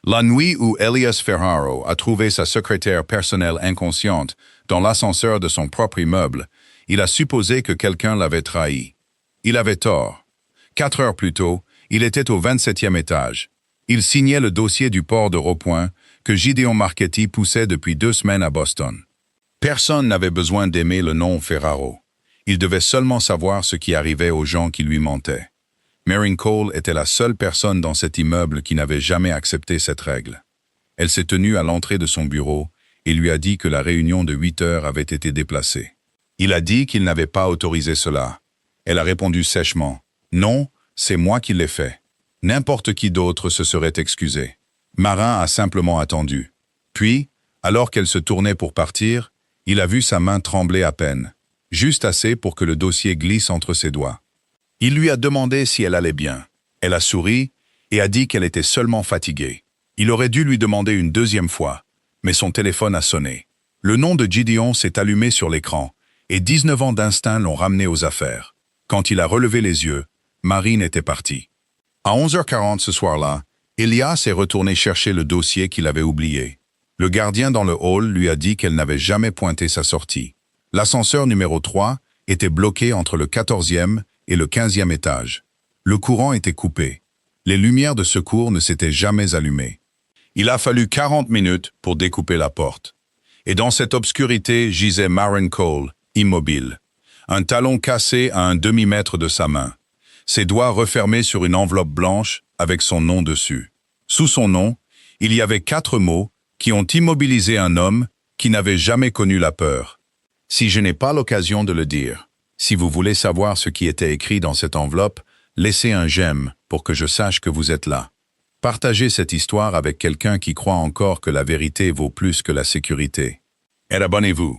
La nuit où Elias Ferraro a trouvé sa secrétaire personnelle inconsciente dans l'ascenseur de son propre immeuble, il a supposé que quelqu'un l'avait trahi. Il avait tort. 4 heures plus tôt, il était au 27e étage. Il signait le dossier du port de Ropoint que Gideon Marchetti poussait depuis 2 semaines à Boston. Personne n'avait besoin d'aimer le nom Ferraro. Il devait seulement savoir ce qui arrivait aux gens qui lui mentaient. Marin Cole était la seule personne dans cet immeuble qui n'avait jamais accepté cette règle. Elle s'est tenue à l'entrée de son bureau et lui a dit que la réunion de 8 heures avait été déplacée. Il a dit qu'il n'avait pas autorisé cela. Elle a répondu sèchement « Non, c'est moi qui l'ai fait ». N'importe qui d'autre se serait excusé. Marin a simplement attendu. Puis, alors qu'elle se tournait pour partir, il a vu sa main trembler à peine, juste assez pour que le dossier glisse entre ses doigts. Il lui a demandé si elle allait bien. Elle a souri et a dit qu'elle était seulement fatiguée. Il aurait dû lui demander une 2e fois, mais son téléphone a sonné. Le nom de Gideon s'est allumé sur l'écran et 19 ans d'instinct l'ont ramené aux affaires. Quand il a relevé les yeux, Marine était partie. À 11h40 ce soir-là, Elias est retourné chercher le dossier qu'il avait oublié. Le gardien dans le hall lui a dit qu'elle n'avait jamais pointé sa sortie. L'ascenseur numéro 3 était bloqué entre le 14e et le 15e étage. Le courant était coupé. Les lumières de secours ne s'étaient jamais allumées. Il a fallu 40 minutes pour découper la porte. Et dans cette obscurité gisait Marin Cole, immobile. Un talon cassé à un demi-mètre de sa main. Ses doigts refermés sur une enveloppe blanche avec son nom dessus. Sous son nom, il y avait 4 mots qui ont immobilisé un homme qui n'avait jamais connu la peur. Si je n'ai pas l'occasion de le dire, si vous voulez savoir ce qui était écrit dans cette enveloppe, laissez un j'aime pour que je sache que vous êtes là. Partagez cette histoire avec quelqu'un qui croit encore que la vérité vaut plus que la sécurité. Et abonnez-vous,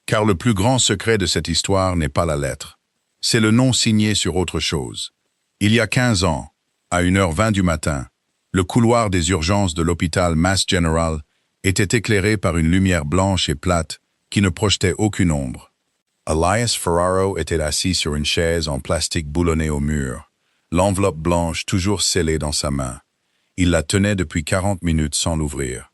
car le plus grand secret de cette histoire n'est pas la lettre. C'est le nom signé sur autre chose. Il y a 15 ans, à 1h20 du matin, le couloir des urgences de l'hôpital Mass General était éclairé par une lumière blanche et plate qui ne projetait aucune ombre. Elias Ferraro était assis sur une chaise en plastique boulonnée au mur, l'enveloppe blanche toujours scellée dans sa main. Il la tenait depuis 40 minutes sans l'ouvrir.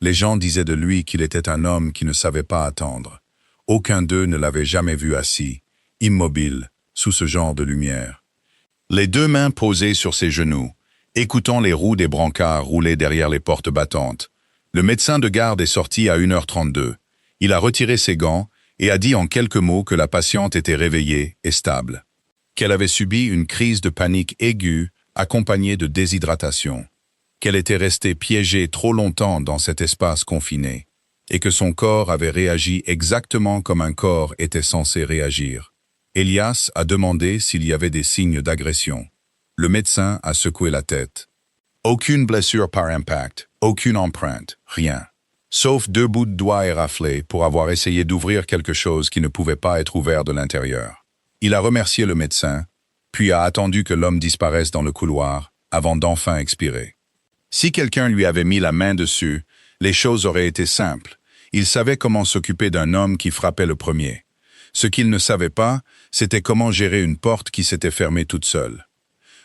Les gens disaient de lui qu'il était un homme qui ne savait pas attendre. Aucun d'eux ne l'avait jamais vu assis, immobile, sous ce genre de lumière. Les 2 mains posées sur ses genoux, écoutant les roues des brancards rouler derrière les portes battantes. Le médecin de garde est sorti à 1h32. Il a retiré ses gants et a dit en quelques mots que la patiente était réveillée et stable, qu'elle avait subi une crise de panique aiguë accompagnée de déshydratation, qu'elle était restée piégée trop longtemps dans cet espace confiné, et que son corps avait réagi exactement comme un corps était censé réagir. Elias a demandé s'il y avait des signes d'agression. Le médecin a secoué la tête. Aucune blessure par impact, aucune empreinte, rien. Sauf 2 bouts de doigts éraflés pour avoir essayé d'ouvrir quelque chose qui ne pouvait pas être ouvert de l'intérieur. Il a remercié le médecin, puis a attendu que l'homme disparaisse dans le couloir, avant d'enfin expirer. Si quelqu'un lui avait mis la main dessus, les choses auraient été simples. Il savait comment s'occuper d'un homme qui frappait le premier. Ce qu'il ne savait pas, c'était comment gérer une porte qui s'était fermée toute seule.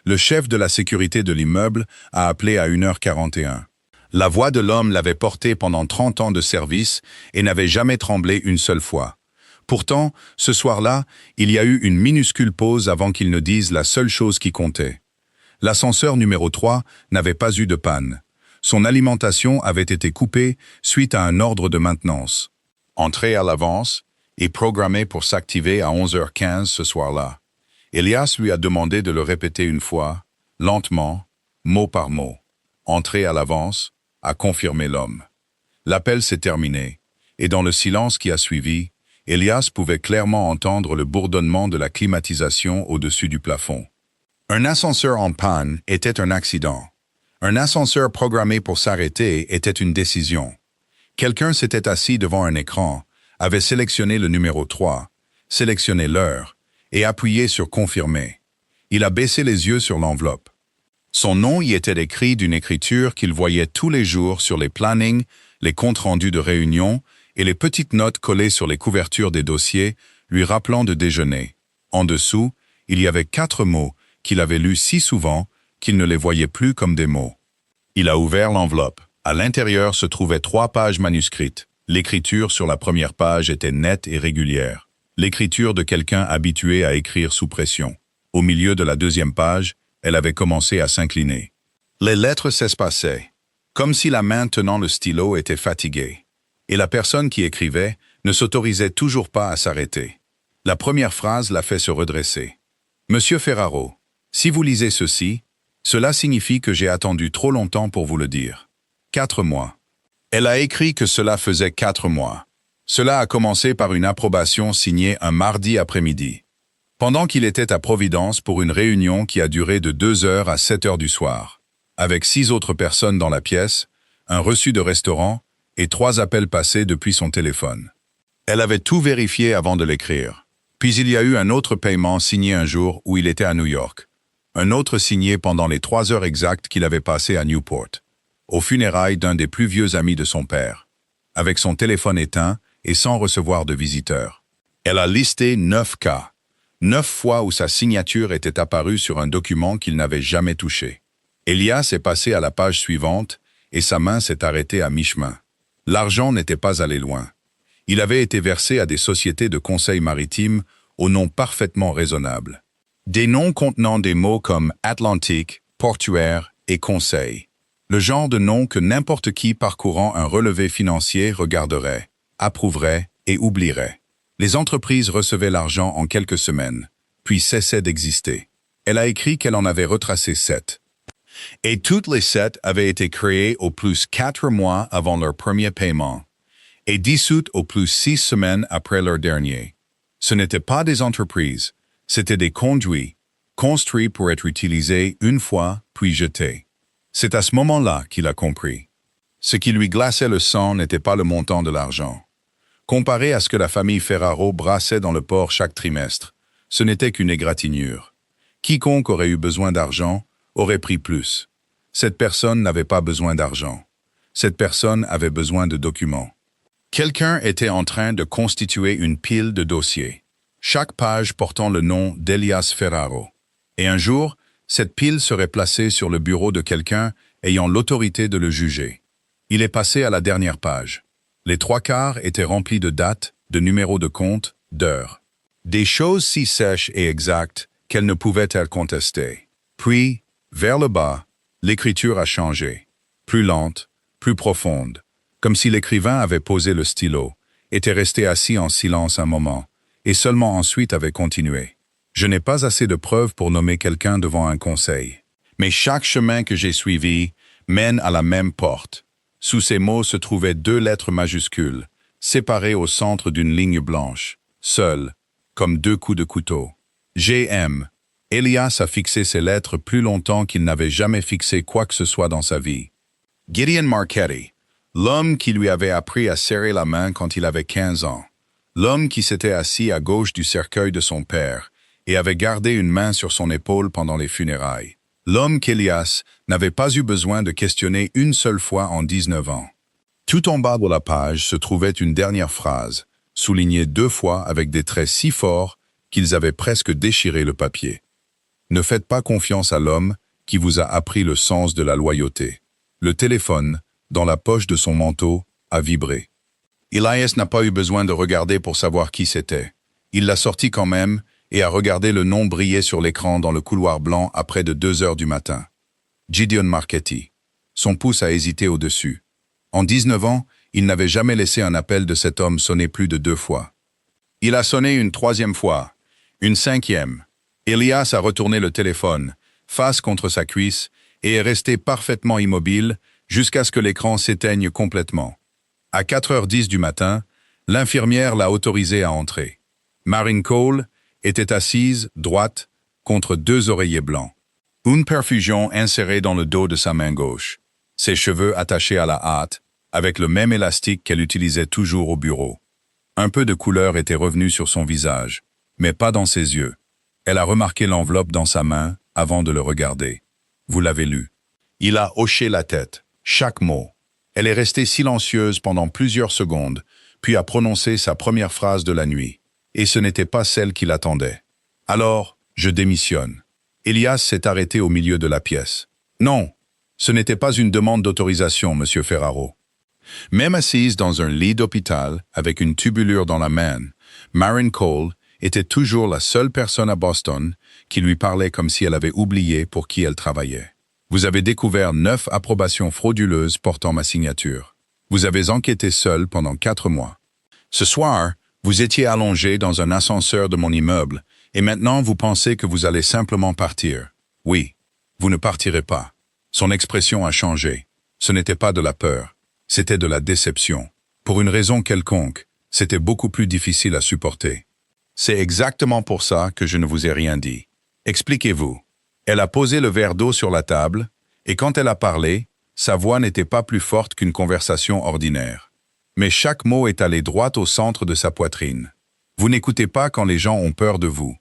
Le chef de la sécurité de l'immeuble a appelé à 1h41. La voix de l'homme l'avait porté pendant 30 ans de service et n'avait jamais tremblé une seule fois. Pourtant, ce soir-là, il y a eu une minuscule pause avant qu'il ne dise la seule chose qui comptait. L'ascenseur numéro 3 n'avait pas eu de panne. Son alimentation avait été coupée suite à un ordre de maintenance. Entré à l'avance et programmé pour s'activer à 11h15 ce soir-là. Elias lui a demandé de le répéter une fois, lentement, mot par mot. Entré à l'avance, a confirmé l'homme. L'appel s'est terminé, et dans le silence qui a suivi, Elias pouvait clairement entendre le bourdonnement de la climatisation au-dessus du plafond. Un ascenseur en panne était un accident. Un ascenseur programmé pour s'arrêter était une décision. Quelqu'un s'était assis devant un écran, avait sélectionné le numéro 3, sélectionné l'heure, et appuyé sur « Confirmer ». Il a baissé les yeux sur l'enveloppe. Son nom y était écrit d'une écriture qu'il voyait tous les jours sur les plannings, les comptes rendus de réunion et les petites notes collées sur les couvertures des dossiers, lui rappelant de déjeuner. En dessous, il y avait 4 mots qu'il avait lus si souvent qu'il ne les voyait plus comme des mots. Il a ouvert l'enveloppe. À l'intérieur se trouvaient 3 pages manuscrites. L'écriture sur la première page était nette et régulière. L'écriture de quelqu'un habitué à écrire sous pression. Au milieu de la deuxième page, elle avait commencé à s'incliner. Les lettres s'espaçaient, comme si la main tenant le stylo était fatiguée. Et la personne qui écrivait ne s'autorisait toujours pas à s'arrêter. La première phrase l'a fait se redresser. « Monsieur Ferraro, si vous lisez ceci, cela signifie que j'ai attendu trop longtemps pour vous le dire. 4 mois. » Elle a écrit que cela faisait 4 mois. Cela a commencé par une approbation signée un mardi après-midi, pendant qu'il était à Providence pour une réunion qui a duré de 2 heures à 7 heures du soir, avec 6 autres personnes dans la pièce, un reçu de restaurant et 3 appels passés depuis son téléphone. Elle avait tout vérifié avant de l'écrire. Puis il y a eu un autre paiement signé un jour où il était à New York, un autre signé pendant les 3 heures exactes qu'il avait passées à Newport, aux funérailles d'un des plus vieux amis de son père, avec son téléphone éteint et sans recevoir de visiteurs. Elle a listé 9 cas, 9 fois où sa signature était apparue sur un document qu'il n'avait jamais touché. Elias est passé à la page suivante et sa main s'est arrêtée à mi-chemin. L'argent n'était pas allé loin. Il avait été versé à des sociétés de conseil maritime aux noms parfaitement raisonnables. Des noms contenant des mots comme Atlantique, portuaire et conseil. Le genre de nom que n'importe qui parcourant un relevé financier regarderait, approuverait et oublierait. Les entreprises recevaient l'argent en quelques semaines, puis cessaient d'exister. Elle a écrit qu'elle en avait retracé 7. Et toutes les 7 avaient été créées au plus 4 mois avant leur premier paiement, et dissoutes au plus 6 semaines après leur dernier. Ce n'étaient pas des entreprises, c'étaient des conduits, construits pour être utilisés une fois, puis jetés. C'est à ce moment-là qu'il a compris. Ce qui lui glaçait le sang n'était pas le montant de l'argent. Comparé à ce que la famille Ferraro brassait dans le port chaque trimestre, ce n'était qu'une égratignure. Quiconque aurait eu besoin d'argent aurait pris plus. Cette personne n'avait pas besoin d'argent. Cette personne avait besoin de documents. Quelqu'un était en train de constituer une pile de dossiers, chaque page portant le nom d'Elias Ferraro. Et un jour, cette pile serait placée sur le bureau de quelqu'un ayant l'autorité de le juger. Il est passé à la dernière page. Les 3/4 étaient remplis de dates, de numéros de compte, d'heures. Des choses si sèches et exactes qu'elles ne pouvaient être contestées. Puis, vers le bas, l'écriture a changé. Plus lente, plus profonde. Comme si l'écrivain avait posé le stylo, était resté assis en silence un moment, et seulement ensuite avait continué. Je n'ai pas assez de preuves pour nommer quelqu'un devant un conseil. Mais chaque chemin que j'ai suivi mène à la même porte. Sous ces mots se trouvaient 2 lettres majuscules, séparées au centre d'une ligne blanche, seules, comme 2 coups de couteau. GM. Elias a fixé ces lettres plus longtemps qu'il n'avait jamais fixé quoi que ce soit dans sa vie. Gideon Marchetti, l'homme qui lui avait appris à serrer la main quand il avait 15 ans. L'homme qui s'était assis à gauche du cercueil de son père et avait gardé une main sur son épaule pendant les funérailles. L'homme qu'Elias n'avait pas eu besoin de questionner une seule fois en 19 ans. Tout en bas de la page se trouvait une dernière phrase, soulignée 2 fois avec des traits si forts qu'ils avaient presque déchiré le papier. Ne faites pas confiance à l'homme qui vous a appris le sens de la loyauté. Le téléphone, dans la poche de son manteau, a vibré. Elias n'a pas eu besoin de regarder pour savoir qui c'était. Il l'a sorti quand même et a regardé le nom briller sur l'écran dans le couloir blanc à près de 2 heures du matin. Gideon Marchetti. Son pouce a hésité au-dessus. En 19 ans, il n'avait jamais laissé un appel de cet homme sonner plus de 2 fois. Il a sonné une 3e fois, une 5e. Elias a retourné le téléphone, face contre sa cuisse, et est resté parfaitement immobile jusqu'à ce que l'écran s'éteigne complètement. À 4h10 du matin, l'infirmière l'a autorisé à entrer. Marine Cole était assise, droite, contre 2 oreillers blancs. Une perfusion insérée dans le dos de sa main gauche. Ses cheveux attachés à la hâte, avec le même élastique qu'elle utilisait toujours au bureau. Un peu de couleur était revenu sur son visage, mais pas dans ses yeux. Elle a remarqué l'enveloppe dans sa main avant de le regarder. Vous l'avez lu. Il a hoché la tête, chaque mot. Elle est restée silencieuse pendant plusieurs secondes, puis a prononcé sa première phrase de la nuit. Et ce n'était pas celle qu'il attendait. Alors, je démissionne. Elias s'est arrêté au milieu de la pièce. Non, Ce n'était pas une demande d'autorisation, Monsieur Ferraro. Même assise dans un lit d'hôpital, avec une tubulure dans la main, Maren Cole était toujours la seule personne à Boston qui lui parlait comme si elle avait oublié pour qui elle travaillait. Vous avez découvert 9 approbations frauduleuses portant ma signature. Vous avez enquêté seul pendant 4 mois. Ce soir, vous étiez allongé dans un ascenseur de mon immeuble, et maintenant vous pensez que vous allez simplement partir. Oui, vous ne partirez pas. Son expression a changé. Ce n'était pas de la peur, c'était de la déception. Pour une raison quelconque, c'était beaucoup plus difficile à supporter. C'est exactement pour ça que je ne vous ai rien dit. Expliquez-vous. Elle a posé le verre d'eau sur la table, et quand elle a parlé, sa voix n'était pas plus forte qu'une conversation ordinaire. Mais chaque mot est allé droit au centre de sa poitrine. Vous n'écoutez pas quand les gens ont peur de vous.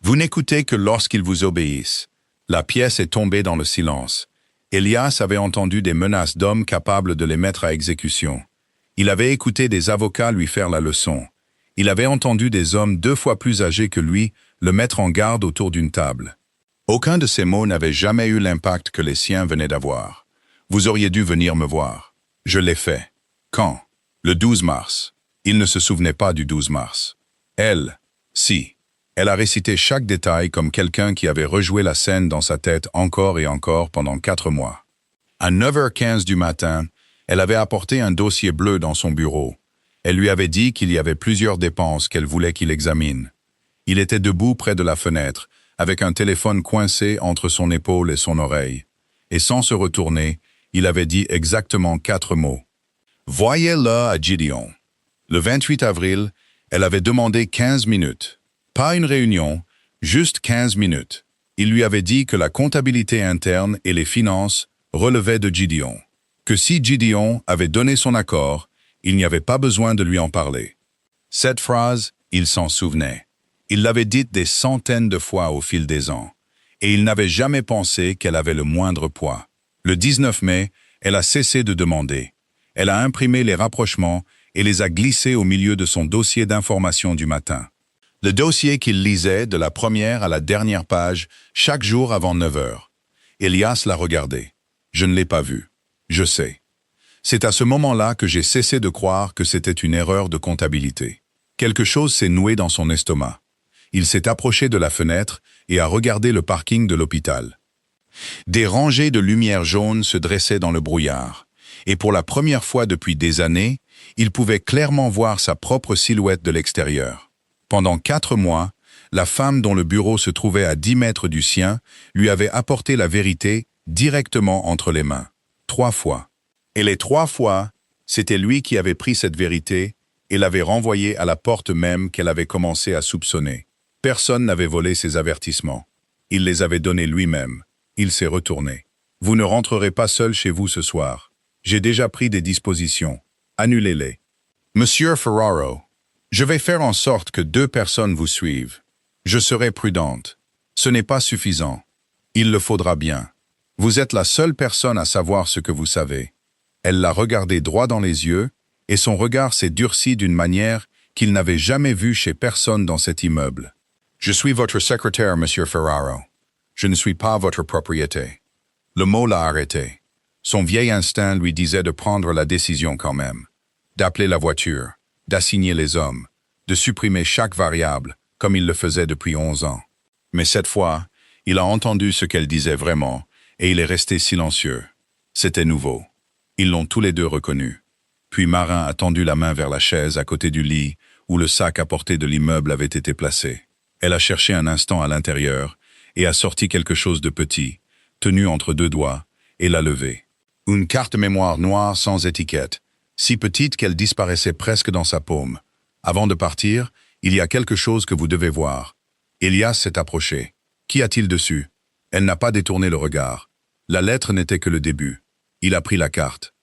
Vous n'écoutez que lorsqu'ils vous obéissent. La pièce est tombée dans le silence. Elias avait entendu des menaces d'hommes capables de les mettre à exécution. Il avait écouté des avocats lui faire la leçon. Il avait entendu des hommes 2 fois plus âgés que lui le mettre en garde autour d'une table. Aucun de ces mots n'avait jamais eu l'impact que les siens venaient d'avoir. Vous auriez dû venir me voir. Je l'ai fait. Quand? Le 12 mars. Il ne se souvenait pas du 12 mars. Elle, si. Elle a récité chaque détail comme quelqu'un qui avait rejoué la scène dans sa tête encore et encore pendant 4 mois. À 9h15 du matin, elle avait apporté un dossier bleu dans son bureau. Elle lui avait dit qu'il y avait plusieurs dépenses qu'elle voulait qu'il examine. Il était debout près de la fenêtre, avec un téléphone coincé entre son épaule et son oreille. Et sans se retourner, il avait dit exactement 4 mots. Voyez-le à Gideon. Le 28 avril, elle avait demandé 15 minutes. Pas une réunion, juste 15 minutes. Il lui avait dit que la comptabilité interne et les finances relevaient de Gideon. Que si Gideon avait donné son accord, il n'y avait pas besoin de lui en parler. Cette phrase, il s'en souvenait. Il l'avait dite des centaines de fois au fil des ans, et il n'avait jamais pensé qu'elle avait le moindre poids. Le 19 mai, elle a cessé de demander. Elle a imprimé les rapprochements et les a glissés au milieu de son dossier d'information du matin. Le dossier qu'il lisait de la première à la dernière page chaque jour avant 9 heures. Elias l'a regardé. Je ne l'ai pas vu. Je sais. C'est à ce moment-là que j'ai cessé de croire que c'était une erreur de comptabilité. Quelque chose s'est noué dans son estomac. Il s'est approché de la fenêtre et a regardé le parking de l'hôpital. Des rangées de lumières jaunes se dressaient dans le brouillard, et pour la première fois depuis des années, il pouvait clairement voir sa propre silhouette de l'extérieur. Pendant 4 mois, la femme dont le bureau se trouvait à 10 mètres du sien lui avait apporté la vérité directement entre les mains. 3 fois. Et les 3 fois, c'était lui qui avait pris cette vérité et l'avait renvoyée à la porte même qu'elle avait commencé à soupçonner. Personne n'avait volé ses avertissements. Il les avait donnés lui-même. Il s'est retourné. Vous ne rentrerez pas seul chez vous ce soir. J'ai déjà pris des dispositions. Annulez-les. Monsieur Ferraro, je vais faire en sorte que 2 personnes vous suivent. Je serai prudente. Ce n'est pas suffisant. Il le faudra bien. Vous êtes la seule personne à savoir ce que vous savez. Elle l'a regardé droit dans les yeux, et son regard s'est durci d'une manière qu'il n'avait jamais vue chez personne dans cet immeuble. Je suis votre secrétaire, Monsieur Ferraro. Je ne suis pas votre propriété. Le mot l'a arrêté. Son vieil instinct lui disait de prendre la décision quand même, d'appeler la voiture, d'assigner les hommes, de supprimer chaque variable, comme il le faisait depuis 11 ans. Mais cette fois, il a entendu ce qu'elle disait vraiment, et il est resté silencieux. C'était nouveau. Ils l'ont tous les 2 reconnu. Puis Marin a tendu la main vers la chaise à côté du lit, où le sac à portée de l'immeuble avait été placé. Elle a cherché un instant à l'intérieur, et a sorti quelque chose de petit, tenu entre 2 doigts, et l'a levé. Une carte mémoire noire sans étiquette, si petite qu'elle disparaissait presque dans sa paume. Avant de partir, il y a quelque chose que vous devez voir. Elias s'est approché. Qu'y a-t-il dessus? Elle n'a pas détourné le regard. La lettre n'était que le début. Il a pris la carte.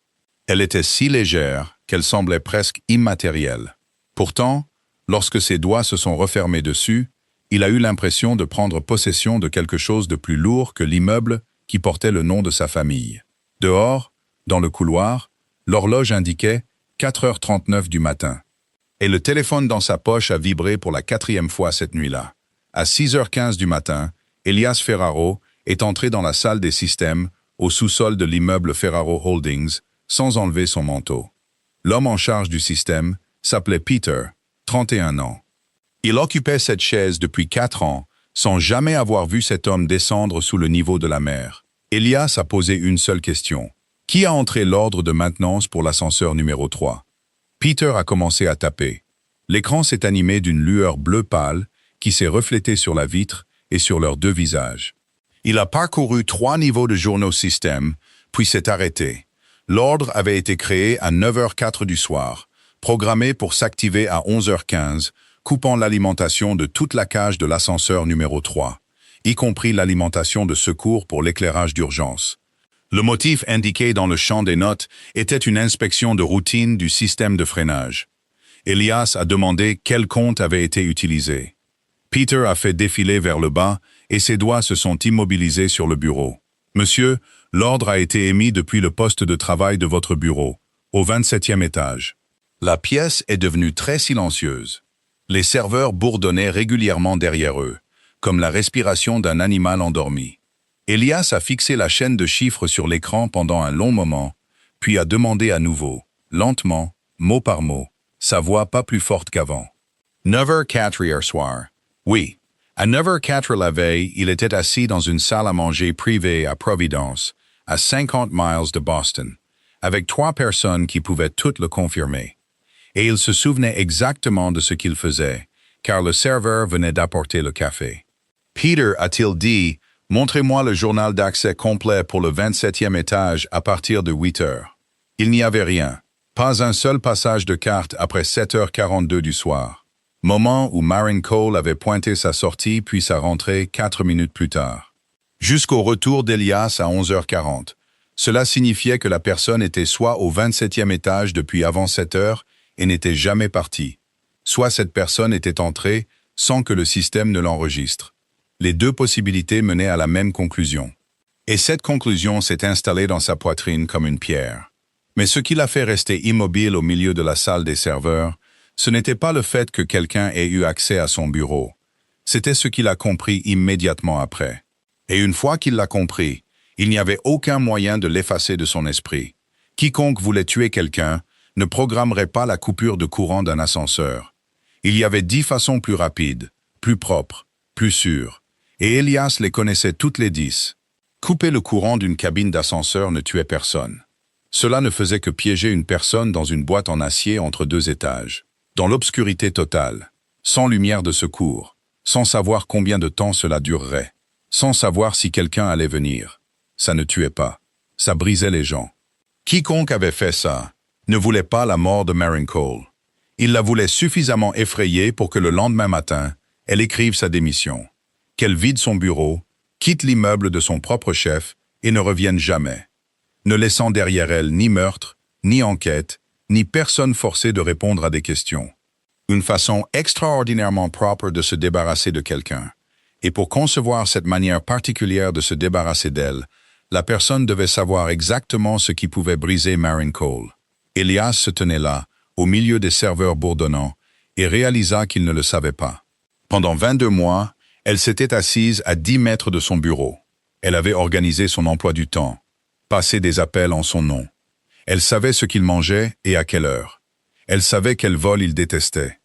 Elle était si légère qu'elle semblait presque immatérielle. Pourtant, lorsque ses doigts se sont refermés dessus, il a eu l'impression de prendre possession de quelque chose de plus lourd que l'immeuble qui portait le nom de sa famille. Dehors, dans le couloir, l'horloge indiquait 4h39 du matin. Et le téléphone dans sa poche a vibré pour la 4e fois cette nuit-là. À 6h15 du matin, Elias Ferraro est entré dans la salle des systèmes au sous-sol de l'immeuble Ferraro Holdings, sans enlever son manteau. L'homme en charge du système s'appelait Peter, 31 ans. Il occupait cette chaise depuis 4 ans, sans jamais avoir vu cet homme descendre sous le niveau de la mer. Elias a posé une seule question. Qui a entré l'ordre de maintenance pour l'ascenseur numéro 3? Peter a commencé à taper. L'écran s'est animé d'une lueur bleu pâle qui s'est reflétée sur la vitre et sur leurs 2 visages. Il a parcouru 3 niveaux de journaux système, puis s'est arrêté. L'ordre avait été créé à 9h04 du soir, programmé pour s'activer à 11h15, coupant l'alimentation de toute la cage de l'ascenseur numéro 3, y compris l'alimentation de secours pour l'éclairage d'urgence. Le motif indiqué dans le champ des notes était une inspection de routine du système de freinage. Elias a demandé quel compte avait été utilisé. Peter a fait défiler vers le bas et ses doigts se sont immobilisés sur le bureau. « Monsieur, l'ordre a été émis depuis le poste de travail de votre bureau, au 27e étage. » La pièce est devenue très silencieuse. Les serveurs bourdonnaient régulièrement derrière eux, comme la respiration d'un animal endormi. Elias a fixé la chaîne de chiffres sur l'écran pendant un long moment, puis a demandé à nouveau, lentement, mot par mot, sa voix pas plus forte qu'avant. 9h04 hier soir. Oui, à 9h04 la veille, il était assis dans une salle à manger privée à Providence, à 50 miles de Boston, avec 3 personnes qui pouvaient toutes le confirmer. Et il se souvenait exactement de ce qu'il faisait, car le serveur venait d'apporter le café. Peter a-t-il dit « Montrez-moi le journal d'accès complet pour le 27e étage à partir de 8 heures. » Il n'y avait rien, pas un seul passage de carte après 7h42 du soir. Moment où Maren Cole avait pointé sa sortie puis sa rentrée 4 minutes plus tard. Jusqu'au retour d'Elias à 11h40. Cela signifiait que la personne était soit au 27e étage depuis avant 7 heures et n'était jamais partie, soit cette personne était entrée sans que le système ne l'enregistre. Les 2 possibilités menaient à la même conclusion. Et cette conclusion s'est installée dans sa poitrine comme une pierre. Mais ce qui l'a fait rester immobile au milieu de la salle des serveurs, ce n'était pas le fait que quelqu'un ait eu accès à son bureau. C'était ce qu'il a compris immédiatement après. Et une fois qu'il l'a compris, il n'y avait aucun moyen de l'effacer de son esprit. Quiconque voulait tuer quelqu'un ne programmerait pas la coupure de courant d'un ascenseur. Il y avait 10 façons plus rapides, plus propres, plus sûres. Et Elias les connaissait toutes les 10. Couper le courant d'une cabine d'ascenseur ne tuait personne. Cela ne faisait que piéger une personne dans une boîte en acier entre 2 étages, dans l'obscurité totale, sans lumière de secours, sans savoir combien de temps cela durerait, sans savoir si quelqu'un allait venir. Ça ne tuait pas, ça brisait les gens. Quiconque avait fait ça ne voulait pas la mort de Maren Cole. Il la voulait suffisamment effrayée pour que le lendemain matin, elle écrive sa démission, qu'elle vide son bureau, quitte l'immeuble de son propre chef et ne revienne jamais, ne laissant derrière elle ni meurtre, ni enquête, ni personne forcée de répondre à des questions. Une façon extraordinairement propre de se débarrasser de quelqu'un. Et pour concevoir cette manière particulière de se débarrasser d'elle, la personne devait savoir exactement ce qui pouvait briser Maren Cole. Elias se tenait là, au milieu des serveurs bourdonnants, et réalisa qu'il ne le savait pas. Pendant 22 mois, elle s'était assise à 10 mètres de son bureau. Elle avait organisé son emploi du temps, passé des appels en son nom. Elle savait ce qu'il mangeait et à quelle heure. Elle savait quel vol il détestait.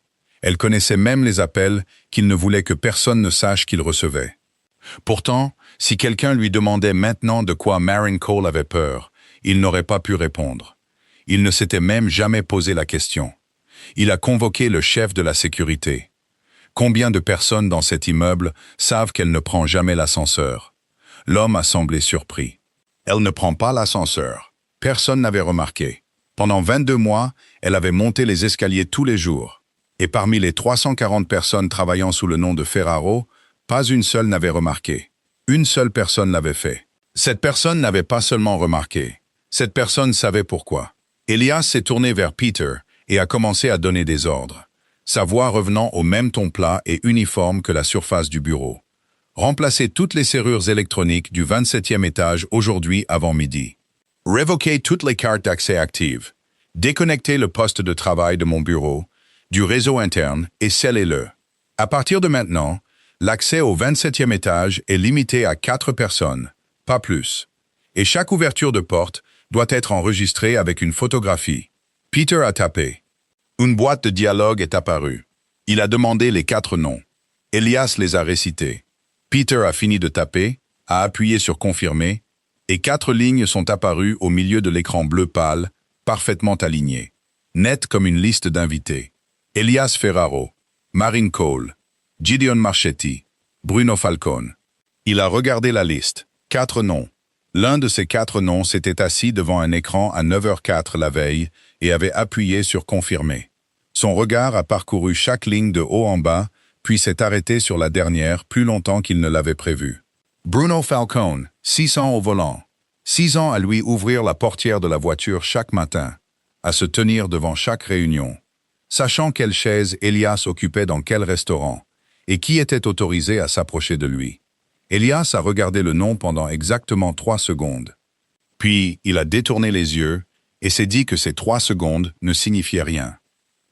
Elle connaissait même les appels qu'il ne voulait que personne ne sache qu'il recevait. Pourtant, si quelqu'un lui demandait maintenant de quoi Maren Cole avait peur, il n'aurait pas pu répondre. Il ne s'était même jamais posé la question. Il a convoqué le chef de la sécurité. Combien de personnes dans cet immeuble savent qu'elle ne prend jamais l'ascenseur? L'homme a semblé surpris. Elle ne prend pas l'ascenseur. Personne n'avait remarqué. Pendant 22 mois, elle avait monté les escaliers tous les jours. Et parmi les 340 personnes travaillant sous le nom de Ferraro, pas une seule n'avait remarqué. Une seule personne l'avait fait. Cette personne n'avait pas seulement remarqué. Cette personne savait pourquoi. Elias s'est tourné vers Peter et a commencé à donner des ordres, sa voix revenant au même ton plat et uniforme que la surface du bureau. Remplacez toutes les serrures électroniques du 27e étage aujourd'hui avant midi. Révoquez toutes les cartes d'accès actives. Déconnectez le poste de travail de mon bureau, du réseau interne et scellez-le. À partir de maintenant, l'accès au 27e étage est limité à 4 personnes, pas plus. Et chaque ouverture de porte doit être enregistrée avec une photographie. Peter a tapé. Une boîte de dialogue est apparue. Il a demandé les 4 noms. Elias les a récités. Peter a fini de taper, a appuyé sur confirmer, et 4 lignes sont apparues au milieu de l'écran bleu pâle, parfaitement alignées. Net comme une liste d'invités. Elias Ferraro, Marine Cole, Gideon Marchetti, Bruno Falcone. Il a regardé la liste. 4 noms. L'un de ces 4 noms s'était assis devant un écran à 9h04 la veille et avait appuyé sur confirmer. Son regard a parcouru chaque ligne de haut en bas, puis s'est arrêté sur la dernière plus longtemps qu'il ne l'avait prévu. Bruno Falcone, 6 ans au volant. 6 ans à lui ouvrir la portière de la voiture chaque matin, à se tenir devant chaque réunion, sachant quelle chaise Elias occupait dans quel restaurant, et qui était autorisé à s'approcher de lui. Elias a regardé le nom pendant exactement 3 secondes. Puis, il a détourné les yeux et s'est dit que ces 3 secondes ne signifiaient rien.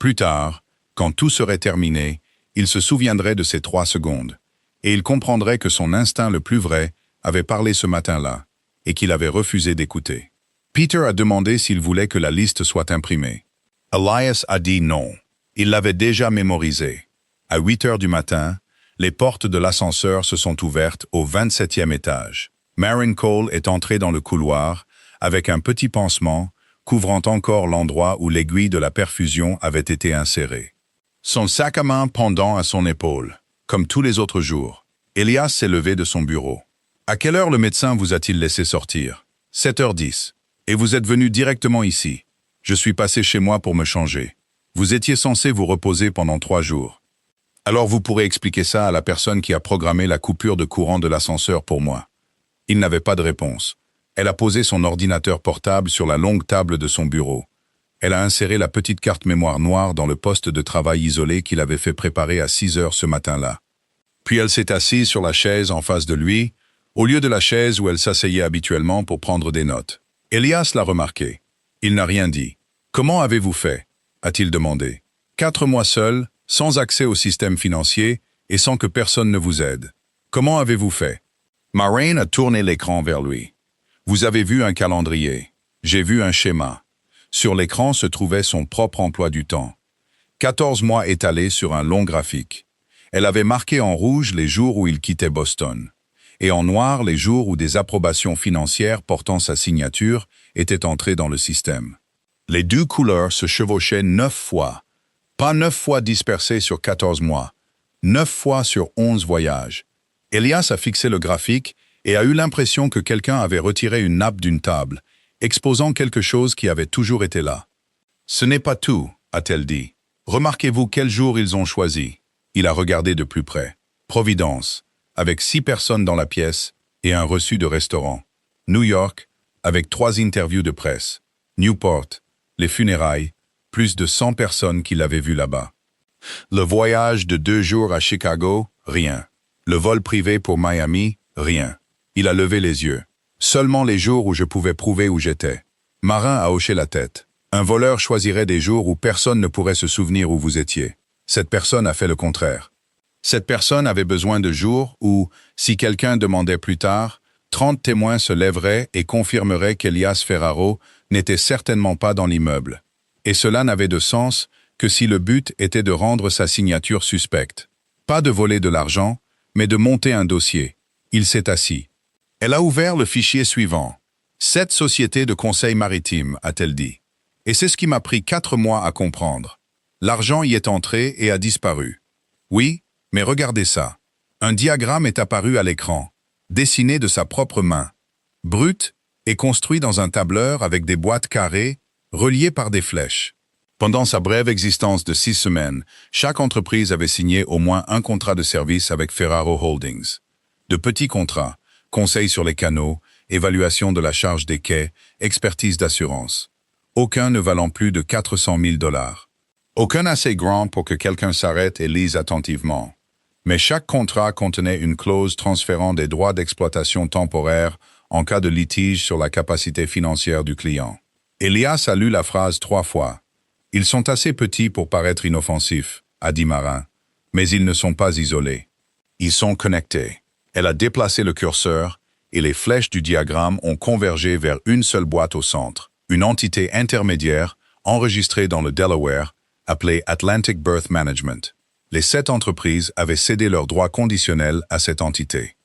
Plus tard, quand tout serait terminé, il se souviendrait de ces 3 secondes, et il comprendrait que son instinct le plus vrai avait parlé ce matin-là, et qu'il avait refusé d'écouter. Peter a demandé s'il voulait que la liste soit imprimée. Elias a dit non. Il l'avait déjà mémorisé. À 8 heures du matin, les portes de l'ascenseur se sont ouvertes au 27e étage. Marine Cole est entrée dans le couloir avec un petit pansement couvrant encore l'endroit où l'aiguille de la perfusion avait été insérée. Son sac à main pendant à son épaule, comme tous les autres jours. Elias s'est levé de son bureau. « À quelle heure le médecin vous a-t-il laissé sortir ?»« 7h10. Et vous êtes venu directement ici. Je suis passé chez moi pour me changer. Vous étiez censé vous reposer pendant 3 jours. Alors vous pourrez expliquer ça à la personne qui a programmé la coupure de courant de l'ascenseur pour moi. » Il n'avait pas de réponse. Elle a posé son ordinateur portable sur la longue table de son bureau. Elle a inséré la petite carte mémoire noire dans le poste de travail isolé qu'il avait fait préparer à 6 heures ce matin-là. Puis elle s'est assise sur la chaise en face de lui, au lieu de la chaise où elle s'asseyait habituellement pour prendre des notes. Elias l'a remarqué. Il n'a rien dit. « Comment avez-vous fait ?» a-t-il demandé. « 4 mois seul, sans accès au système financier et sans que personne ne vous aide. Comment avez-vous fait ?» Marine a tourné l'écran vers lui. « Vous avez vu un calendrier. J'ai vu un schéma. Sur l'écran se trouvait son propre emploi du temps. 14 mois étalés sur un long graphique. Elle avait marqué en rouge les jours où il quittait Boston, et en noir les jours où des approbations financières portant sa signature étaient entrées dans le système. Les 2 couleurs se chevauchaient 9 fois, pas 9 fois dispersées sur 14 mois, 9 fois sur 11 voyages. Elias a fixé le graphique et a eu l'impression que quelqu'un avait retiré une nappe d'une table, exposant quelque chose qui avait toujours été là. « Ce n'est pas tout, a-t-elle dit. Remarquez-vous quel jour ils ont choisi. » Il a regardé de plus près. Providence, avec 6 personnes dans la pièce et un reçu de restaurant. New York, avec 3 interviews de presse. Newport, les funérailles, plus de 100 personnes qui l'avaient vu là-bas. Le voyage de 2 jours à Chicago, rien. Le vol privé pour Miami, rien. Il a levé les yeux. Seulement les jours où je pouvais prouver où j'étais. Marin a hoché la tête. Un voleur choisirait des jours où personne ne pourrait se souvenir où vous étiez. Cette personne a fait le contraire. Cette personne avait besoin de jours où, si quelqu'un demandait plus tard, 30 témoins se lèveraient et confirmeraient qu'Elias Ferraro n'était certainement pas dans l'immeuble. Et cela n'avait de sens que si le but était de rendre sa signature suspecte. Pas de voler de l'argent, mais de monter un dossier. Il s'est assis. Elle a ouvert le fichier suivant. 7 sociétés de conseil maritime, a-t-elle dit. Et c'est ce qui m'a pris 4 mois à comprendre. L'argent y est entré et a disparu. Oui, mais regardez ça. Un diagramme est apparu à l'écran, dessiné de sa propre main. Brut et construit dans un tableur avec des boîtes carrées, reliées par des flèches. Pendant sa brève existence de 6 semaines, chaque entreprise avait signé au moins un contrat de service avec Ferraro Holdings. De petits contrats, conseils sur les canaux, évaluation de la charge des quais, expertise d'assurance. Aucun ne valant plus de 400 000 $. Aucun assez grand pour que quelqu'un s'arrête et lise attentivement. Mais chaque contrat contenait une clause transférant des droits d'exploitation temporaires en cas de litige sur la capacité financière du client. Elias a lu la phrase 3 fois. « Ils sont assez petits pour paraître inoffensifs », a dit Marin, « mais ils ne sont pas isolés. Ils sont connectés. » Elle a déplacé le curseur et les flèches du diagramme ont convergé vers une seule boîte au centre, une entité intermédiaire enregistrée dans le Delaware, appelée Atlantic Birth Management. Les 7 entreprises avaient cédé leurs droits conditionnels à cette entité.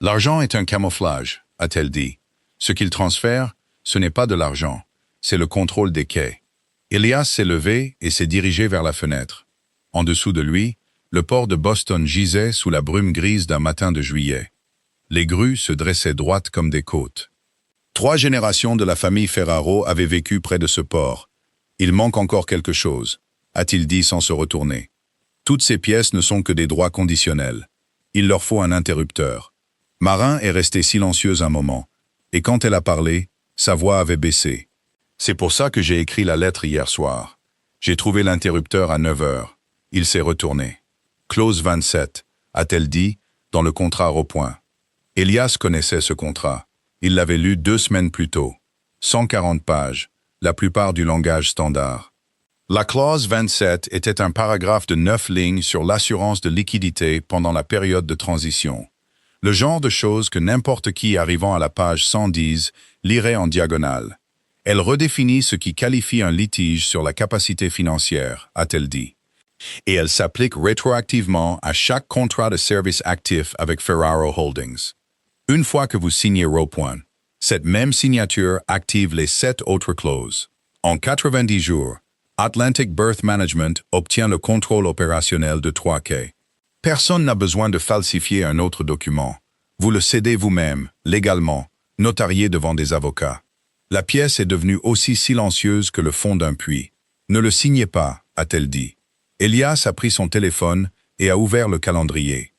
L'argent est un camouflage, a-t-elle dit. Ce qu'il transfère, ce n'est pas de l'argent, c'est le contrôle des quais. Elias s'est levé et s'est dirigé vers la fenêtre. En dessous de lui, le port de Boston gisait sous la brume grise d'un matin de juillet. Les grues se dressaient droites comme des côtes. 3 générations de la famille Ferraro avaient vécu près de ce port. Il manque encore quelque chose, a-t-il dit sans se retourner. Toutes ces pièces ne sont que des droits conditionnels. Il leur faut un interrupteur. Marin est restée silencieuse un moment, et quand elle a parlé, sa voix avait baissé. C'est pour ça que j'ai écrit la lettre hier soir. J'ai trouvé l'interrupteur à 9 heures. Il s'est retourné. Clause 27, a-t-elle dit, dans le contrat au point. Elias connaissait ce contrat. Il l'avait lu 2 semaines plus tôt. 140 pages, la plupart du langage standard. La clause 27 était un paragraphe de 9 lignes sur l'assurance de liquidité pendant la période de transition. Le genre de choses que n'importe qui arrivant à la page 110 lirait en diagonale. Elle redéfinit ce qui qualifie un litige sur la capacité financière, a-t-elle dit. Et elle s'applique rétroactivement à chaque contrat de service actif avec Ferraro Holdings. Une fois que vous signez Ropoint, cette même signature active les 7 autres clauses. En 90 jours, Atlantic Birth Management obtient le contrôle opérationnel de 3 quais. Personne n'a besoin de falsifier un autre document. Vous le cédez vous-même, légalement, notarié devant des avocats. La pièce est devenue aussi silencieuse que le fond d'un puits. Ne le signez pas, a-t-elle dit. Elias a pris son téléphone et a ouvert le calendrier.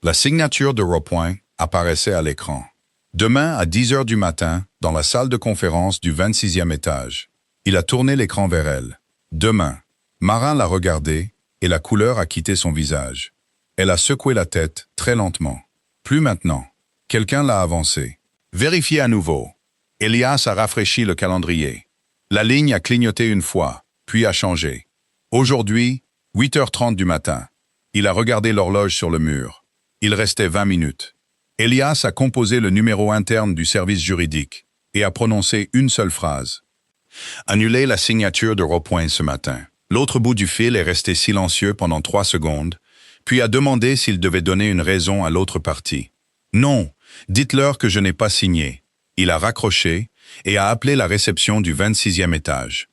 La signature de Ropoint apparaissait à l'écran. Demain à 10 heures du matin, dans la salle de conférence du 26e étage. Il a tourné l'écran vers elle. Demain. Marin l'a regardé et la couleur a quitté son visage. Elle a secoué la tête très lentement. Plus maintenant. Quelqu'un l'a avancé. Vérifiez à nouveau. Elias a rafraîchi le calendrier. La ligne a clignoté une fois, puis a changé. Aujourd'hui, 8h30 du matin. Il a regardé l'horloge sur le mur. Il restait 20 minutes. Elias a composé le numéro interne du service juridique et a prononcé une seule phrase. Annulez la signature de Ropoint ce matin. L'autre bout du fil est resté silencieux pendant 3 secondes, puis a demandé s'il devait donner une raison à l'autre partie. Non, dites-leur que je n'ai pas signé. Il a raccroché et a appelé la réception du 26e étage.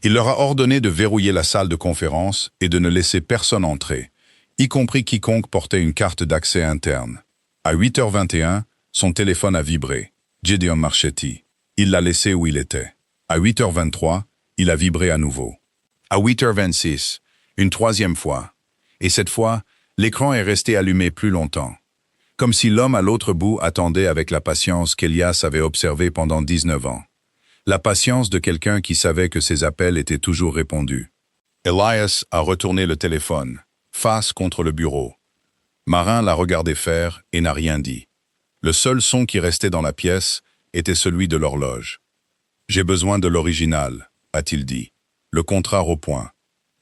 Il leur a ordonné de verrouiller la salle de conférence et de ne laisser personne entrer, y compris quiconque portait une carte d'accès interne. À 8h21, son téléphone a vibré. Gideon Marchetti. Il l'a laissé où il était. À 8h23, il a vibré à nouveau. À 8h26, une 3e fois. Et cette fois, l'écran est resté allumé plus longtemps. Comme si l'homme à l'autre bout attendait avec la patience qu'Elias avait observée pendant 19 ans. La patience de quelqu'un qui savait que ses appels étaient toujours répondus. Elias a retourné le téléphone, face contre le bureau. Marin l'a regardé faire et n'a rien dit. Le seul son qui restait dans la pièce était celui de l'horloge. « J'ai besoin de l'original », a-t-il dit. Le contrat au point.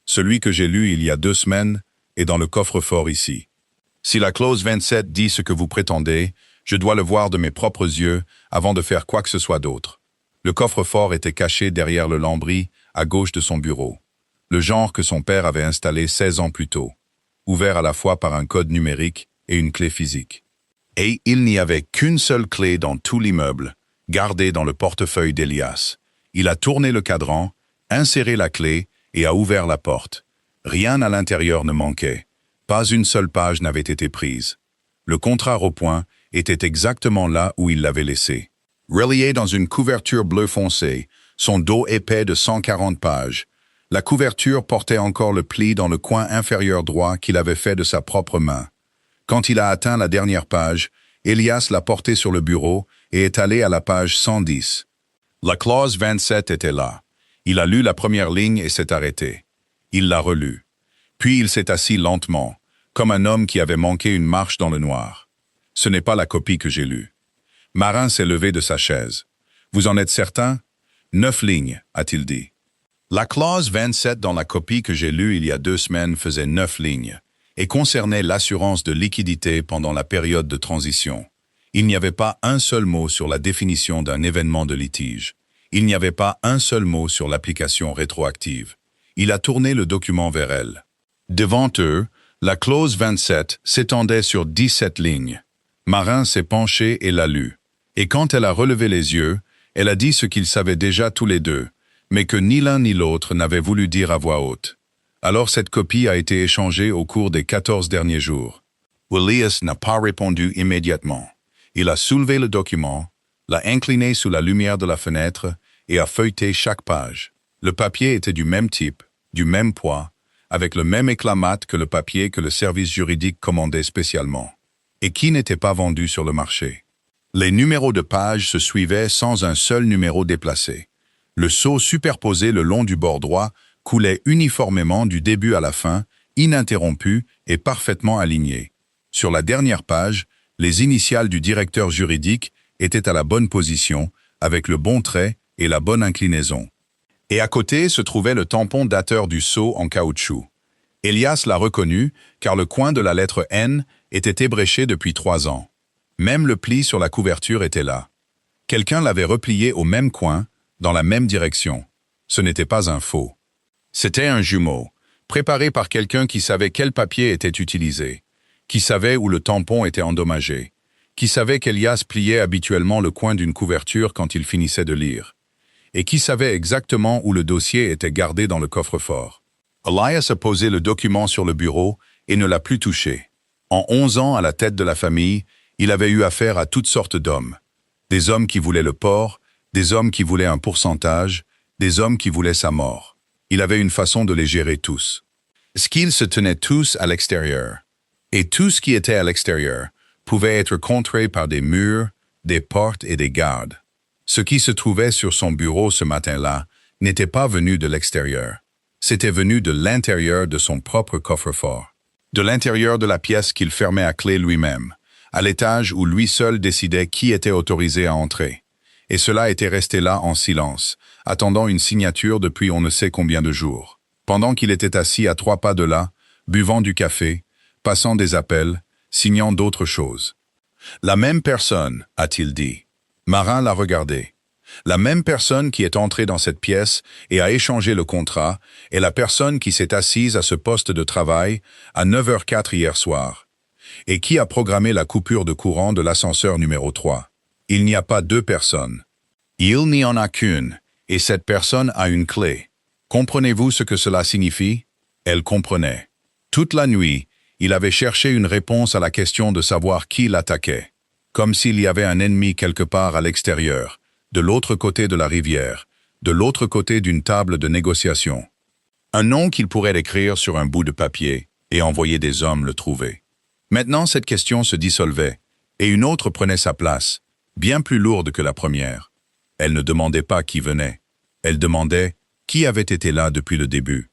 Celui que j'ai lu il y a 2 semaines est dans le coffre-fort ici. Si la clause 27 dit ce que vous prétendez, je dois le voir de mes propres yeux avant de faire quoi que ce soit d'autre. Le coffre-fort était caché derrière le lambris, à gauche de son bureau. Le genre que son père avait installé 16 ans plus tôt, ouvert à la fois par un code numérique et une clé physique. Et il n'y avait qu'une seule clé dans tout l'immeuble, gardée dans le portefeuille d'Elias. Il a tourné le cadran, inséré la clé et a ouvert la porte. Rien à l'intérieur ne manquait. Pas une seule page n'avait été prise. Le contrat au point était exactement là où il l'avait laissé. Relié dans une couverture bleu foncé, son dos épais de 140 pages. La couverture portait encore le pli dans le coin inférieur droit qu'il avait fait de sa propre main. Quand il a atteint la dernière page, Elias l'a porté sur le bureau et est allé à la page 110. La clause 27 était là. Il a lu la première ligne et s'est arrêté. Il l'a relue. Puis il s'est assis lentement, comme un homme qui avait manqué une marche dans le noir. Ce n'est pas la copie que j'ai lue. Marin s'est levé de sa chaise. « Vous en êtes certain ?»« 9 lignes, a-t-il dit. La clause 27 dans la copie que j'ai lue il y a 2 semaines faisait 9 lignes et concernait l'assurance de liquidité pendant la période de transition. Il n'y avait pas un seul mot sur la définition d'un événement de litige. Il n'y avait pas un seul mot sur l'application rétroactive. Il a tourné le document vers elle. Devant eux, la clause 27 s'étendait sur 17 lignes. Marin s'est penché et l'a lu. Et quand elle a relevé les yeux, elle a dit ce qu'ils savaient déjà tous les deux, mais que ni l'un ni l'autre n'avait voulu dire à voix haute. Alors cette copie a été échangée au cours des 14 derniers jours. Elias n'a pas répondu immédiatement. Il a soulevé le document, l'a incliné sous la lumière de la fenêtre et a feuilleté chaque page. Le papier était du même type, du même poids, avec le même éclat mat que le papier que le service juridique commandait spécialement, et qui n'était pas vendu sur le marché. Les numéros de pages se suivaient sans un seul numéro déplacé. Le sceau superposé le long du bord droit coulait uniformément du début à la fin, ininterrompu et parfaitement aligné. Sur la dernière page, les initiales du directeur juridique étaient à la bonne position, avec le bon trait et la bonne inclinaison. Et à côté se trouvait le tampon dateur du sceau en caoutchouc. Elias l'a reconnu, car le coin de la lettre N était ébréché depuis 3 ans. Même le pli sur la couverture était là. Quelqu'un l'avait replié au même coin, dans la même direction. Ce n'était pas un faux. C'était un jumeau, préparé par quelqu'un qui savait quel papier était utilisé, qui savait où le tampon était endommagé, qui savait qu'Elias pliait habituellement le coin d'une couverture quand il finissait de lire, et qui savait exactement où le dossier était gardé dans le coffre-fort. Elias a posé le document sur le bureau et ne l'a plus touché. En 11 ans à la tête de la famille, il avait eu affaire à toutes sortes d'hommes. Des hommes qui voulaient le port, des hommes qui voulaient un pourcentage, des hommes qui voulaient sa mort. Il avait une façon de les gérer tous. Ce qu'ils se tenaient tous à l'extérieur. Et tout ce qui était à l'extérieur pouvait être contré par des murs, des portes et des gardes. Ce qui se trouvait sur son bureau ce matin-là n'était pas venu de l'extérieur. C'était venu de l'intérieur de son propre coffre-fort. De l'intérieur de la pièce qu'il fermait à clé lui-même, à l'étage où lui seul décidait qui était autorisé à entrer. Et cela était resté là en silence, attendant une signature depuis on ne sait combien de jours. Pendant qu'il était assis à 3 pas de là, buvant du café, passant des appels, signant d'autres choses. La même personne, a-t-il dit. Marin l'a regardé. La même personne qui est entrée dans cette pièce et a échangé le contrat est la personne qui s'est assise à ce poste de travail à 9h04 hier soir et qui a programmé la coupure de courant de l'ascenseur numéro 3. Il n'y a pas 2 personnes. Il n'y en a qu'une, et cette personne a une clé. Comprenez-vous ce que cela signifie? Elle comprenait. Toute la nuit, il avait cherché une réponse à la question de savoir qui l'attaquait, comme s'il y avait un ennemi quelque part à l'extérieur, de l'autre côté de la rivière, de l'autre côté d'une table de négociation. Un nom qu'il pourrait écrire sur un bout de papier et envoyer des hommes le trouver. Maintenant, cette question se dissolvait, et une autre prenait sa place, bien plus lourde que la première. Elle ne demandait pas qui venait. Elle demandait qui avait été là depuis le début.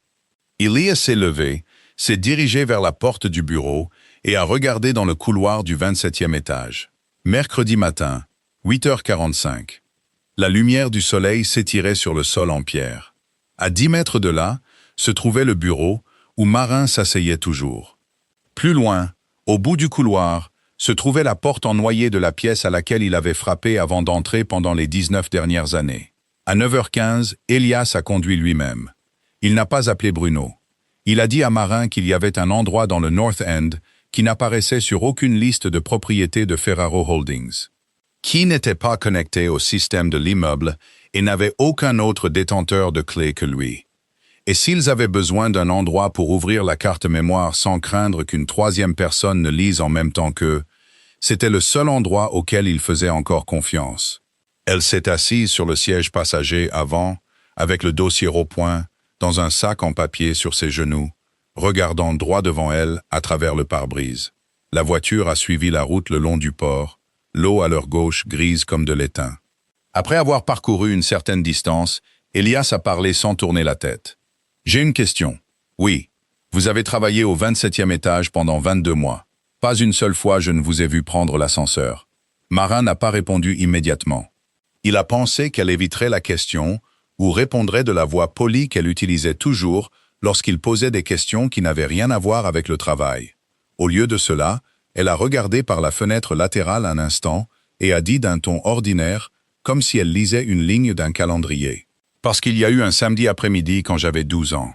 Elias s'est levé, s'est dirigé vers la porte du bureau et a regardé dans le couloir du 27e étage. Mercredi matin, 8h45. La lumière du soleil s'étirait sur le sol en pierre. À 10 mètres de là, se trouvait le bureau où Marin s'asseyait toujours. Plus loin, au bout du couloir, se trouvait la porte en noyer de la pièce à laquelle il avait frappé avant d'entrer pendant les 19 dernières années. À 9h15, Elias a conduit lui-même. Il n'a pas appelé Bruno. Il a dit à Marin qu'il y avait un endroit dans le North End qui n'apparaissait sur aucune liste de propriété de Ferraro Holdings, qui n'était pas connecté au système de l'immeuble et n'avait aucun autre détenteur de clé que lui. Et s'ils avaient besoin d'un endroit pour ouvrir la carte mémoire sans craindre qu'une 3e personne ne lise en même temps qu'eux, c'était le seul endroit auquel ils faisaient encore confiance. Elle s'est assise sur le siège passager avant, avec le dossier au point, dans un sac en papier sur ses genoux, regardant droit devant elle à travers le pare-brise. La voiture a suivi la route le long du port, l'eau à leur gauche grise comme de l'étain. Après avoir parcouru une certaine distance, Elias a parlé sans tourner la tête. « J'ai une question. Oui, vous avez travaillé au 27e étage pendant 22 mois. Pas une seule fois je ne vous ai vu prendre l'ascenseur. » Marin n'a pas répondu immédiatement. Il a pensé qu'elle éviterait la question ou répondrait de la voix polie qu'elle utilisait toujours lorsqu'il posait des questions qui n'avaient rien à voir avec le travail. Au lieu de cela, elle a regardé par la fenêtre latérale un instant, et a dit d'un ton ordinaire, comme si elle lisait une ligne d'un calendrier. Parce qu'il y a eu un samedi après-midi quand j'avais 12 ans.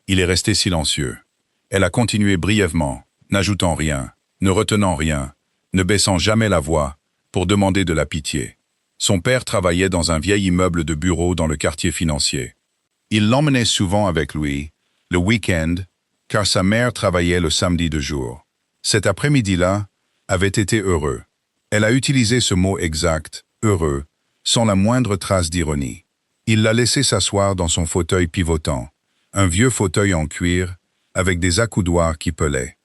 Il est resté silencieux. Elle a continué brièvement, n'ajoutant rien, ne retenant rien, ne baissant jamais la voix, pour demander de la pitié. Son père travaillait dans un vieil immeuble de bureaux dans le quartier financier. Il l'emmenait souvent avec lui, le week-end, car sa mère travaillait le samedi de jour. Cet après-midi-là avait été heureux. Elle a utilisé ce mot exact, heureux, sans la moindre trace d'ironie. Il l'a laissé s'asseoir dans son fauteuil pivotant, un vieux fauteuil en cuir, avec des accoudoirs qui pelaient.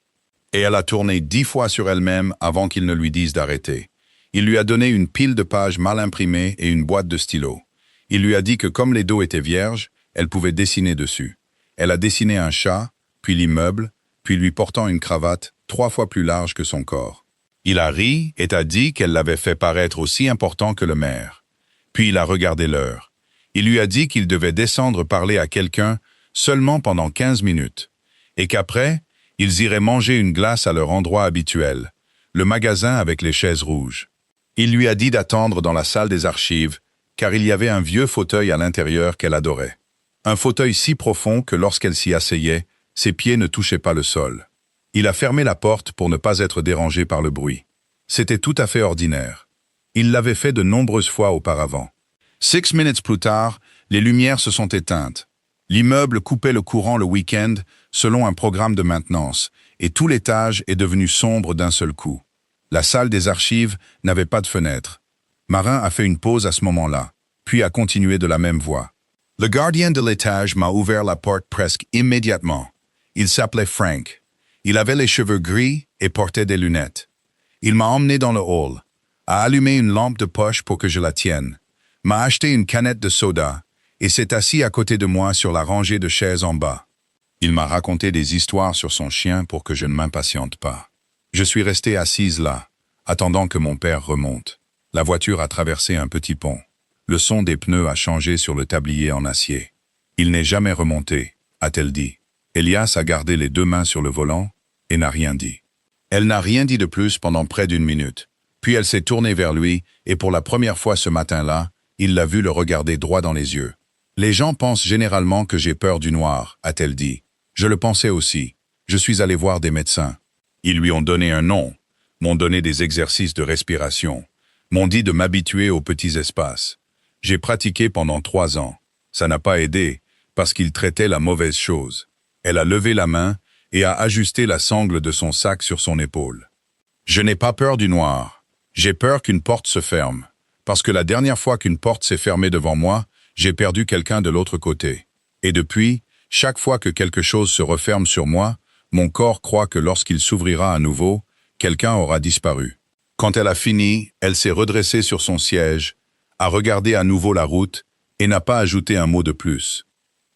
Et elle a tourné 10 fois sur elle-même avant qu'il ne lui dise d'arrêter. Il lui a donné une pile de pages mal imprimées et une boîte de stylos. Il lui a dit que comme les dos étaient vierges, elle pouvait dessiner dessus. Elle a dessiné un chat, puis l'immeuble, puis lui portant une cravate 3 fois plus large que son corps. Il a ri et a dit qu'elle l'avait fait paraître aussi important que le maire. Puis il a regardé l'heure. Il lui a dit qu'il devait descendre parler à quelqu'un seulement pendant 15 minutes, et qu'après, ils iraient manger une glace à leur endroit habituel, le magasin avec les chaises rouges. Il lui a dit d'attendre dans la salle des archives, car il y avait un vieux fauteuil à l'intérieur qu'elle adorait. Un fauteuil si profond que lorsqu'elle s'y asseyait, ses pieds ne touchaient pas le sol. Il a fermé la porte pour ne pas être dérangé par le bruit. C'était tout à fait ordinaire. Il l'avait fait de nombreuses fois auparavant. 6 minutes plus tard, les lumières se sont éteintes. L'immeuble coupait le courant le week-end selon un programme de maintenance, et tout l'étage est devenu sombre d'un seul coup. La salle des archives n'avait pas de fenêtre. Marin a fait une pause à ce moment-là, puis a continué de la même voix. Le gardien de l'étage m'a ouvert la porte presque immédiatement. Il s'appelait Frank. Il avait les cheveux gris et portait des lunettes. Il m'a emmené dans le hall, a allumé une lampe de poche pour que je la tienne, m'a acheté une canette de soda et s'est assis à côté de moi sur la rangée de chaises en bas. Il m'a raconté des histoires sur son chien pour que je ne m'impatiente pas. Je suis resté assise là, attendant que mon père remonte. La voiture a traversé un petit pont. Le son des pneus a changé sur le tablier en acier. Il n'est jamais remonté, a-t-elle dit. Elias a gardé les 2 mains sur le volant et n'a rien dit. Elle n'a rien dit de plus pendant près d'1 minute. Puis elle s'est tournée vers lui et pour la première fois ce matin-là, il l'a vu le regarder droit dans les yeux. « Les gens pensent généralement que j'ai peur du noir, a-t-elle dit. Je le pensais aussi. Je suis allé voir des médecins. Ils lui ont donné un nom, m'ont donné des exercices de respiration, m'ont dit de m'habituer aux petits espaces. J'ai pratiqué pendant 3 ans. Ça n'a pas aidé, parce qu'il traitait la mauvaise chose. » Elle a levé la main et a ajusté la sangle de son sac sur son épaule. « Je n'ai pas peur du noir. J'ai peur qu'une porte se ferme. Parce que la dernière fois qu'une porte s'est fermée devant moi, j'ai perdu quelqu'un de l'autre côté. Et depuis, chaque fois que quelque chose se referme sur moi, mon corps croit que lorsqu'il s'ouvrira à nouveau, quelqu'un aura disparu. » Quand elle a fini, elle s'est redressée sur son siège, a regardé à nouveau la route et n'a pas ajouté un mot de plus.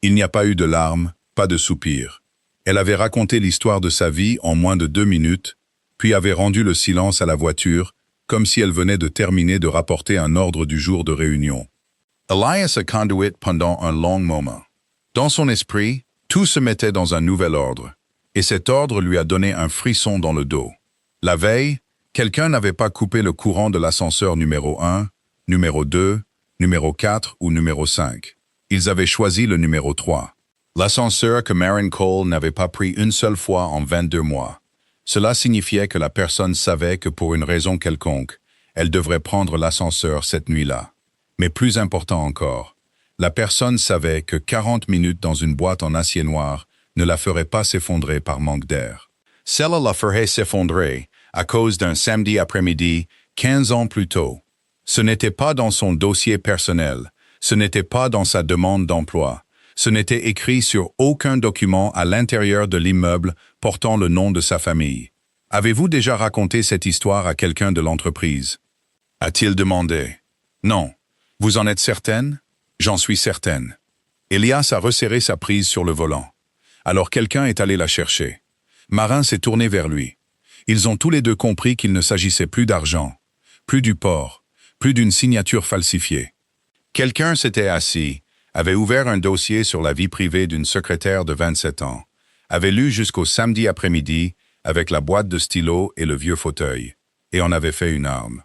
Il n'y a pas eu de larmes, pas de soupirs. Elle avait raconté l'histoire de sa vie en moins de 2 minutes, puis avait rendu le silence à la voiture, comme si elle venait de terminer de rapporter un ordre du jour de réunion. Elias a conduit pendant un long moment. Dans son esprit, tout se mettait dans un nouvel ordre, et cet ordre lui a donné un frisson dans le dos. La veille, quelqu'un n'avait pas coupé le courant de l'ascenseur numéro 1, numéro 2, numéro 4 ou numéro 5. Ils avaient choisi le numéro 3. L'ascenseur que Maren Cole n'avait pas pris une seule fois en 22 mois. Cela signifiait que la personne savait que pour une raison quelconque, elle devrait prendre l'ascenseur cette nuit-là. Mais plus important encore, la personne savait que 40 minutes dans une boîte en acier noir ne la ferait pas s'effondrer par manque d'air. Celle-là la ferait s'effondrer à cause d'un samedi après-midi 15 ans plus tôt. Ce n'était pas dans son dossier personnel, ce n'était pas dans sa demande d'emploi. Ce n'était écrit sur aucun document à l'intérieur de l'immeuble portant le nom de sa famille. « Avez-vous déjà raconté cette histoire à quelqu'un de l'entreprise » a-t-il demandé. « Non. Vous en êtes certaine » ? « J'en suis certaine. » Elias a resserré sa prise sur le volant. Alors quelqu'un est allé la chercher. Marin s'est tourné vers lui. Ils ont tous les deux compris qu'il ne s'agissait plus d'argent, plus du port, plus d'une signature falsifiée. Quelqu'un s'était assis, avait ouvert un dossier sur la vie privée d'une secrétaire de 27 ans, avait lu jusqu'au samedi après-midi avec la boîte de stylos et le vieux fauteuil, et en avait fait une arme.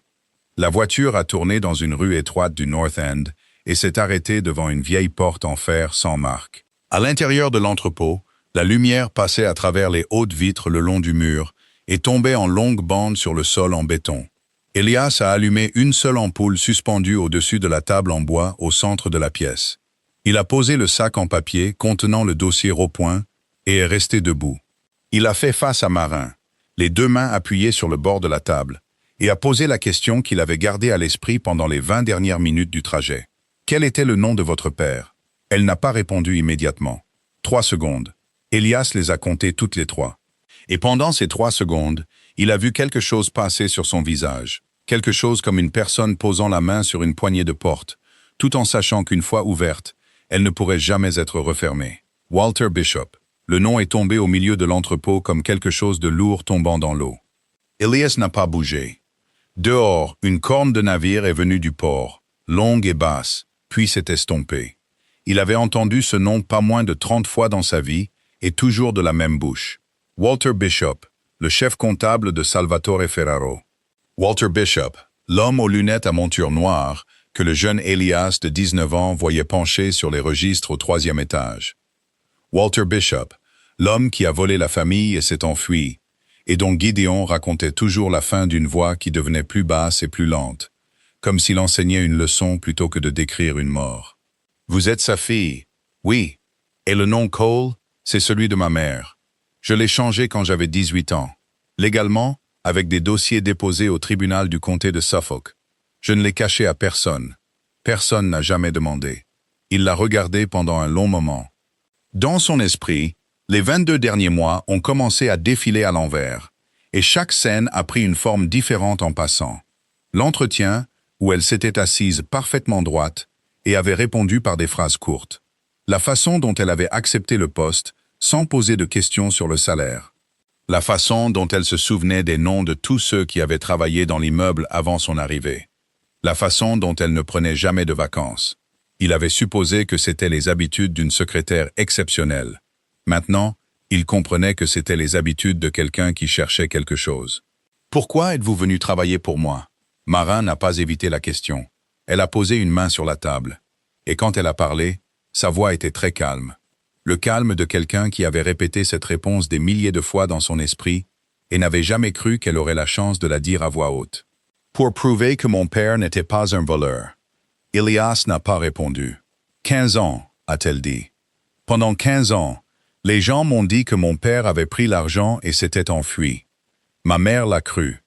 La voiture a tourné dans une rue étroite du North End et s'est arrêtée devant une vieille porte en fer sans marque. À l'intérieur de l'entrepôt, la lumière passait à travers les hautes vitres le long du mur et tombait en longues bandes sur le sol en béton. Elias a allumé une seule ampoule suspendue au-dessus de la table en bois au centre de la pièce. Il a posé le sac en papier contenant le dossier au point et est resté debout. Il a fait face à Marin, les deux mains appuyées sur le bord de la table, et a posé la question qu'il avait gardée à l'esprit pendant les 20 dernières minutes du trajet. Quel était le nom de votre père? Elle n'a pas répondu immédiatement. 3 secondes. Elias les a comptées toutes les 3. Et pendant ces 3 secondes, il a vu quelque chose passer sur son visage. Quelque chose comme une personne posant la main sur une poignée de porte, tout en sachant qu'une fois ouverte, elle ne pourrait jamais être refermée. Walter Bishop. Le nom est tombé au milieu de l'entrepôt comme quelque chose de lourd tombant dans l'eau. Elias n'a pas bougé. Dehors, une corne de navire est venue du port, longue et basse, puis s'est estompée. Il avait entendu ce nom pas moins de 30 fois dans sa vie, et toujours de la même bouche. Walter Bishop, le chef comptable de Salvatore Ferraro. Walter Bishop, l'homme aux lunettes à monture noire, que le jeune Elias de 19 ans voyait penché sur les registres au 3e étage. Walter Bishop, l'homme qui a volé la famille et s'est enfui, et dont Gideon racontait toujours la fin d'une voix qui devenait plus basse et plus lente, comme s'il enseignait une leçon plutôt que de décrire une mort. « Vous êtes sa fille ?»« Oui. Et le nom Cole, c'est celui de ma mère. Je l'ai changé quand j'avais 18 ans. Légalement, avec des dossiers déposés au tribunal du comté de Suffolk. Je ne l'ai caché à personne. Personne n'a jamais demandé. Il l'a regardé pendant un long moment. Dans son esprit, les 22 derniers mois ont commencé à défiler à l'envers, et chaque scène a pris une forme différente en passant. L'entretien, où elle s'était assise parfaitement droite et avait répondu par des phrases courtes. La façon dont elle avait accepté le poste, sans poser de questions sur le salaire. La façon dont elle se souvenait des noms de tous ceux qui avaient travaillé dans l'immeuble avant son arrivée. La façon dont elle ne prenait jamais de vacances. Il avait supposé que c'était les habitudes d'une secrétaire exceptionnelle. Maintenant, il comprenait que c'était les habitudes de quelqu'un qui cherchait quelque chose. « Pourquoi êtes-vous venu travailler pour moi ?» Marin n'a pas évité la question. Elle a posé une main sur la table. Et quand elle a parlé, sa voix était très calme. Le calme de quelqu'un qui avait répété cette réponse des milliers de fois dans son esprit et n'avait jamais cru qu'elle aurait la chance de la dire à voix haute. « Pour prouver que mon père n'était pas un voleur. » Elias n'a pas répondu. « 15 ans, a-t-elle dit. Pendant 15 ans, les gens m'ont dit que mon père avait pris l'argent et s'était enfui. Ma mère l'a cru.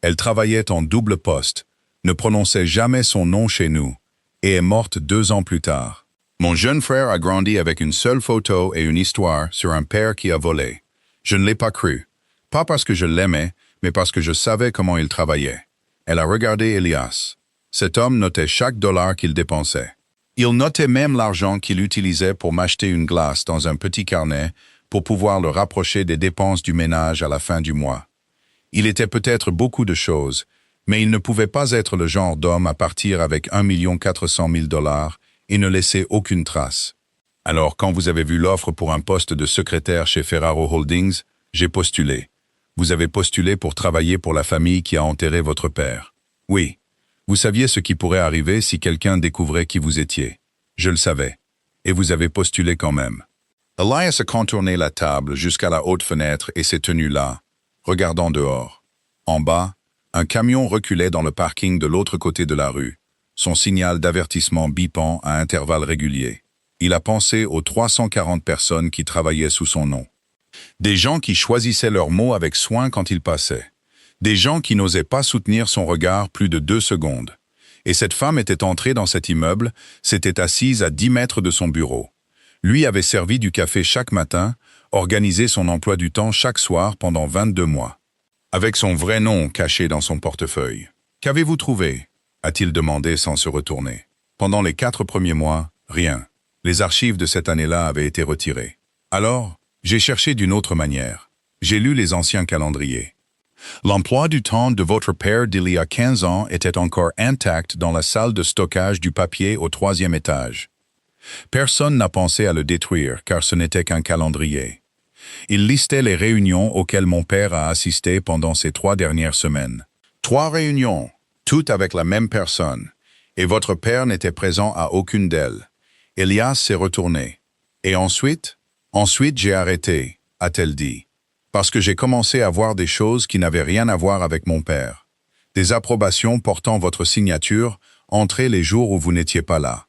Elle travaillait en double poste, ne prononçait jamais son nom chez nous et est morte 2 ans plus tard. Mon jeune frère a grandi avec une seule photo et une histoire sur un père qui a volé. Je ne l'ai pas cru. Pas parce que je l'aimais, mais parce que je savais comment il travaillait. » Elle a regardé Elias. Cet homme notait chaque dollar qu'il dépensait. Il notait même l'argent qu'il utilisait pour m'acheter une glace dans un petit carnet pour pouvoir le rapprocher des dépenses du ménage à la fin du mois. Il était peut-être beaucoup de choses, mais il ne pouvait pas être le genre d'homme à partir avec 1 400 000 $ et ne laisser aucune trace. Alors, quand vous avez vu l'offre pour un poste de secrétaire chez Ferraro Holdings, j'ai postulé. Vous avez postulé pour travailler pour la famille qui a enterré votre père. Oui. Vous saviez ce qui pourrait arriver si quelqu'un découvrait qui vous étiez. Je le savais. Et vous avez postulé quand même. Elias a contourné la table jusqu'à la haute fenêtre et s'est tenu là, regardant dehors. En bas, un camion reculait dans le parking de l'autre côté de la rue, son signal d'avertissement bipant à intervalles réguliers. Il a pensé aux 340 personnes qui travaillaient sous son nom. Des gens qui choisissaient leurs mots avec soin quand ils passaient. Des gens qui n'osaient pas soutenir son regard plus de 2 secondes. Et cette femme était entrée dans cet immeuble, s'était assise à 10 mètres de son bureau. Lui avait servi du café chaque matin, organisé son emploi du temps chaque soir pendant 22 mois. Avec son vrai nom caché dans son portefeuille. « Qu'avez-vous trouvé ?» a-t-il demandé sans se retourner. Pendant les 4 premiers mois, rien. Les archives de cette année-là avaient été retirées. Alors, j'ai cherché d'une autre manière. J'ai lu les anciens calendriers. L'emploi du temps de votre père d'il y a 15 ans était encore intact dans la salle de stockage du papier au 3e étage. Personne n'a pensé à le détruire car ce n'était qu'un calendrier. Il listait les réunions auxquelles mon père a assisté pendant ces 3 dernières semaines. 3 réunions, toutes avec la même personne, et votre père n'était présent à aucune d'elles. Elias s'est retourné. Et ensuite? Ensuite, j'ai arrêté, a-t-elle dit, parce que j'ai commencé à voir des choses qui n'avaient rien à voir avec mon père. Des approbations portant votre signature entraient les jours où vous n'étiez pas là.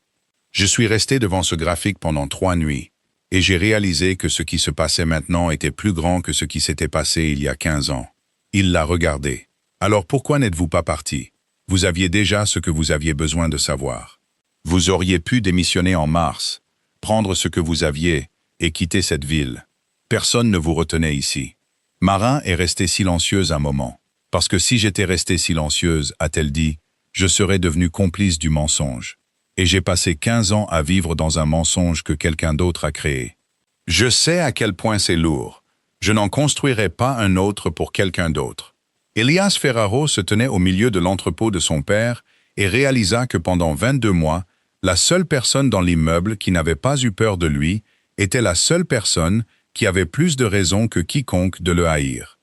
Je suis resté devant ce graphique pendant 3 nuits, et j'ai réalisé que ce qui se passait maintenant était plus grand que ce qui s'était passé il y a 15 ans. Il l'a regardé. Alors pourquoi n'êtes-vous pas parti? Vous aviez déjà ce que vous aviez besoin de savoir. Vous auriez pu démissionner en mars, prendre ce que vous aviez et quitter cette ville. Personne ne vous retenait ici. Marin est restée silencieuse un moment. Parce que si j'étais restée silencieuse, a-t-elle dit, je serais devenue complice du mensonge. Et j'ai passé 15 ans à vivre dans un mensonge que quelqu'un d'autre a créé. Je sais à quel point c'est lourd. Je n'en construirai pas un autre pour quelqu'un d'autre. Elias Ferraro se tenait au milieu de l'entrepôt de son père et réalisa que pendant 22 mois, la seule personne dans l'immeuble qui n'avait pas eu peur de lui était la seule personne qui avait plus de raisons que quiconque de le haïr.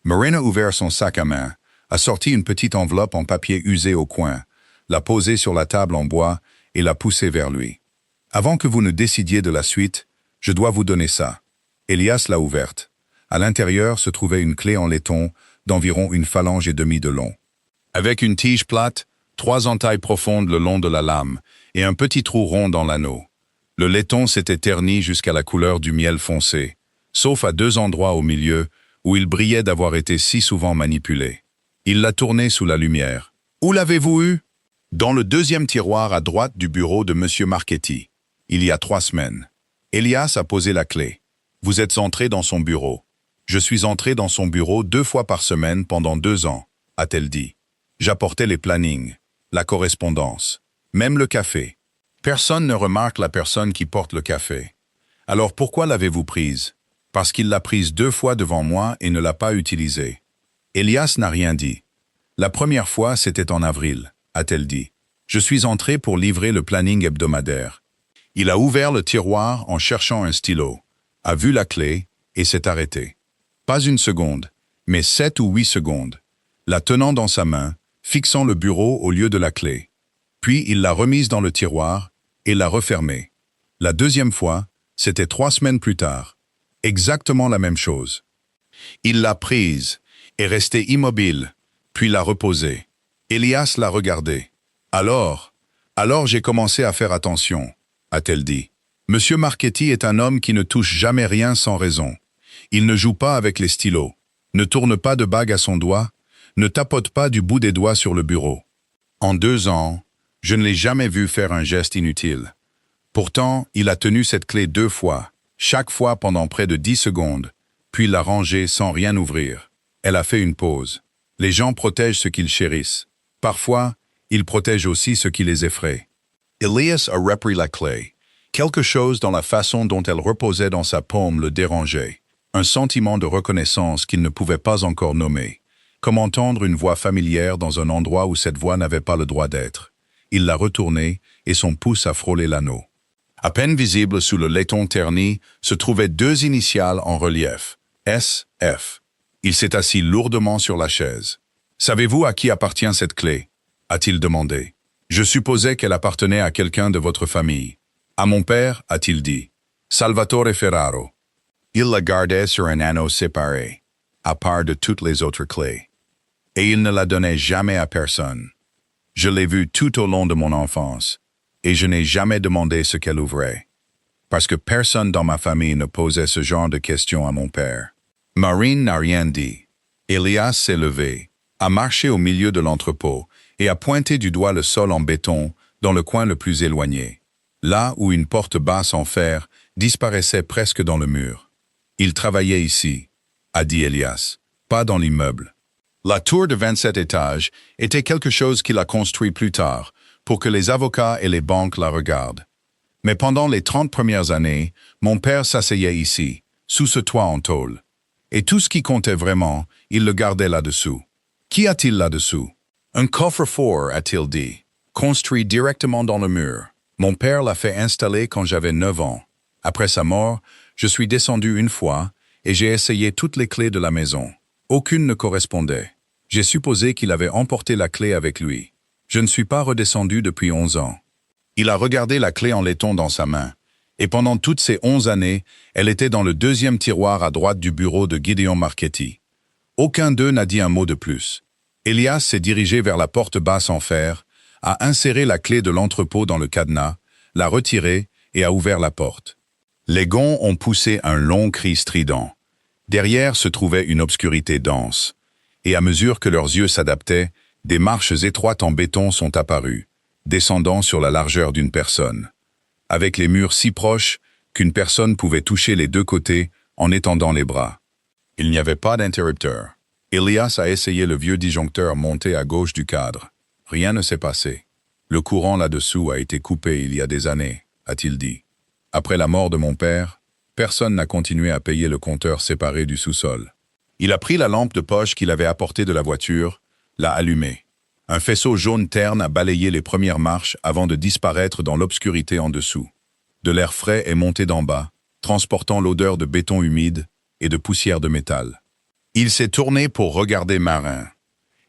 Marin a ouvert son sac à main, a sorti une petite enveloppe en papier usé au coin, l'a posée sur la table en bois et l'a poussée vers lui. Avant que vous ne décidiez de la suite, je dois vous donner ça. Elias l'a ouverte. À l'intérieur se trouvait une clé en laiton d'environ 1,5 phalange de long. Avec une tige plate, 3 entailles profondes le long de la lame et un petit trou rond dans l'anneau. Le laiton s'était terni jusqu'à la couleur du miel foncé, sauf à 2 endroits au milieu où il brillait d'avoir été si souvent manipulé. Il l'a tourné sous la lumière. « Où l'avez-vous eu ?» ?»« Dans le 2e tiroir à droite du bureau de M. Marchetti, il y a 3 semaines. » Elias a posé la clé. « Vous êtes entré dans son bureau. »« Je suis entré dans son bureau 2 fois par semaine pendant 2 ans, » a-t-elle dit. « J'apportais les plannings, la correspondance, même le café. Personne ne remarque la personne qui porte le café. Alors pourquoi l'avez-vous prise? Parce qu'il l'a prise 2 fois devant moi et ne l'a pas utilisée. » Elias n'a rien dit. « La première fois, c'était en avril, » a-t-elle dit. « Je suis entré pour livrer le planning hebdomadaire. » Il a ouvert le tiroir en cherchant un stylo, a vu la clé et s'est arrêté. Pas 1 seconde, mais 7 ou 8 secondes, la tenant dans sa main, fixant le bureau au lieu de la clé. Puis il l'a remise dans le tiroir et l'a refermée. La 2e fois, c'était 3 semaines plus tard. Exactement la même chose. Il l'a prise, est resté immobile, puis l'a reposée. Elias l'a regardé. Alors j'ai commencé à faire attention, a-t-elle dit. Monsieur Marchetti est un homme qui ne touche jamais rien sans raison. Il ne joue pas avec les stylos, ne tourne pas de bague à son doigt, ne tapote pas du bout des doigts sur le bureau. En 2 ans, je ne l'ai jamais vu faire un geste inutile. Pourtant, il a tenu cette clé 2 fois, chaque fois pendant près de 10 secondes, puis l'a rangée sans rien ouvrir. Elle a fait une pause. Les gens protègent ce qu'ils chérissent. Parfois, ils protègent aussi ce qui les effraie. Elias a repris la clé. Quelque chose dans la façon dont elle reposait dans sa paume le dérangeait. Un sentiment de reconnaissance qu'il ne pouvait pas encore nommer. Comme entendre une voix familière dans un endroit où cette voix n'avait pas le droit d'être. Il l'a retournée et son pouce a frôlé l'anneau. À peine visible sous le laiton terni se trouvaient 2 initiales en relief. S.F. Il s'est assis lourdement sur la chaise. « Savez-vous à qui appartient cette clé ?» a-t-il demandé. « Je supposais qu'elle appartenait à quelqu'un de votre famille. »« À mon père, a-t-il dit. Salvatore Ferraro. » Il la gardait sur un anneau séparé, à part de toutes les autres clés. Et il ne la donnait jamais à personne. Je l'ai vue tout au long de mon enfance, et je n'ai jamais demandé ce qu'elle ouvrait. Parce que personne dans ma famille ne posait ce genre de questions à mon père. Marine n'a rien dit. Elias s'est levé, a marché au milieu de l'entrepôt et a pointé du doigt le sol en béton dans le coin le plus éloigné, là où une porte basse en fer disparaissait presque dans le mur. Il travaillait ici, a dit Elias, pas dans l'immeuble. La tour de 27 étages était quelque chose qu'il a construit plus tard pour que les avocats et les banques la regardent. Mais pendant les 30 premières années, mon père s'asseyait ici, sous ce toit en tôle. Et tout ce qui comptait vraiment, il le gardait là-dessous. Qu'y a-t-il là-dessous? Un coffre-fort, a-t-il dit, construit directement dans le mur. Mon père l'a fait installer quand j'avais 9 ans. Après sa mort, je suis descendu 1 fois et j'ai essayé toutes les clés de la maison. Aucune ne correspondait. J'ai supposé qu'il avait emporté la clé avec lui. Je ne suis pas redescendu depuis 11 ans. Il a regardé la clé en laiton dans sa main, et pendant toutes ces 11 années, elle était dans le deuxième tiroir à droite du bureau de Gideon Marchetti. Aucun d'eux n'a dit un mot de plus. Elias s'est dirigé vers la porte basse en fer, a inséré la clé de l'entrepôt dans le cadenas, l'a retirée et a ouvert la porte. Les gonds ont poussé un long cri strident. Derrière se trouvait une obscurité dense, et à mesure que leurs yeux s'adaptaient, des marches étroites en béton sont apparues, descendant sur la largeur d'une personne, avec les murs si proches qu'une personne pouvait toucher les deux côtés en étendant les bras. Il n'y avait pas d'interrupteur. Elias a essayé le vieux disjoncteur monté à gauche du cadre. Rien ne s'est passé. Le courant là-dessous a été coupé il y a des années, a-t-il dit. Après la mort de mon père, personne n'a continué à payer le compteur séparé du sous-sol. Il a pris la lampe de poche qu'il avait apportée de la voiture, l'a allumée. Un faisceau jaune terne a balayé les premières marches avant de disparaître dans l'obscurité en dessous. De l'air frais est monté d'en bas, transportant l'odeur de béton humide et de poussière de métal. Il s'est tourné pour regarder Marin.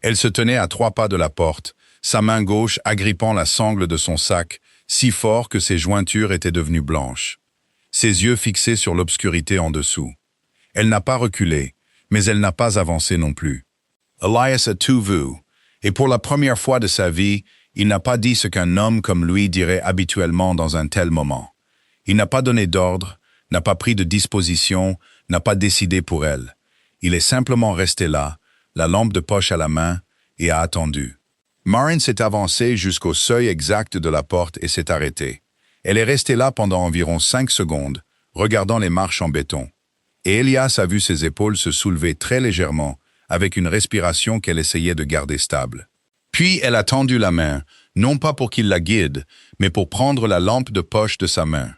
Elle se tenait à 3 pas de la porte, sa main gauche agrippant la sangle de son sac, si fort que ses jointures étaient devenues blanches. Ses yeux fixés sur l'obscurité en dessous. Elle n'a pas reculé, mais elle n'a pas avancé non plus. Elias a tout vu, et pour la première fois de sa vie, il n'a pas dit ce qu'un homme comme lui dirait habituellement dans un tel moment. Il n'a pas donné d'ordre, n'a pas pris de disposition, n'a pas décidé pour elle. Il est simplement resté là, la lampe de poche à la main, et a attendu. Marin s'est avancée jusqu'au seuil exact de la porte et s'est arrêtée. Elle est restée là pendant environ 5 secondes, regardant les marches en béton. Et Elias a vu ses épaules se soulever très légèrement, avec une respiration qu'elle essayait de garder stable. Puis elle a tendu la main, non pas pour qu'il la guide, mais pour prendre la lampe de poche de sa main.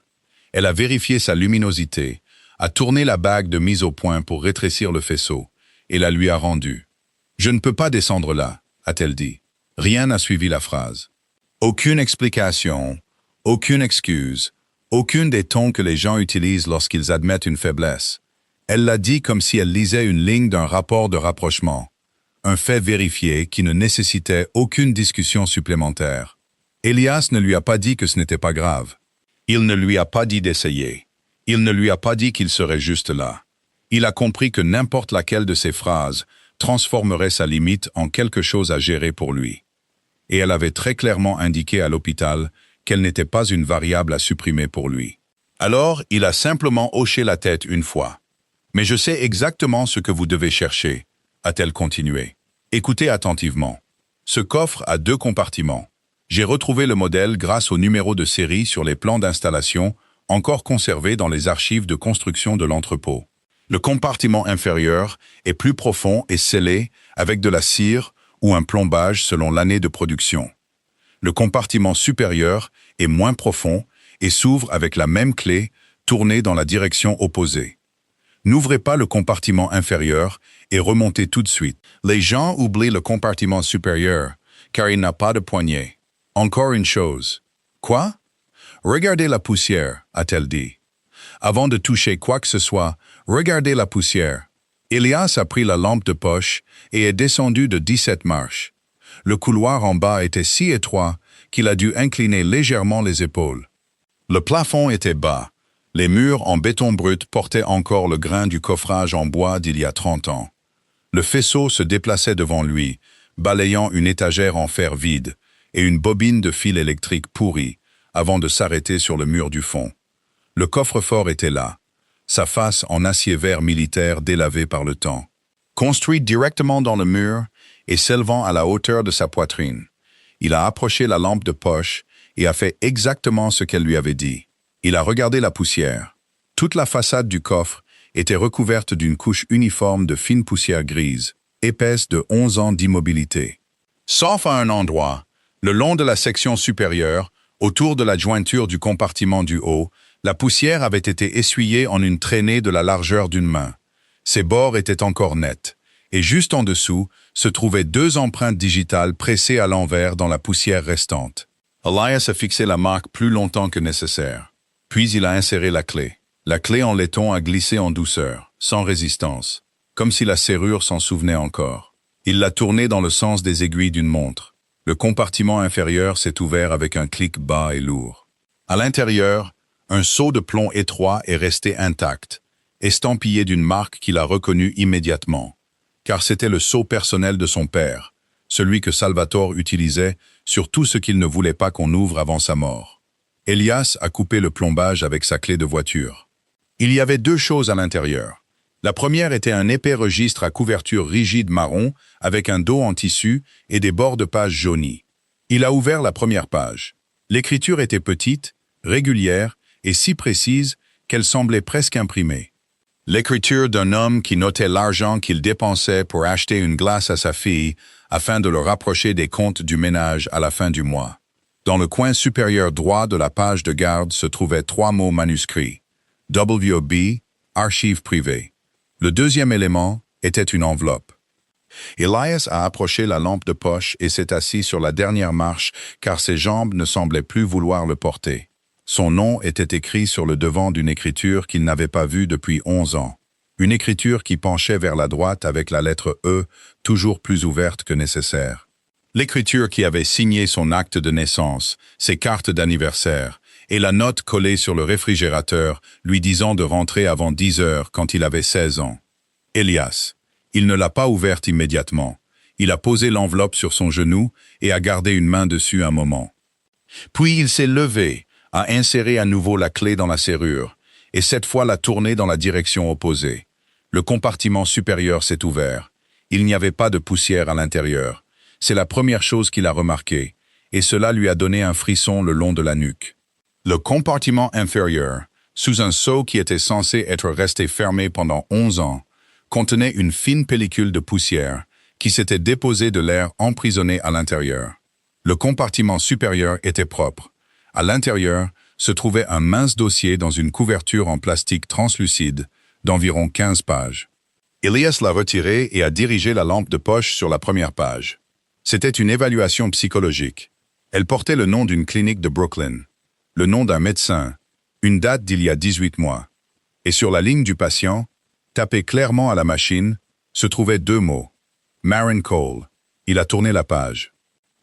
Elle a vérifié sa luminosité, a tourné la bague de mise au point pour rétrécir le faisceau, et la lui a rendue. « Je ne peux pas descendre là », a-t-elle dit. Rien n'a suivi la phrase. Aucune explication, aucune excuse, aucune des tons que les gens utilisent lorsqu'ils admettent une faiblesse. Elle l'a dit comme si elle lisait une ligne d'un rapport de rapprochement, un fait vérifié qui ne nécessitait aucune discussion supplémentaire. Elias ne lui a pas dit que ce n'était pas grave. Il ne lui a pas dit d'essayer. Il ne lui a pas dit qu'il serait juste là. Il a compris que n'importe laquelle de ces phrases transformerait sa limite en quelque chose à gérer pour lui. Et elle avait très clairement indiqué à l'hôpital qu'elle n'était pas une variable à supprimer pour lui. Alors, il a simplement hoché la tête une fois. « Mais je sais exactement ce que vous devez chercher », a-t-elle continué. « Écoutez attentivement. Ce coffre a 2 compartiments. J'ai retrouvé le modèle grâce au numéro de série sur les plans d'installation encore conservés dans les archives de construction de l'entrepôt. Le compartiment inférieur est plus profond et scellé avec de la cire ou un plombage selon l'année de production. Le compartiment supérieur est moins profond et s'ouvre avec la même clé tournée dans la direction opposée. N'ouvrez pas le compartiment inférieur et remontez tout de suite. Les gens oublient le compartiment supérieur car il n'a pas de poignée. Encore une chose. Quoi? Regardez la poussière, a-t-elle dit. Avant de toucher quoi que ce soit, regardez la poussière. Elias a pris la lampe de poche et est descendu de 17 marches. Le couloir en bas était si étroit qu'il a dû incliner légèrement les épaules. Le plafond était bas. Les murs en béton brut portaient encore le grain du coffrage en bois d'il y a 30 ans. Le faisceau se déplaçait devant lui, balayant une étagère en fer vide et une bobine de fil électrique pourrie, avant de s'arrêter sur le mur du fond. Le coffre-fort était là, sa face en acier vert militaire délavé par le temps. Construit directement dans le mur et s'élevant à la hauteur de sa poitrine, il a approché la lampe de poche et a fait exactement ce qu'elle lui avait dit. Il a regardé la poussière. Toute la façade du coffre était recouverte d'une couche uniforme de fine poussière grise, épaisse de 11 ans d'immobilité. Sauf à un endroit, le long de la section supérieure, autour de la jointure du compartiment du haut, la poussière avait été essuyée en une traînée de la largeur d'une main. Ses bords étaient encore nets, et juste en dessous se trouvaient 2 empreintes digitales pressées à l'envers dans la poussière restante. Elias a fixé la marque plus longtemps que nécessaire. Puis il a inséré la clé. La clé en laiton a glissé en douceur, sans résistance, comme si la serrure s'en souvenait encore. Il l'a tournée dans le sens des aiguilles d'une montre. Le compartiment inférieur s'est ouvert avec un clic bas et lourd. À l'intérieur, un seau de plomb étroit est resté intact, estampillé d'une marque qu'il a reconnue immédiatement, car c'était le seau personnel de son père, celui que Salvatore utilisait sur tout ce qu'il ne voulait pas qu'on ouvre avant sa mort. Elias a coupé le plombage avec sa clé de voiture. Il y avait deux choses à l'intérieur. La première était un épais registre à couverture rigide marron avec un dos en tissu et des bords de page jaunis. Il a ouvert la première page. L'écriture était petite, régulière et si précise qu'elle semblait presque imprimée. L'écriture d'un homme qui notait l'argent qu'il dépensait pour acheter une glace à sa fille afin de le rapprocher des comptes du ménage à la fin du mois. Dans le coin supérieur droit de la page de garde se trouvaient 3 mots manuscrits. WOB, archives privées. Le deuxième élément était une enveloppe. Elias a approché la lampe de poche et s'est assis sur la dernière marche car ses jambes ne semblaient plus vouloir le porter. Son nom était écrit sur le devant d'une écriture qu'il n'avait pas vue depuis 11 ans. Une écriture qui penchait vers la droite avec la lettre E, toujours plus ouverte que nécessaire. L'écriture qui avait signé son acte de naissance, ses cartes d'anniversaire, et la note collée sur le réfrigérateur lui disant de rentrer avant 10 heures quand il avait 16 ans. Elias. Il ne l'a pas ouverte immédiatement. Il a posé l'enveloppe sur son genou et a gardé une main dessus un moment. Puis il s'est levé, a inséré à nouveau la clé dans la serrure, et cette fois l'a tournée dans la direction opposée. Le compartiment supérieur s'est ouvert. Il n'y avait pas de poussière à l'intérieur. C'est la première chose qu'il a remarquée, et cela lui a donné un frisson le long de la nuque. Le compartiment inférieur, sous un seau qui était censé être resté fermé pendant 11 ans, contenait une fine pellicule de poussière qui s'était déposée de l'air emprisonné à l'intérieur. Le compartiment supérieur était propre. À l'intérieur se trouvait un mince dossier dans une couverture en plastique translucide d'environ 15 pages. Elias l'a retiré et a dirigé la lampe de poche sur la première page. C'était une évaluation psychologique. Elle portait le nom d'une clinique de Brooklyn, le nom d'un médecin, une date d'il y a 18 mois. Et sur la ligne du patient, tapé clairement à la machine, se trouvaient 2 mots. Maren Cole. Il a tourné la page.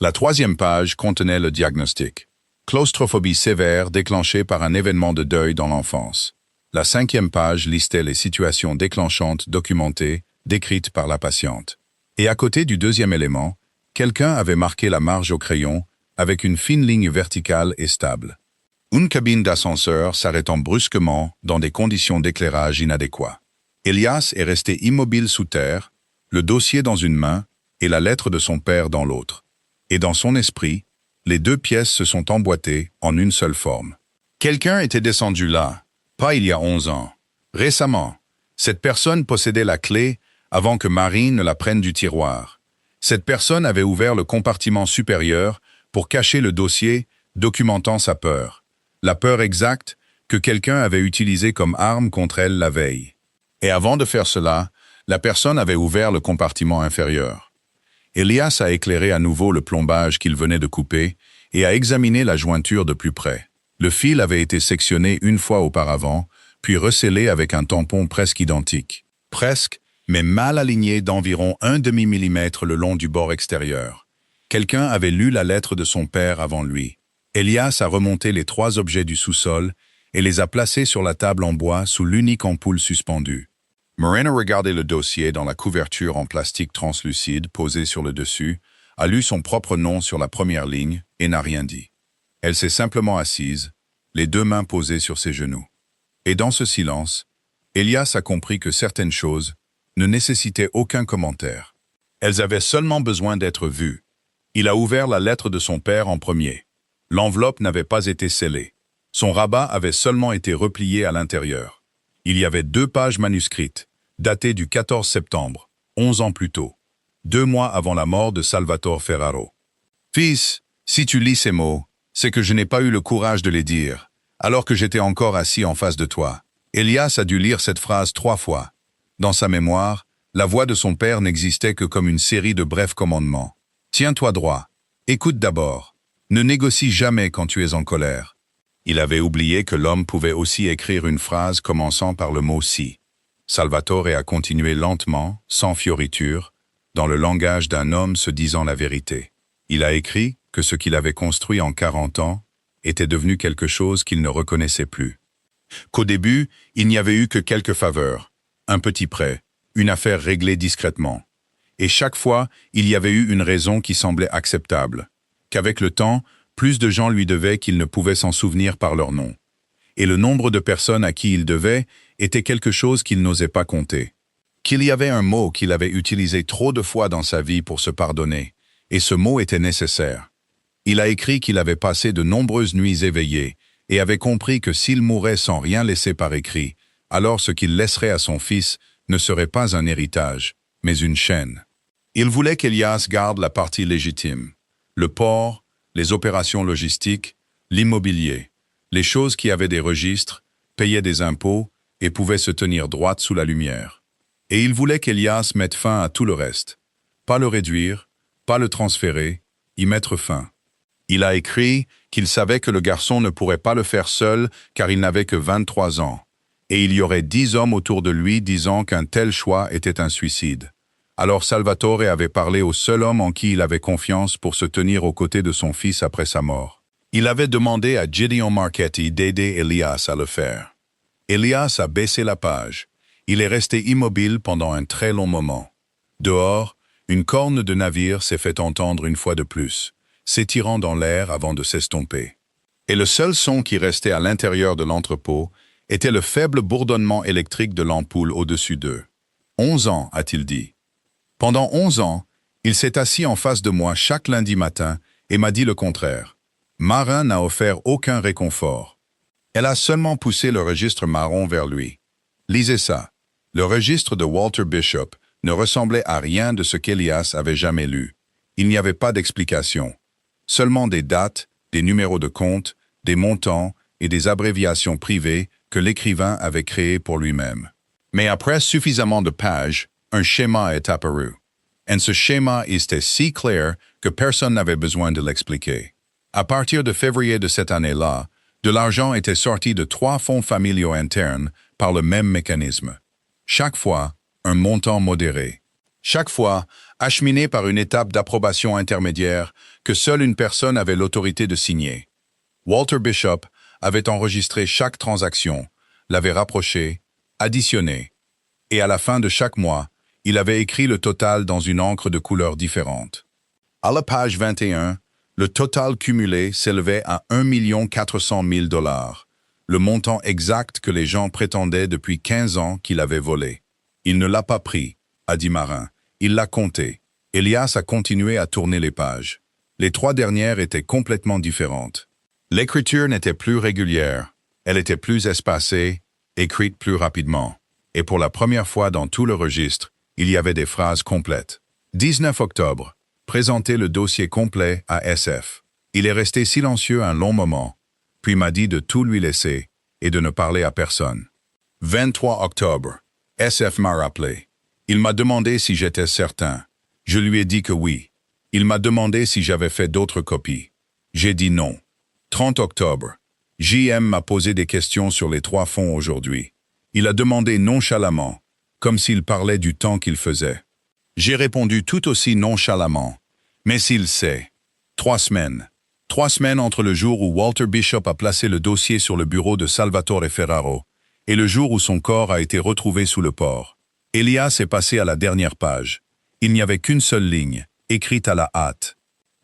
La troisième page contenait le diagnostic. Claustrophobie sévère déclenchée par un événement de deuil dans l'enfance. La 5e page listait les situations déclenchantes documentées, décrites par la patiente. Et à côté du deuxième élément, quelqu'un avait marqué la marge au crayon avec une fine ligne verticale et stable. Une cabine d'ascenseur s'arrêtant brusquement dans des conditions d'éclairage inadéquats. Elias est resté immobile sous terre, le dossier dans une main et la lettre de son père dans l'autre. Et dans son esprit, les 2 pièces se sont emboîtées en une seule forme. Quelqu'un était descendu là, pas il y a 11 ans. Récemment, cette personne possédait la clé avant que Marie ne la prenne du tiroir. Cette personne avait ouvert le compartiment supérieur pour cacher le dossier documentant sa peur. La peur exacte que quelqu'un avait utilisée comme arme contre elle la veille. Et avant de faire cela, la personne avait ouvert le compartiment inférieur. Elias a éclairé à nouveau le plombage qu'il venait de couper et a examiné la jointure de plus près. Le fil avait été sectionné une fois auparavant, puis rescellé avec un tampon presque identique. Presque, mais mal aligné d'environ 1/2 millimètre le long du bord extérieur. Quelqu'un avait lu la lettre de son père avant lui. Elias a remonté les 3 objets du sous-sol et les a placés sur la table en bois sous l'unique ampoule suspendue. Morena a regardé le dossier dans la couverture en plastique translucide posée sur le dessus, a lu son propre nom sur la première ligne et n'a rien dit. Elle s'est simplement assise, les 2 mains posées sur ses genoux. Et dans ce silence, Elias a compris que certaines choses ne nécessitaient aucun commentaire. Elles avaient seulement besoin d'être vues. Il a ouvert la lettre de son père en premier. L'enveloppe n'avait pas été scellée. Son rabat avait seulement été replié à l'intérieur. Il y avait 2 pages manuscrites, datées du 14 septembre, 11 ans plus tôt, 2 mois avant la mort de Salvatore Ferraro. « Fils, si tu lis ces mots, c'est que je n'ai pas eu le courage de les dire, alors que j'étais encore assis en face de toi. » Elias a dû lire cette phrase 3 fois. Dans sa mémoire, la voix de son père n'existait que comme une série de brefs commandements. « Tiens-toi droit. Écoute d'abord. Ne négocie jamais quand tu es en colère. » Il avait oublié que l'homme pouvait aussi écrire une phrase commençant par le mot « si ». Salvatore a continué lentement, sans fioriture, dans le langage d'un homme se disant la vérité. Il a écrit que ce qu'il avait construit en 40 ans était devenu quelque chose qu'il ne reconnaissait plus. Qu'au début, il n'y avait eu que quelques faveurs, un petit prêt, une affaire réglée discrètement. Et chaque fois, il y avait eu une raison qui semblait acceptable. Qu'avec le temps, plus de gens lui devaient qu'il ne pouvait s'en souvenir par leur nom. Et le nombre de personnes à qui il devait était quelque chose qu'il n'osait pas compter. Qu'il y avait un mot qu'il avait utilisé trop de fois dans sa vie pour se pardonner, et ce mot était nécessaire. Il a écrit qu'il avait passé de nombreuses nuits éveillées et avait compris que s'il mourait sans rien laisser par écrit, alors ce qu'il laisserait à son fils ne serait pas un héritage, mais une chaîne. Il voulait qu'Elias garde la partie légitime, le port, les opérations logistiques, l'immobilier, les choses qui avaient des registres, payaient des impôts et pouvaient se tenir droites sous la lumière. Et il voulait qu'Elias mette fin à tout le reste. Pas le réduire, pas le transférer, y mettre fin. Il a écrit qu'il savait que le garçon ne pourrait pas le faire seul car il n'avait que 23 ans. Et il y aurait 10 hommes autour de lui disant qu'un tel choix était un suicide. Alors Salvatore avait parlé au seul homme en qui il avait confiance pour se tenir aux côtés de son fils après sa mort. Il avait demandé à Gideon Marchetti d'aider Elias à le faire. Elias a baissé la page. Il est resté immobile pendant un très long moment. Dehors, une corne de navire s'est fait entendre une fois de plus, s'étirant dans l'air avant de s'estomper. Et le seul son qui restait à l'intérieur de l'entrepôt était le faible bourdonnement électrique de l'ampoule au-dessus d'eux. 11 ans, a-t-il dit. Pendant 11 ans, il s'est assis en face de moi chaque lundi matin et m'a dit le contraire. Marin n'a offert aucun réconfort. Elle a seulement poussé le registre marron vers lui. Lisez ça. Le registre de Walter Bishop ne ressemblait à rien de ce qu'Elias avait jamais lu. Il n'y avait pas d'explication. Seulement des dates, des numéros de compte, des montants et des abréviations privées que l'écrivain avait créées pour lui-même. Mais après suffisamment de pages, un schéma est apparu. Et ce schéma était si clair que personne n'avait besoin de l'expliquer. À partir de février de cette année-là, de l'argent était sorti de 3 fonds familiaux internes par le même mécanisme. Chaque fois, un montant modéré. Chaque fois, acheminé par une étape d'approbation intermédiaire que seule une personne avait l'autorité de signer. Walter Bishop avait enregistré chaque transaction, l'avait rapproché, additionné, et à la fin de chaque mois, il avait écrit le total dans une encre de couleurs différentes. À la page 21, le total cumulé s'élevait à 1 400 000 $, le montant exact que les gens prétendaient depuis 15 ans qu'il avait volé. Il ne l'a pas pris, a dit Marin. Il l'a compté. Elias a continué à tourner les pages. Les 3 dernières étaient complètement différentes. L'écriture n'était plus régulière. Elle était plus espacée, écrite plus rapidement. Et pour la première fois dans tout le registre, il y avait des phrases complètes. 19 octobre. Présenter le dossier complet à SF. Il est resté silencieux un long moment, puis m'a dit de tout lui laisser et de ne parler à personne. 23 octobre. SF m'a rappelé. Il m'a demandé si j'étais certain. Je lui ai dit que oui. Il m'a demandé si j'avais fait d'autres copies. J'ai dit non. 30 octobre. JM m'a posé des questions sur les 3 fonds aujourd'hui. Il a demandé nonchalamment, comme s'il parlait du temps qu'il faisait. J'ai répondu tout aussi nonchalamment. Mais s'il sait. 3 semaines. 3 semaines entre le jour où Walter Bishop a placé le dossier sur le bureau de Salvatore Ferraro et le jour où son corps a été retrouvé sous le port. Elias est passé à la dernière page. Il n'y avait qu'une seule ligne, écrite à la hâte.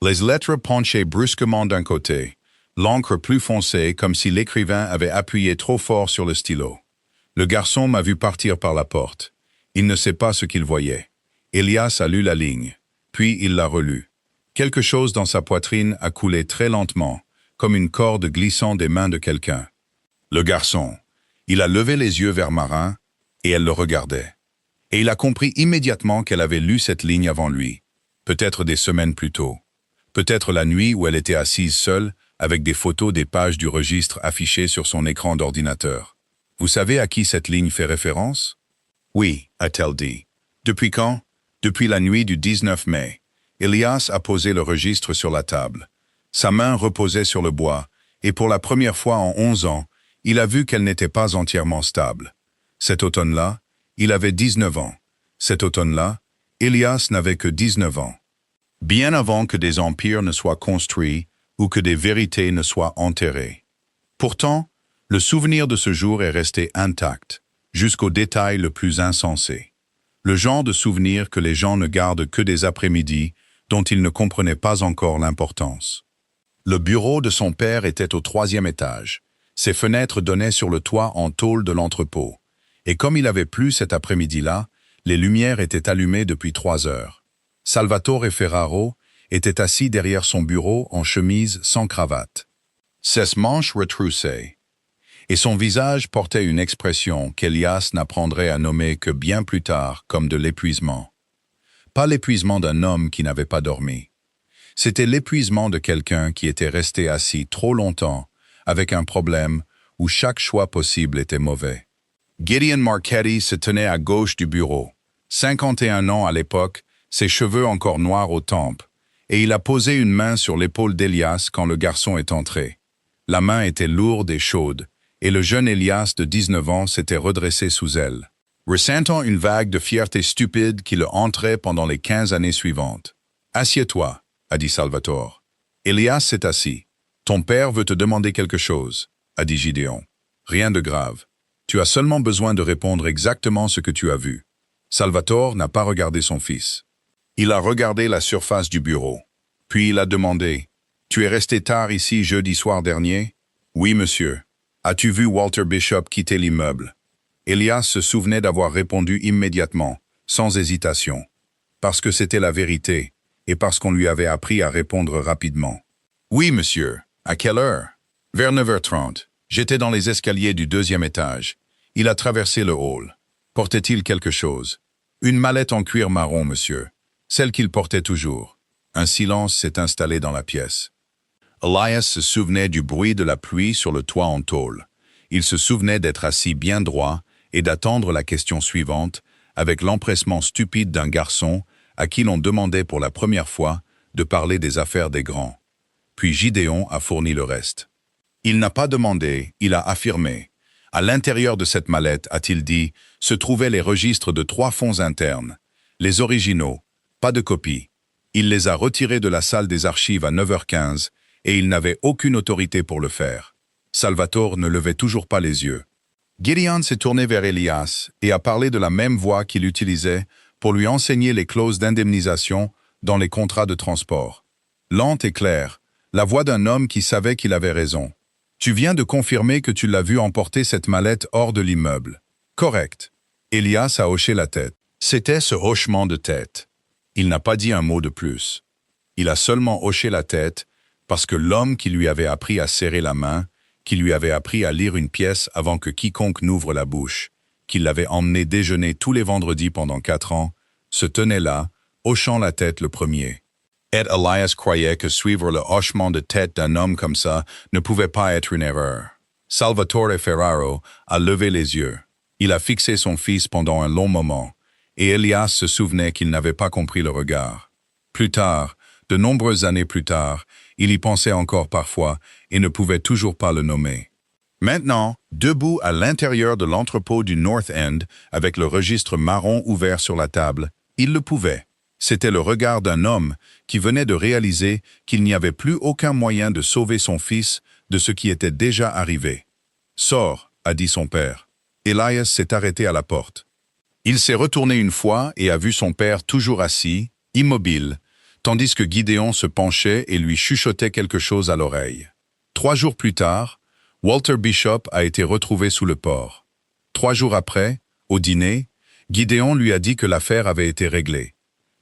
Les lettres penchaient brusquement d'un côté, l'encre plus foncée comme si l'écrivain avait appuyé trop fort sur le stylo. Le garçon m'a vu partir par la porte. Il ne sait pas ce qu'il voyait. Elias a lu la ligne, puis il l'a relue. Quelque chose dans sa poitrine a coulé très lentement, comme une corde glissant des mains de quelqu'un. Le garçon, il a levé les yeux vers Marin, et elle le regardait. Et il a compris immédiatement qu'elle avait lu cette ligne avant lui, peut-être des semaines plus tôt. Peut-être la nuit où elle était assise seule, avec des photos des pages du registre affichées sur son écran d'ordinateur. Vous savez à qui cette ligne fait référence? Oui, a-t-elle dit. Depuis quand? Depuis la nuit du 19 mai. Elias a posé le registre sur la table. Sa main reposait sur le bois, et pour la première fois en 11 ans, il a vu qu'elle n'était pas entièrement stable. Cet automne-là, il avait 19 ans. Cet automne-là, Elias n'avait que 19 ans. Bien avant que des empires ne soient construits ou que des vérités ne soient enterrées. Pourtant, le souvenir de ce jour est resté intact, jusqu'au détail le plus insensé. Le genre de souvenir que les gens ne gardent que des après-midi dont ils ne comprenaient pas encore l'importance. Le bureau de son père était au 3e étage. Ses fenêtres donnaient sur le toit en tôle de l'entrepôt. Et comme il avait plu cet après-midi-là, les lumières étaient allumées depuis 3 heures. Salvatore Ferraro était assis derrière son bureau en chemise sans cravate. Ses manches retroussées. Et son visage portait une expression qu'Elias n'apprendrait à nommer que bien plus tard comme de l'épuisement. Pas l'épuisement d'un homme qui n'avait pas dormi. C'était l'épuisement de quelqu'un qui était resté assis trop longtemps avec un problème où chaque choix possible était mauvais. Gideon Marchetti se tenait à gauche du bureau. 51 ans à l'époque, ses cheveux encore noirs aux tempes, et il a posé une main sur l'épaule d'Elias quand le garçon est entré. La main était lourde et chaude, et le jeune Elias de 19 ans s'était redressé sous elle, ressentant une vague de fierté stupide qui le hantrait pendant les 15 années suivantes. « Assieds-toi » a dit Salvatore. Elias s'est assis. « Ton père veut te demander quelque chose » a dit Gideon. « Rien de grave. Tu as seulement besoin de répondre exactement ce que tu as vu. » Salvatore n'a pas regardé son fils. Il a regardé la surface du bureau. Puis il a demandé « Tu es resté tard ici jeudi soir dernier ?»« Oui, monsieur. »« As-tu vu Walter Bishop quitter l'immeuble ?» Elias se souvenait d'avoir répondu immédiatement, sans hésitation, parce que c'était la vérité, et parce qu'on lui avait appris à répondre rapidement. « Oui, monsieur. À quelle heure ?»« Vers 9h30. J'étais dans les escaliers du 2e étage. Il a traversé le hall. Portait-il quelque chose ?»« Une mallette en cuir marron, monsieur. Celle qu'il portait toujours. » Un silence s'est installé dans la pièce. Elias se souvenait du bruit de la pluie sur le toit en tôle. Il se souvenait d'être assis bien droit et d'attendre la question suivante avec l'empressement stupide d'un garçon à qui l'on demandait pour la première fois de parler des affaires des grands. Puis Gideon a fourni le reste. Il n'a pas demandé, il a affirmé. À l'intérieur de cette mallette, a-t-il dit, se trouvaient les registres de 3 fonds internes. Les originaux, pas de copies. Il les a retirés de la salle des archives à 9h15 et il n'avait aucune autorité pour le faire. Salvatore ne levait toujours pas les yeux. Gideon s'est tourné vers Elias et a parlé de la même voix qu'il utilisait pour lui enseigner les clauses d'indemnisation dans les contrats de transport. Lente et claire, la voix d'un homme qui savait qu'il avait raison. « Tu viens de confirmer que tu l'as vu emporter cette mallette hors de l'immeuble. »« Correct. » Elias a hoché la tête. C'était ce hochement de tête. Il n'a pas dit un mot de plus. Il a seulement hoché la tête parce que l'homme qui lui avait appris à serrer la main, qui lui avait appris à lire une pièce avant que quiconque n'ouvre la bouche, qui l'avait emmené déjeuner tous les vendredis pendant 4 ans, se tenait là, hochant la tête le premier. Et Elias croyait que suivre le hochement de tête d'un homme comme ça ne pouvait pas être une erreur. Salvatore Ferraro a levé les yeux. Il a fixé son fils pendant un long moment, et Elias se souvenait qu'il n'avait pas compris le regard. Plus tard, de nombreuses années plus tard, il y pensait encore parfois et ne pouvait toujours pas le nommer. Maintenant, debout à l'intérieur de l'entrepôt du North End, avec le registre marron ouvert sur la table, il le pouvait. C'était le regard d'un homme qui venait de réaliser qu'il n'y avait plus aucun moyen de sauver son fils de ce qui était déjà arrivé. « Sors », a dit son père. Elias s'est arrêté à la porte. Il s'est retourné une fois et a vu son père toujours assis, immobile, tandis que Gideon se penchait et lui chuchotait quelque chose à l'oreille. 3 jours plus tard, Walter Bishop a été retrouvé sous le port. 3 jours après, au dîner, Gideon lui a dit que l'affaire avait été réglée,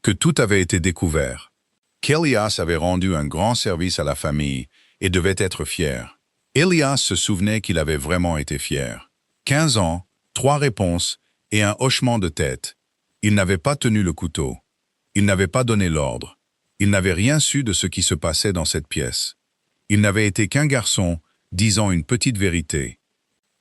que tout avait été découvert, qu'Elias avait rendu un grand service à la famille et devait être fier. Elias se souvenait qu'il avait vraiment été fier. 15 ans, 3 réponses et un hochement de tête. Il n'avait pas tenu le couteau. Il n'avait pas donné l'ordre. Il n'avait rien su de ce qui se passait dans cette pièce. Il n'avait été qu'un garçon disant une petite vérité.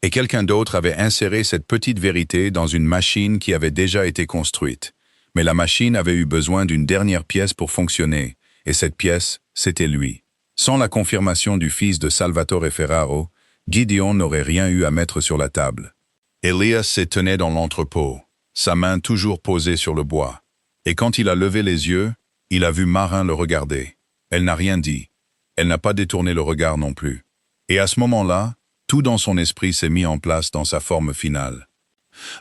Et quelqu'un d'autre avait inséré cette petite vérité dans une machine qui avait déjà été construite. Mais la machine avait eu besoin d'une dernière pièce pour fonctionner, et cette pièce, c'était lui. Sans la confirmation du fils de Salvatore Ferraro, Gideon n'aurait rien eu à mettre sur la table. Elias se tenait dans l'entrepôt, sa main toujours posée sur le bois. Et quand il a levé les yeux, il a vu Marin le regarder. Elle n'a rien dit. Elle n'a pas détourné le regard non plus. Et à ce moment-là, tout dans son esprit s'est mis en place dans sa forme finale.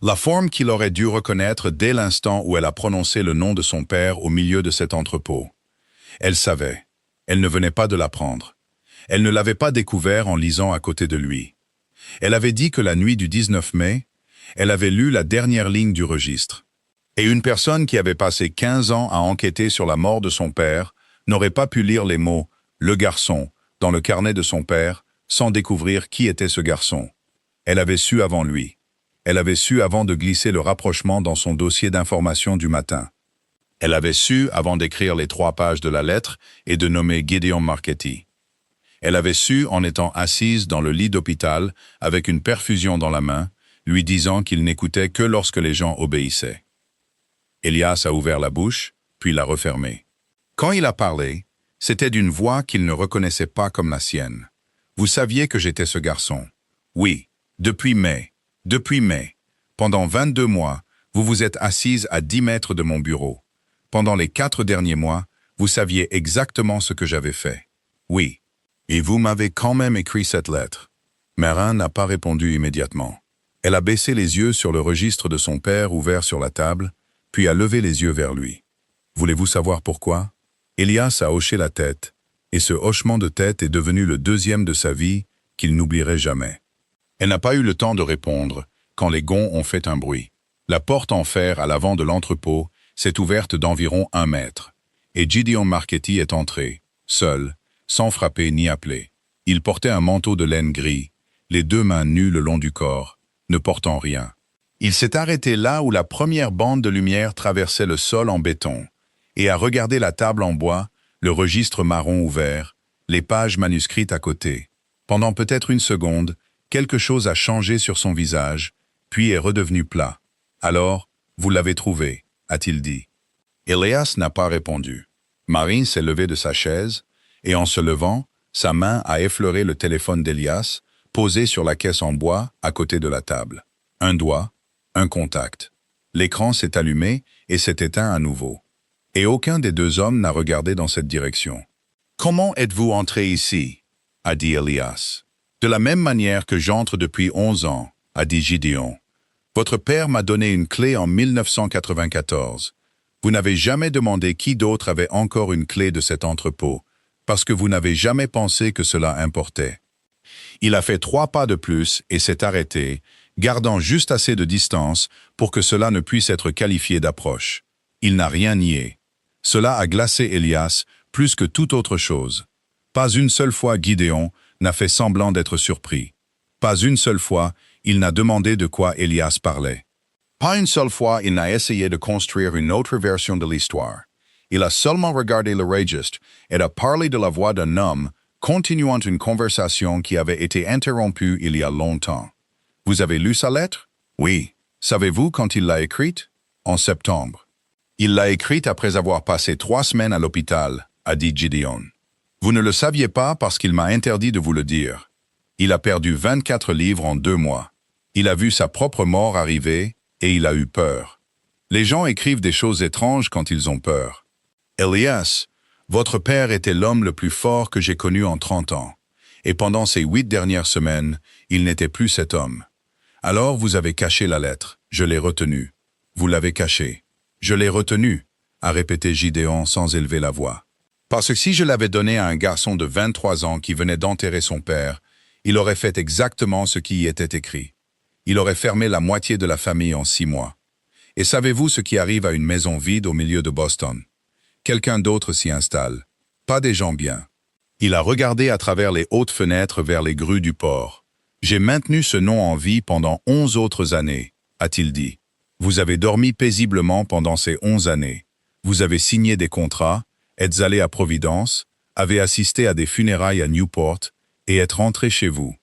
La forme qu'il aurait dû reconnaître dès l'instant où elle a prononcé le nom de son père au milieu de cet entrepôt. Elle savait. Elle ne venait pas de l'apprendre. Elle ne l'avait pas découvert en lisant à côté de lui. Elle avait dit que la nuit du 19 mai, elle avait lu la dernière ligne du registre. Et une personne qui avait passé 15 ans à enquêter sur la mort de son père n'aurait pas pu lire les mots « le garçon » dans le carnet de son père sans découvrir qui était ce garçon. Elle avait su avant lui. Elle avait su avant de glisser le rapprochement dans son dossier d'information du matin. Elle avait su avant d'écrire les 3 pages de la lettre et de nommer Gideon Marchetti. Elle avait su en étant assise dans le lit d'hôpital avec une perfusion dans la main, lui disant qu'il n'écoutait que lorsque les gens obéissaient. Elias a ouvert la bouche, puis l'a refermée. Quand il a parlé, c'était d'une voix qu'il ne reconnaissait pas comme la sienne. Vous saviez que j'étais ce garçon. Oui, depuis mai. Depuis mai. Pendant 22 mois, vous vous êtes assise à 10 mètres de mon bureau. Pendant les 4 derniers mois, vous saviez exactement ce que j'avais fait. Oui. Et vous m'avez quand même écrit cette lettre. Marin n'a pas répondu immédiatement. Elle a baissé les yeux sur le registre de son père ouvert sur la table, puis a levé les yeux vers lui. Voulez-vous savoir pourquoi? Elias a hoché la tête, et ce hochement de tête est devenu le deuxième de sa vie qu'il n'oublierait jamais. Elle n'a pas eu le temps de répondre quand les gonds ont fait un bruit. La porte en fer à l'avant de l'entrepôt s'est ouverte d'environ 1 mètre, et Gideon Marchetti est entré, seul, sans frapper ni appeler. Il portait un manteau de laine gris, les 2 mains nues le long du corps, ne portant rien. Il s'est arrêté là où la première bande de lumière traversait le sol en béton, et a regardé la table en bois, le registre marron ouvert, les pages manuscrites à côté. Pendant peut-être une seconde, quelque chose a changé sur son visage, puis est redevenu plat. « Alors, vous l'avez trouvé », a-t-il dit. Elias n'a pas répondu. Marine s'est levée de sa chaise, et en se levant, sa main a effleuré le téléphone d'Elias, posé sur la caisse en bois à côté de la table. Un doigt, un contact. L'écran s'est allumé et s'est éteint à nouveau. Et aucun des 2 hommes n'a regardé dans cette direction. « Comment êtes-vous entré ici ?» a dit Elias. « De la même manière que j'entre depuis 11 ans, a dit Gideon. Votre père m'a donné une clé en 1994. Vous n'avez jamais demandé qui d'autre avait encore une clé de cet entrepôt, parce que vous n'avez jamais pensé que cela importait. Il a fait 3 pas de plus et s'est arrêté, gardant juste assez de distance pour que cela ne puisse être qualifié d'approche. Il n'a rien nié. Cela a glacé Elias plus que toute autre chose. Pas une seule fois Gideon n'a fait semblant d'être surpris. Pas une seule fois il n'a demandé de quoi Elias parlait. Pas une seule fois il n'a essayé de construire une autre version de l'histoire. Il a seulement regardé le registre et a parlé de la voix d'un homme continuant une conversation qui avait été interrompue il y a longtemps. Vous avez lu sa lettre? Oui. Savez-vous quand il l'a écrite? En septembre. Il l'a écrite après avoir passé 3 semaines à l'hôpital, a dit Gideon. Vous ne le saviez pas parce qu'il m'a interdit de vous le dire. Il a perdu 24 livres en 2 mois. Il a vu sa propre mort arriver et il a eu peur. Les gens écrivent des choses étranges quand ils ont peur. Elias, votre père était l'homme le plus fort que j'ai connu en 30 ans. Et pendant ces 8 dernières semaines, il n'était plus cet homme. Alors vous avez caché la lettre. Je l'ai retenue. Vous l'avez cachée. Je l'ai retenue, a répété Gideon sans élever la voix. Parce que si je l'avais donnée à un garçon de 23 ans qui venait d'enterrer son père, il aurait fait exactement ce qui y était écrit. Il aurait fermé la moitié de la famille en 6 mois. Et savez-vous ce qui arrive à une maison vide au milieu de Boston? Quelqu'un d'autre s'y installe. Pas des gens bien. Il a regardé à travers les hautes fenêtres vers les grues du port. J'ai maintenu ce nom en vie pendant 11 autres années, a-t-il dit. Vous avez dormi paisiblement pendant ces 11 années. Vous avez signé des contrats, êtes allé à Providence, avez assisté à des funérailles à Newport et êtes rentré chez vous.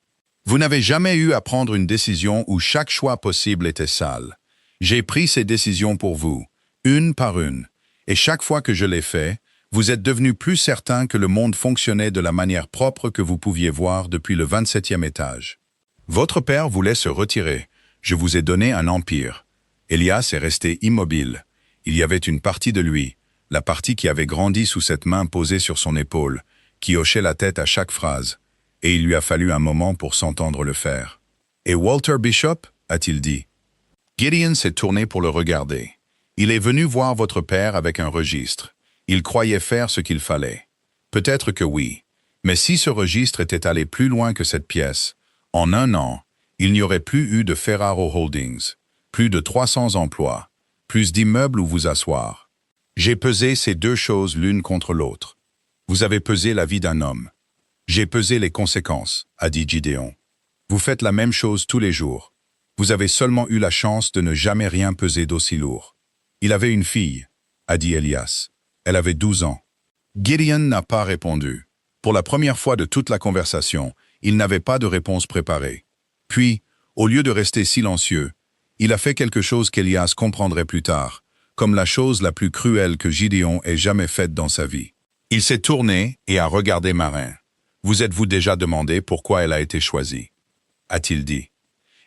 Vous n'avez jamais eu à prendre une décision où chaque choix possible était sale. J'ai pris ces décisions pour vous, une par une, et chaque fois que je l'ai fait, vous êtes devenu plus certain que le monde fonctionnait de la manière propre que vous pouviez voir depuis le 27e étage. Votre père voulait se retirer. Je vous ai donné un empire. Elias est resté immobile. Il y avait une partie de lui, la partie qui avait grandi sous cette main posée sur son épaule, qui hochait la tête à chaque phrase, et il lui a fallu un moment pour s'entendre le faire. « Et Walter Bishop » a-t-il dit. Gideon s'est tourné pour le regarder. Il est venu voir votre père avec un registre. Il croyait faire ce qu'il fallait. Peut-être que oui, mais si ce registre était allé plus loin que cette pièce, en un an, il n'y aurait plus eu de Ferraro Holdings, plus de 300 emplois, plus d'immeubles où vous asseoir. J'ai pesé ces deux choses l'une contre l'autre. Vous avez pesé la vie d'un homme. J'ai pesé les conséquences, a dit Gideon. Vous faites la même chose tous les jours. Vous avez seulement eu la chance de ne jamais rien peser d'aussi lourd. Il avait une fille, a dit Elias. Elle avait 12 ans. Gideon n'a pas répondu. Pour la première fois de toute la conversation, il n'avait pas de réponse préparée. Puis, au lieu de rester silencieux, il a fait quelque chose qu'Elias comprendrait plus tard, comme la chose la plus cruelle que Gideon ait jamais faite dans sa vie. Il s'est tourné et a regardé Marin. « Vous êtes-vous déjà demandé pourquoi elle a été choisie ?» a-t-il dit.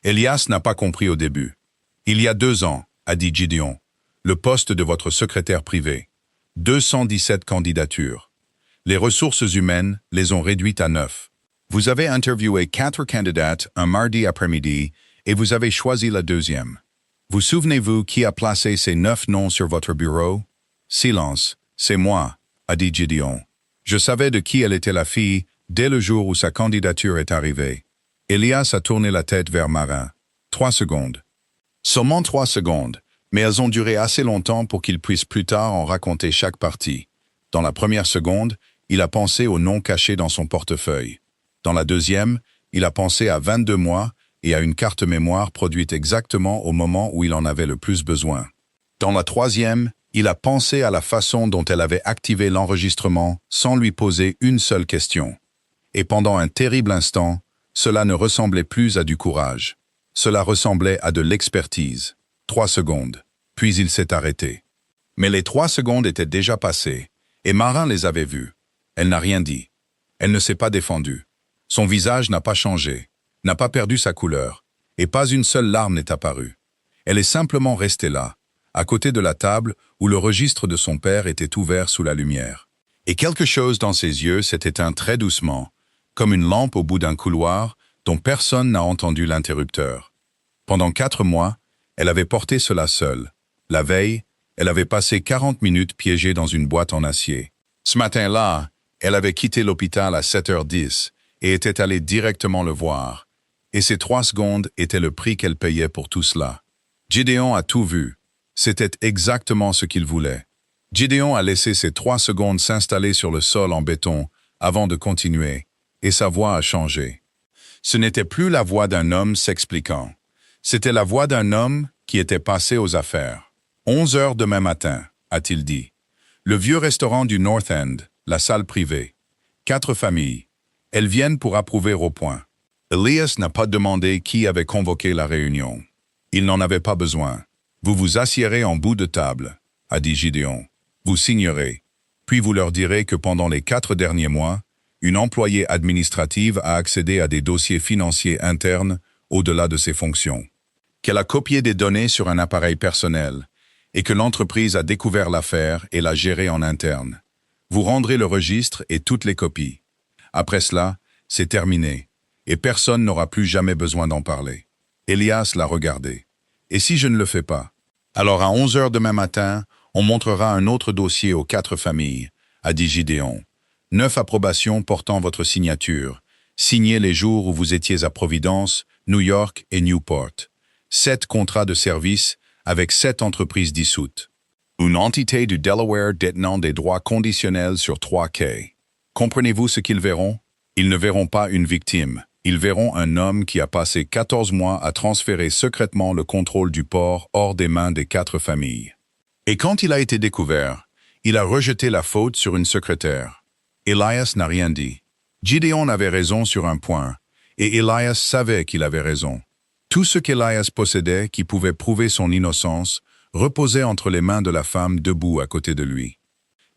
Elias n'a pas compris au début. « Il y a 2 ans, a dit Gideon, le poste de votre secrétaire privé. 217 candidatures. Les ressources humaines les ont réduites à 9. Vous avez interviewé 4 candidates un mardi après-midi et vous avez choisi la 2e. Vous souvenez-vous qui a placé ces 9 noms sur votre bureau? Silence, c'est moi, a dit Gideon. Je savais de qui elle était la fille dès le jour où sa candidature est arrivée. Elias a tourné la tête vers Marin. 3 secondes. Seulement 3 secondes, mais elles ont duré assez longtemps pour qu'il puisse plus tard en raconter chaque partie. Dans la première seconde, il a pensé au nom caché dans son portefeuille. Dans la deuxième, il a pensé à 22 mois et à une carte mémoire produite exactement au moment où il en avait le plus besoin. Dans la troisième, il a pensé à la façon dont elle avait activé l'enregistrement sans lui poser une seule question. Et pendant un terrible instant, cela ne ressemblait plus à du courage. Cela ressemblait à de l'expertise. 3 secondes. Puis il s'est arrêté. Mais les 3 secondes étaient déjà passées, et Marin les avait vues. Elle n'a rien dit. Elle ne s'est pas défendue. Son visage n'a pas changé, n'a pas perdu sa couleur, et pas une seule larme n'est apparue. Elle est simplement restée là, à côté de la table où le registre de son père était ouvert sous la lumière. Et quelque chose dans ses yeux s'est éteint très doucement, comme une lampe au bout d'un couloir dont personne n'a entendu l'interrupteur. Pendant 4 mois, elle avait porté cela seule. La veille, elle avait passé 40 minutes piégée dans une boîte en acier. Ce matin-là, elle avait quitté l'hôpital à 7h10 et était allée directement le voir. Et ces 3 secondes étaient le prix qu'elle payait pour tout cela. Gideon a tout vu. C'était exactement ce qu'il voulait. Gideon a laissé ces 3 secondes s'installer sur le sol en béton avant de continuer, et sa voix a changé. Ce n'était plus la voix d'un homme s'expliquant. C'était la voix d'un homme qui était passé aux affaires. 11 heures demain matin, a-t-il dit. Le vieux restaurant du North End, la salle privée. 4 familles. Elles viennent pour approuver au point. Elias n'a pas demandé qui avait convoqué la réunion. Il n'en avait pas besoin. Vous vous assiérez en bout de table, a dit Gideon. Vous signerez. Puis vous leur direz que pendant les 4 derniers mois, une employée administrative a accédé à des dossiers financiers internes au-delà de ses fonctions. Qu'elle a copié des données sur un appareil personnel et que l'entreprise a découvert l'affaire et l'a gérée en interne. Vous rendrez le registre et toutes les copies. Après cela, c'est terminé, et personne n'aura plus jamais besoin d'en parler. Elias l'a regardé. Et si je ne le fais pas? Alors à 11 heures demain matin, on montrera un autre dossier aux 4 familles, a dit Gideon. 9 approbations portant votre signature, signées les jours où vous étiez à Providence, New York et Newport. 7 contrats de service avec 7 entreprises dissoutes. Une entité du Delaware détenant des droits conditionnels sur 3 quais. Comprenez-vous ce qu'ils verront? Ils ne verront pas une victime. Ils verront un homme qui a passé 14 mois à transférer secrètement le contrôle du port hors des mains des 4 familles. Et quand il a été découvert, il a rejeté la faute sur une secrétaire. Elias n'a rien dit. Gideon avait raison sur un point, et Elias savait qu'il avait raison. Tout ce qu'Elias possédait qui pouvait prouver son innocence reposait entre les mains de la femme debout à côté de lui.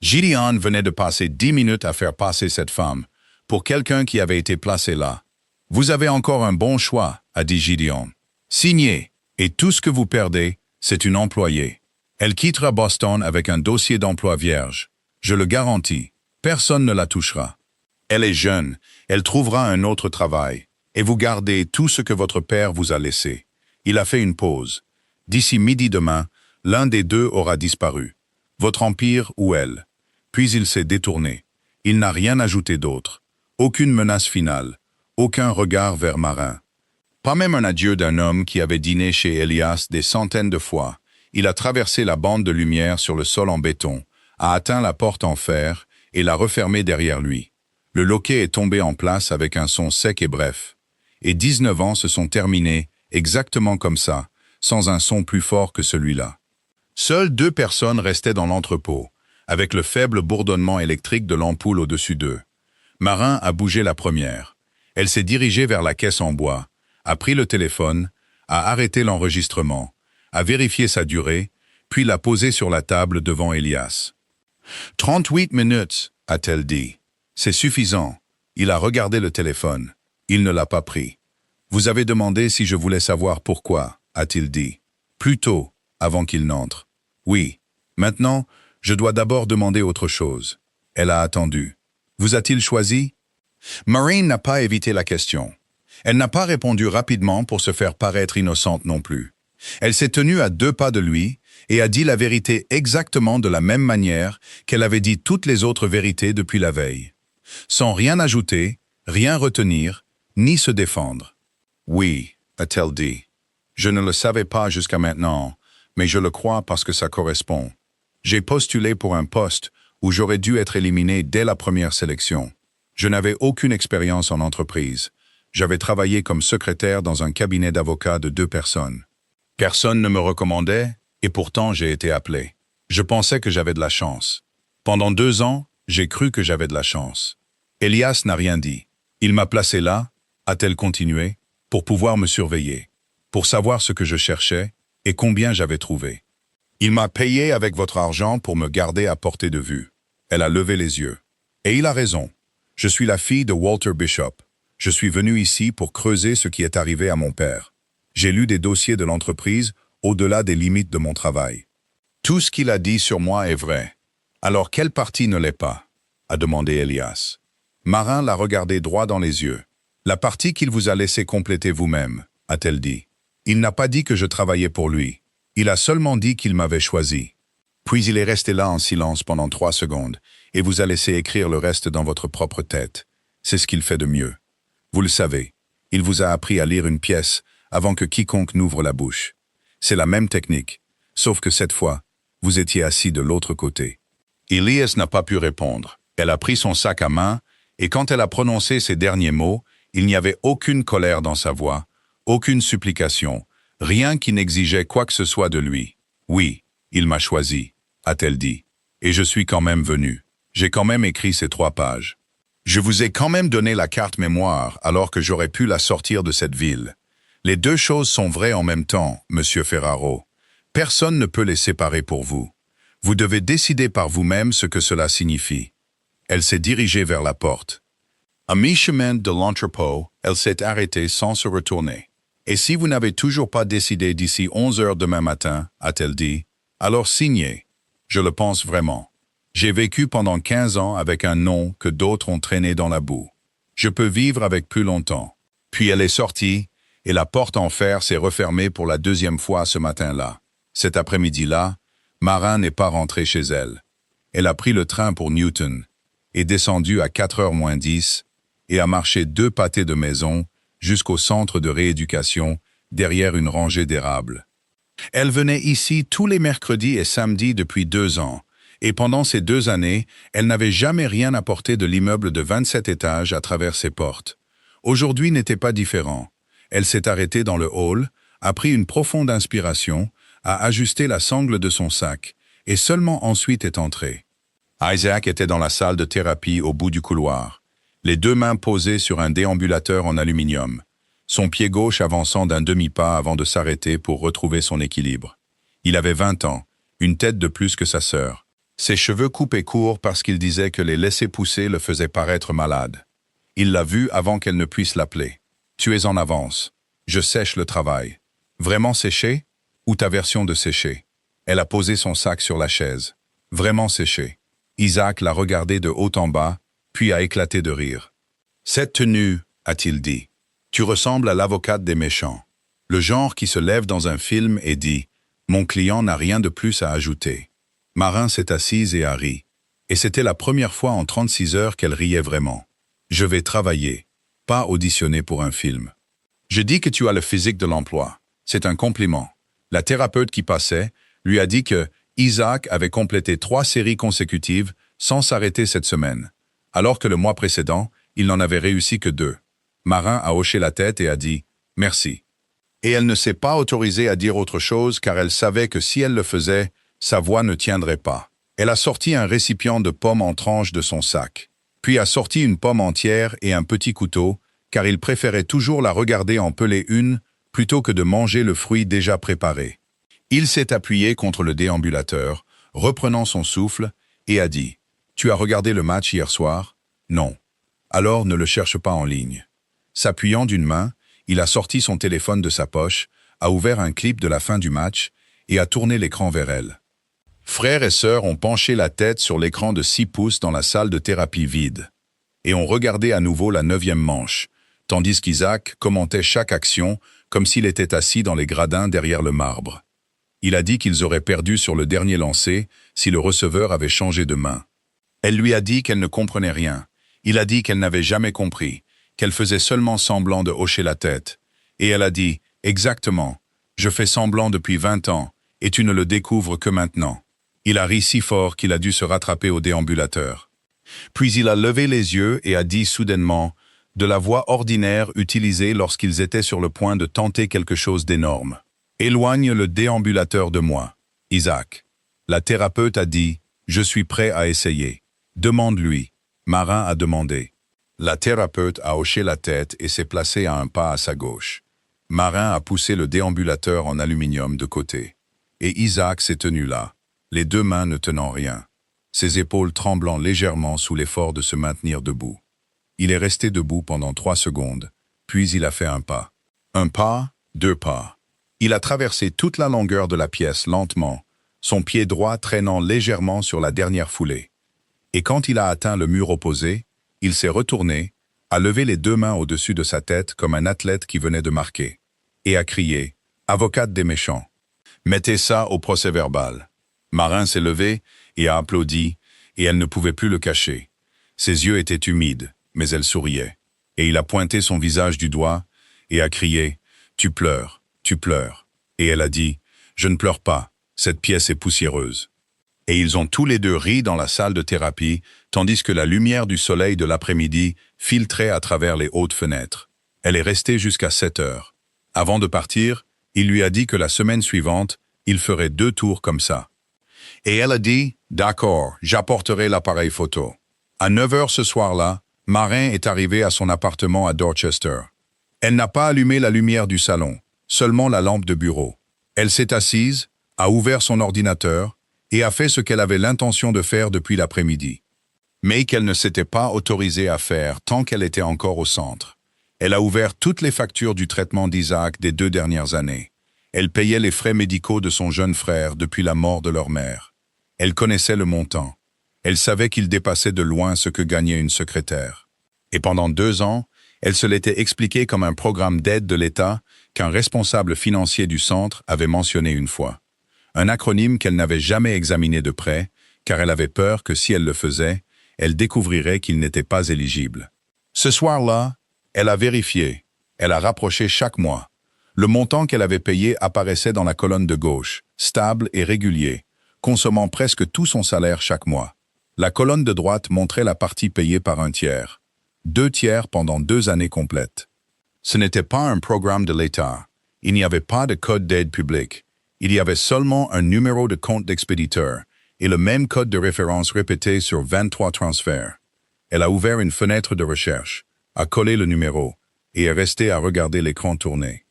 Gideon venait de passer 10 minutes à faire passer cette femme pour quelqu'un qui avait été placé là. « Vous avez encore un bon choix, » a dit Gideon. « Signez, et tout ce que vous perdez, c'est une employée. » Elle quittera Boston avec un dossier d'emploi vierge. Je le garantis. Personne ne la touchera. Elle est jeune, elle trouvera un autre travail. Et vous gardez tout ce que votre père vous a laissé. Il a fait une pause. D'ici midi demain, l'un des deux aura disparu. Votre empire ou elle. Puis il s'est détourné. Il n'a rien ajouté d'autre. Aucune menace finale. Aucun regard vers Marin. Pas même un adieu d'un homme qui avait dîné chez Elias des centaines de fois. Il a traversé la bande de lumière sur le sol en béton, a atteint la porte en fer et l'a refermée derrière lui. Le loquet est tombé en place avec un son sec et bref. Et 19 ans se sont terminés exactement comme ça, sans un son plus fort que celui-là. Seules 2 personnes restaient dans l'entrepôt, avec le faible bourdonnement électrique de l'ampoule au-dessus d'eux. Marin a bougé la première. Elle s'est dirigée vers la caisse en bois, a pris le téléphone, a arrêté l'enregistrement, a vérifié sa durée, puis l'a posé sur la table devant Elias. « 38 minutes, a-t-elle dit. C'est suffisant. Il a regardé le téléphone. Il ne l'a pas pris. Vous avez demandé si je voulais savoir pourquoi, a-t-il dit. Plus tôt, avant qu'il n'entre. Oui. Maintenant, je dois d'abord demander autre chose. Elle a attendu. Vous a-t-il choisi? Marine n'a pas évité la question. Elle n'a pas répondu rapidement pour se faire paraître innocente non plus. Elle s'est tenue à 2 pas de lui et a dit la vérité exactement de la même manière qu'elle avait dit toutes les autres vérités depuis la veille. Sans rien ajouter, rien retenir, ni se défendre. Oui, a-t-elle dit. Je ne le savais pas jusqu'à maintenant, mais je le crois parce que ça correspond. J'ai postulé pour un poste où j'aurais dû être éliminé dès la première sélection. Je n'avais aucune expérience en entreprise. J'avais travaillé comme secrétaire dans un cabinet d'avocats de 2 personnes. Personne ne me recommandait, et pourtant j'ai été appelé. Je pensais que j'avais de la chance. Pendant 2 ans, j'ai cru que j'avais de la chance. Elias n'a rien dit. Il m'a placé là, a-t-elle continué, pour pouvoir me surveiller, pour savoir ce que je cherchais et combien j'avais trouvé. Il m'a payé avec votre argent pour me garder à portée de vue. Elle a levé les yeux. Et il a raison. Je suis la fille de Walter Bishop. Je suis venu ici pour creuser ce qui est arrivé à mon père. J'ai lu des dossiers de l'entreprise au-delà des limites de mon travail. Tout ce qu'il a dit sur moi est vrai. Alors quelle partie ne l'est pas? A demandé Elias. Marin l'a regardé droit dans les yeux. La partie qu'il vous a laissé compléter vous-même, a-t-elle dit. Il n'a pas dit que je travaillais pour lui. Il a seulement dit qu'il m'avait choisi. Puis il est resté là en silence pendant 3 secondes et vous a laissé écrire le reste dans votre propre tête. C'est ce qu'il fait de mieux. Vous le savez, il vous a appris à lire une pièce avant que quiconque n'ouvre la bouche. C'est la même technique, sauf que cette fois, vous étiez assis de l'autre côté. Elias n'a pas pu répondre. Elle a pris son sac à main, et quand elle a prononcé ces derniers mots, il n'y avait aucune colère dans sa voix, aucune supplication, rien qui n'exigeait quoi que ce soit de lui. Oui, il m'a choisi, a-t-elle dit, et je suis quand même venu. J'ai quand même écrit ces 3 pages. Je vous ai quand même donné la carte mémoire alors que j'aurais pu la sortir de cette ville. Les 2 choses sont vraies en même temps, Monsieur Ferraro. Personne ne peut les séparer pour vous. Vous devez décider par vous-même ce que cela signifie. Elle s'est dirigée vers la porte. À mi-chemin de l'entrepôt, elle s'est arrêtée sans se retourner. Et si vous n'avez toujours pas décidé d'ici 11 heures demain matin, a-t-elle dit, alors signez. Je le pense vraiment. J'ai vécu pendant 15 ans avec un nom que d'autres ont traîné dans la boue. Je peux vivre avec plus longtemps. Puis elle est sortie, et la porte en fer s'est refermée pour la 2e fois ce matin-là. Cet après-midi-là, Marin n'est pas rentrée chez elle. Elle a pris le train pour Newton, est descendue à 4h moins 10 et a marché 2 pâtés de maison jusqu'au centre de rééducation derrière une rangée d'érables. Elle venait ici tous les mercredis et samedis depuis 2 ans, et pendant ces 2 années, elle n'avait jamais rien apporté de l'immeuble de 27 étages à travers ses portes. Aujourd'hui n'était pas différent. Elle s'est arrêtée dans le hall, a pris une profonde inspiration, a ajusté la sangle de son sac, et seulement ensuite est entrée. Isaac était dans la salle de thérapie au bout du couloir, les 2 mains posées sur un déambulateur en aluminium, son pied gauche avançant d'un demi-pas avant de s'arrêter pour retrouver son équilibre. Il avait 20 ans, une tête de plus que sa sœur. Ses cheveux coupés courts parce qu'il disait que les laisser pousser le faisaient paraître malade. Il l'a vue avant qu'elle ne puisse l'appeler. « Tu es en avance. Je sèche le travail. » Vraiment séché? Ou ta version de sécher? Elle a posé son sac sur la chaise, vraiment séché. Isaac l'a regardé de haut en bas, puis a éclaté de rire. « Cette tenue, a-t-il dit, tu ressembles à l'avocate des méchants. Le genre qui se lève dans un film et dit « Mon client n'a rien de plus à ajouter ». Marin s'est assise et a ri. Et c'était la première fois en 36 heures qu'elle riait vraiment. « Je vais travailler, pas auditionner pour un film. » Je dis que tu as le physique de l'emploi. C'est un compliment. La thérapeute qui passait lui a dit que Isaac avait complété 3 séries consécutives sans s'arrêter cette semaine, alors que le mois précédent, il n'en avait réussi que 2. Marin a hoché la tête et a dit « Merci ». Et elle ne s'est pas autorisée à dire autre chose car elle savait que si elle le faisait, sa voix ne tiendrait pas. Elle a sorti un récipient de pommes en tranches de son sac, puis a sorti une pomme entière et un petit couteau, car il préférait toujours la regarder en peler une plutôt que de manger le fruit déjà préparé. Il s'est appuyé contre le déambulateur, reprenant son souffle, et a dit « Tu as regardé le match hier soir ?»« Non. »« Alors ne le cherche pas en ligne. » S'appuyant d'une main, il a sorti son téléphone de sa poche, a ouvert un clip de la fin du match et a tourné l'écran vers elle. Frère et sœur ont penché la tête sur l'écran de 6 pouces dans la salle de thérapie vide et ont regardé à nouveau la 9e manche, tandis qu'Isaac commentait chaque action comme s'il était assis dans les gradins derrière le marbre. Il a dit qu'ils auraient perdu sur le dernier lancer si le receveur avait changé de main. Elle lui a dit qu'elle ne comprenait rien. Il a dit qu'elle n'avait jamais compris, qu'elle faisait seulement semblant de hocher la tête. Et elle a dit « Exactement, je fais semblant depuis 20 ans, et tu ne le découvres que maintenant. » Il a ri si fort qu'il a dû se rattraper au déambulateur. Puis il a levé les yeux et a dit soudainement, de la voix ordinaire utilisée lorsqu'ils étaient sur le point de tenter quelque chose d'énorme. « Éloigne le déambulateur de moi, Isaac. » La thérapeute a dit « Je suis prêt à essayer. Demande-lui. » Marin a demandé. La thérapeute a hoché la tête et s'est placée à un pas à sa gauche. Marin a poussé le déambulateur en aluminium de côté. Et Isaac s'est tenu là, les 2 mains ne tenant rien, ses épaules tremblant légèrement sous l'effort de se maintenir debout. Il est resté debout pendant 3 secondes, puis il a fait un pas. 1 pas, 2 pas. Il a traversé toute la longueur de la pièce lentement, son pied droit traînant légèrement sur la dernière foulée. Et quand il a atteint le mur opposé, il s'est retourné, a levé les 2 mains au-dessus de sa tête comme un athlète qui venait de marquer, et a crié « Avocate des méchants !» Mettez ça au procès-verbal. Marin s'est levé et a applaudi, et elle ne pouvait plus le cacher. Ses yeux étaient humides, mais elle souriait. Et il a pointé son visage du doigt et a crié « Tu pleures, tu pleures !» Et elle a dit « Je ne pleure pas, cette pièce est poussiéreuse. » Et ils ont tous les 2 ri dans la salle de thérapie, tandis que la lumière du soleil de l'après-midi filtrait à travers les hautes fenêtres. Elle est restée jusqu'à 7 heures. Avant de partir, il lui a dit que la semaine suivante, il ferait 2 tours comme ça. Et elle a dit « D'accord, j'apporterai l'appareil photo. » À 9 heures ce soir-là, Marin est arrivé à son appartement à Dorchester. Elle n'a pas allumé la lumière du salon, seulement la lampe de bureau. Elle s'est assise, a ouvert son ordinateur et a fait ce qu'elle avait l'intention de faire depuis l'après-midi, mais qu'elle ne s'était pas autorisée à faire tant qu'elle était encore au centre. Elle a ouvert toutes les factures du traitement d'Isaac des 2 dernières années. Elle payait les frais médicaux de son jeune frère depuis la mort de leur mère. Elle connaissait le montant. Elle savait qu'il dépassait de loin ce que gagnait une secrétaire. Et pendant 2 ans, elle se l'était expliqué comme un programme d'aide de l'État qu'un responsable financier du centre avait mentionné une fois. Un acronyme qu'elle n'avait jamais examiné de près, car elle avait peur que si elle le faisait, elle découvrirait qu'il n'était pas éligible. Ce soir-là, elle a vérifié. Elle a rapproché chaque mois. Le montant qu'elle avait payé apparaissait dans la colonne de gauche, stable et régulier, consommant presque tout son salaire chaque mois. La colonne de droite montrait la partie payée par un tiers. 2 tiers pendant 2 années complètes. Ce n'était pas un programme de l'État. Il n'y avait pas de code d'aide publique. Il y avait seulement un numéro de compte d'expéditeur et le même code de référence répété sur 23 transferts. Elle a ouvert une fenêtre de recherche, a collé le numéro et est restée à regarder l'écran tourner.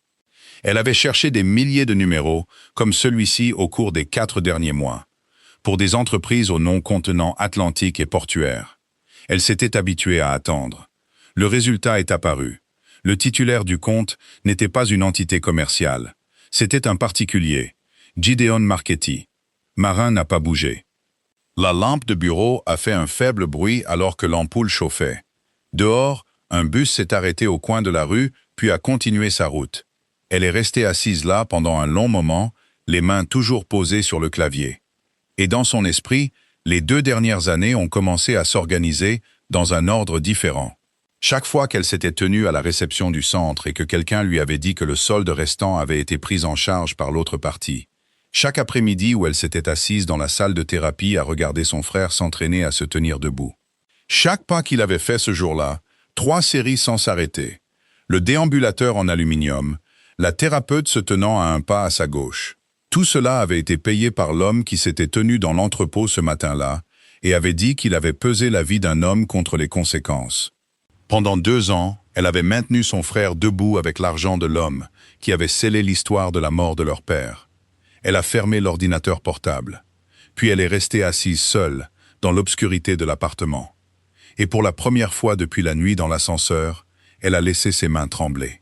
Elle avait cherché des milliers de numéros comme celui-ci au cours des 4 derniers mois, pour des entreprises au nom contenant Atlantique et portuaire. Elle s'était habituée à attendre. Le résultat est apparu. Le titulaire du compte n'était pas une entité commerciale. C'était un particulier, Gideon Marchetti, Marin n'a pas bougé. La lampe de bureau a fait un faible bruit alors que l'ampoule chauffait. Dehors, un bus s'est arrêté au coin de la rue, puis a continué sa route. Elle est restée assise là pendant un long moment, les mains toujours posées sur le clavier. Et dans son esprit, les 2 dernières années ont commencé à s'organiser dans un ordre différent. Chaque fois qu'elle s'était tenue à la réception du centre et que quelqu'un lui avait dit que le solde restant avait été pris en charge par l'autre partie. Chaque après-midi où elle s'était assise dans la salle de thérapie à regarder son frère s'entraîner à se tenir debout. Chaque pas qu'il avait fait ce jour-là, 3 séries sans s'arrêter. Le déambulateur en aluminium, la thérapeute se tenant à un pas à sa gauche. Tout cela avait été payé par l'homme qui s'était tenu dans l'entrepôt ce matin-là et avait dit qu'il avait pesé la vie d'un homme contre les conséquences. Pendant 2 ans, elle avait maintenu son frère debout avec l'argent de l'homme qui avait scellé l'histoire de la mort de leur père. Elle a fermé l'ordinateur portable. Puis elle est restée assise seule, dans l'obscurité de l'appartement. Et pour la première fois depuis la nuit dans l'ascenseur, elle a laissé ses mains trembler.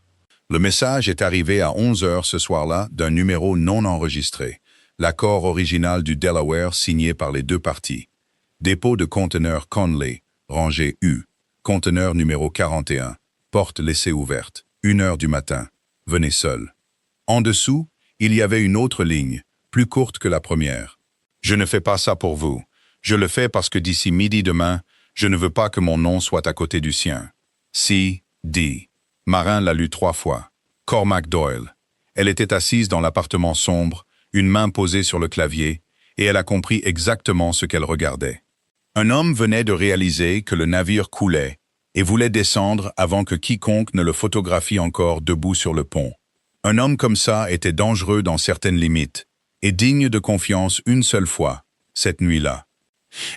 Le message est arrivé à 11 heures ce soir-là d'un numéro non enregistré, l'accord original du Delaware signé par les 2 parties. Dépôt de conteneur Conley, rangée U. Conteneur numéro 41, porte laissée ouverte, 1 heure du matin. Venez seul. En dessous, il y avait une autre ligne, plus courte que la première. Je ne fais pas ça pour vous. Je le fais parce que d'ici midi demain, je ne veux pas que mon nom soit à côté du sien. C.D. Marin l'a lu 3 fois. Cormac Doyle. Elle était assise dans l'appartement sombre, une main posée sur le clavier, et elle a compris exactement ce qu'elle regardait. Un homme venait de réaliser que le navire coulait et voulait descendre avant que quiconque ne le photographie encore debout sur le pont. Un homme comme ça était dangereux dans certaines limites et digne de confiance une seule fois, cette nuit-là.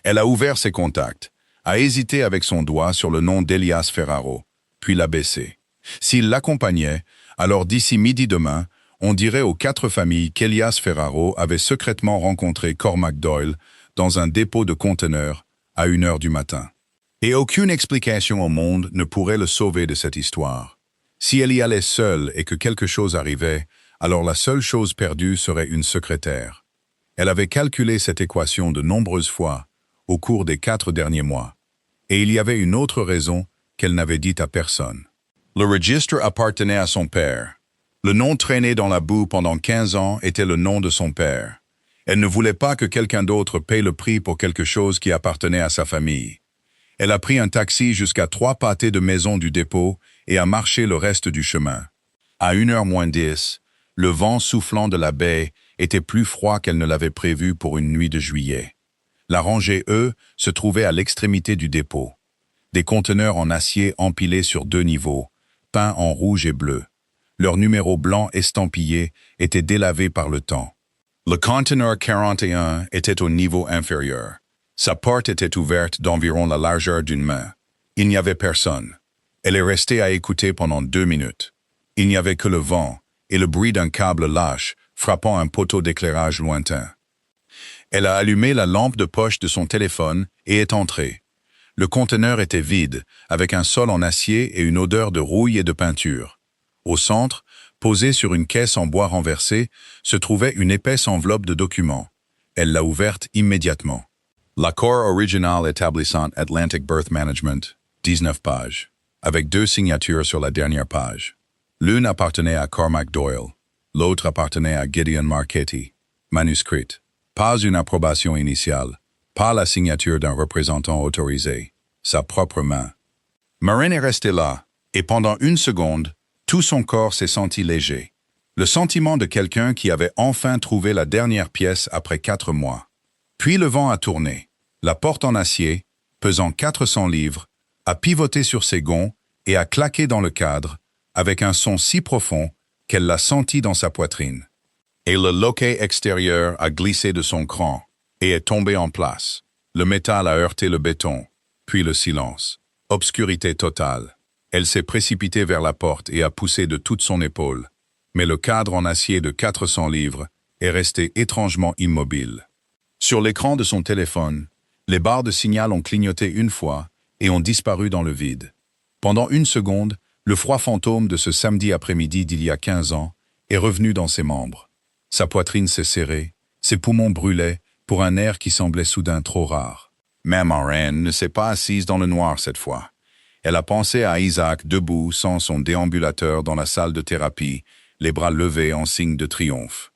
Elle a ouvert ses contacts, a hésité avec son doigt sur le nom d'Elias Ferraro, puis l'a baissé. S'il l'accompagnait, alors d'ici midi demain, on dirait aux 4 familles qu'Elias Ferraro avait secrètement rencontré Cormac Doyle dans un dépôt de conteneurs à 1 heure du matin. Et aucune explication au monde ne pourrait le sauver de cette histoire. Si elle y allait seule et que quelque chose arrivait, alors la seule chose perdue serait une secrétaire. Elle avait calculé cette équation de nombreuses fois au cours des 4 derniers mois. Et il y avait une autre raison qu'elle n'avait dite à personne. Le registre appartenait à son père. Le nom traîné dans la boue pendant 15 ans était le nom de son père. Elle ne voulait pas que quelqu'un d'autre paye le prix pour quelque chose qui appartenait à sa famille. Elle a pris un taxi jusqu'à 3 pâtés de maison du dépôt et a marché le reste du chemin. À 1h moins 10, le vent soufflant de la baie était plus froid qu'elle ne l'avait prévu pour une nuit de juillet. La rangée E se trouvait à l'extrémité du dépôt. Des conteneurs en acier empilés sur 2 niveaux, peints en rouge et bleu. Leurs numéros blancs estampillés étaient délavés par le temps. Le conteneur 41 était au niveau inférieur. Sa porte était ouverte d'environ la largeur d'une main. Il n'y avait personne. Elle est restée à écouter pendant 2 minutes. Il n'y avait que le vent et le bruit d'un câble lâche frappant un poteau d'éclairage lointain. Elle a allumé la lampe de poche de son téléphone et est entrée. Le conteneur était vide, avec un sol en acier et une odeur de rouille et de peinture. Au centre, posée sur une caisse en bois renversé, se trouvait une épaisse enveloppe de documents. Elle l'a ouverte immédiatement. L'accord original établissant Atlantic Birth Management, 19 pages, avec 2 signatures sur la dernière page. L'une appartenait à Cormac Doyle, l'autre appartenait à Gideon Marchetti. Manuscrite. Pas une approbation initiale, pas la signature d'un représentant autorisé, sa propre main. Marin est resté là, et pendant 1 seconde, tout son corps s'est senti léger. Le sentiment de quelqu'un qui avait enfin trouvé la dernière pièce après 4 mois. Puis le vent a tourné. La porte en acier, pesant 400 livres, a pivoté sur ses gonds et a claqué dans le cadre, avec un son si profond qu'elle l'a senti dans sa poitrine. Et le loquet extérieur a glissé de son cran et est tombé en place. Le métal a heurté le béton, puis le silence. Obscurité totale. Elle s'est précipitée vers la porte et a poussé de toute son épaule. Mais le cadre en acier de 400 livres est resté étrangement immobile. Sur l'écran de son téléphone, les barres de signal ont clignoté 1 fois et ont disparu dans le vide. Pendant 1 seconde, le froid fantôme de ce samedi après-midi d'il y a 15 ans est revenu dans ses membres. Sa poitrine s'est serrée, ses poumons brûlaient pour un air qui semblait soudain trop rare. Mais Maren ne s'est pas assise dans le noir cette fois. Elle a pensé à Isaac debout sans son déambulateur dans la salle de thérapie, les bras levés en signe de triomphe.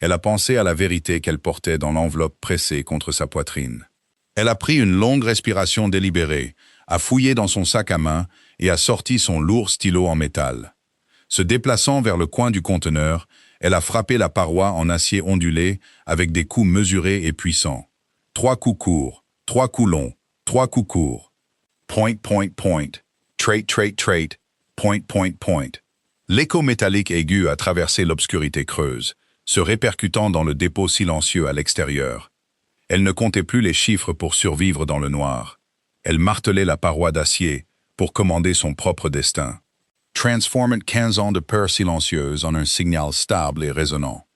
Elle a pensé à la vérité qu'elle portait dans l'enveloppe pressée contre sa poitrine. Elle a pris une longue respiration délibérée, a fouillé dans son sac à main et a sorti son lourd stylo en métal. Se déplaçant vers le coin du conteneur, elle a frappé la paroi en acier ondulé avec des coups mesurés et puissants. 3 coups courts, 3 coups longs, 3 coups courts. Point, point, point. Trait, trait, trait. Point, point, point. L'écho métallique aigu a traversé l'obscurité creuse, se répercutant dans le dépôt silencieux à l'extérieur. Elle ne comptait plus les chiffres pour survivre dans le noir. Elle martelait la paroi d'acier pour commander son propre destin. Transformant 15 ans de peur silencieuse en un signal stable et résonnant,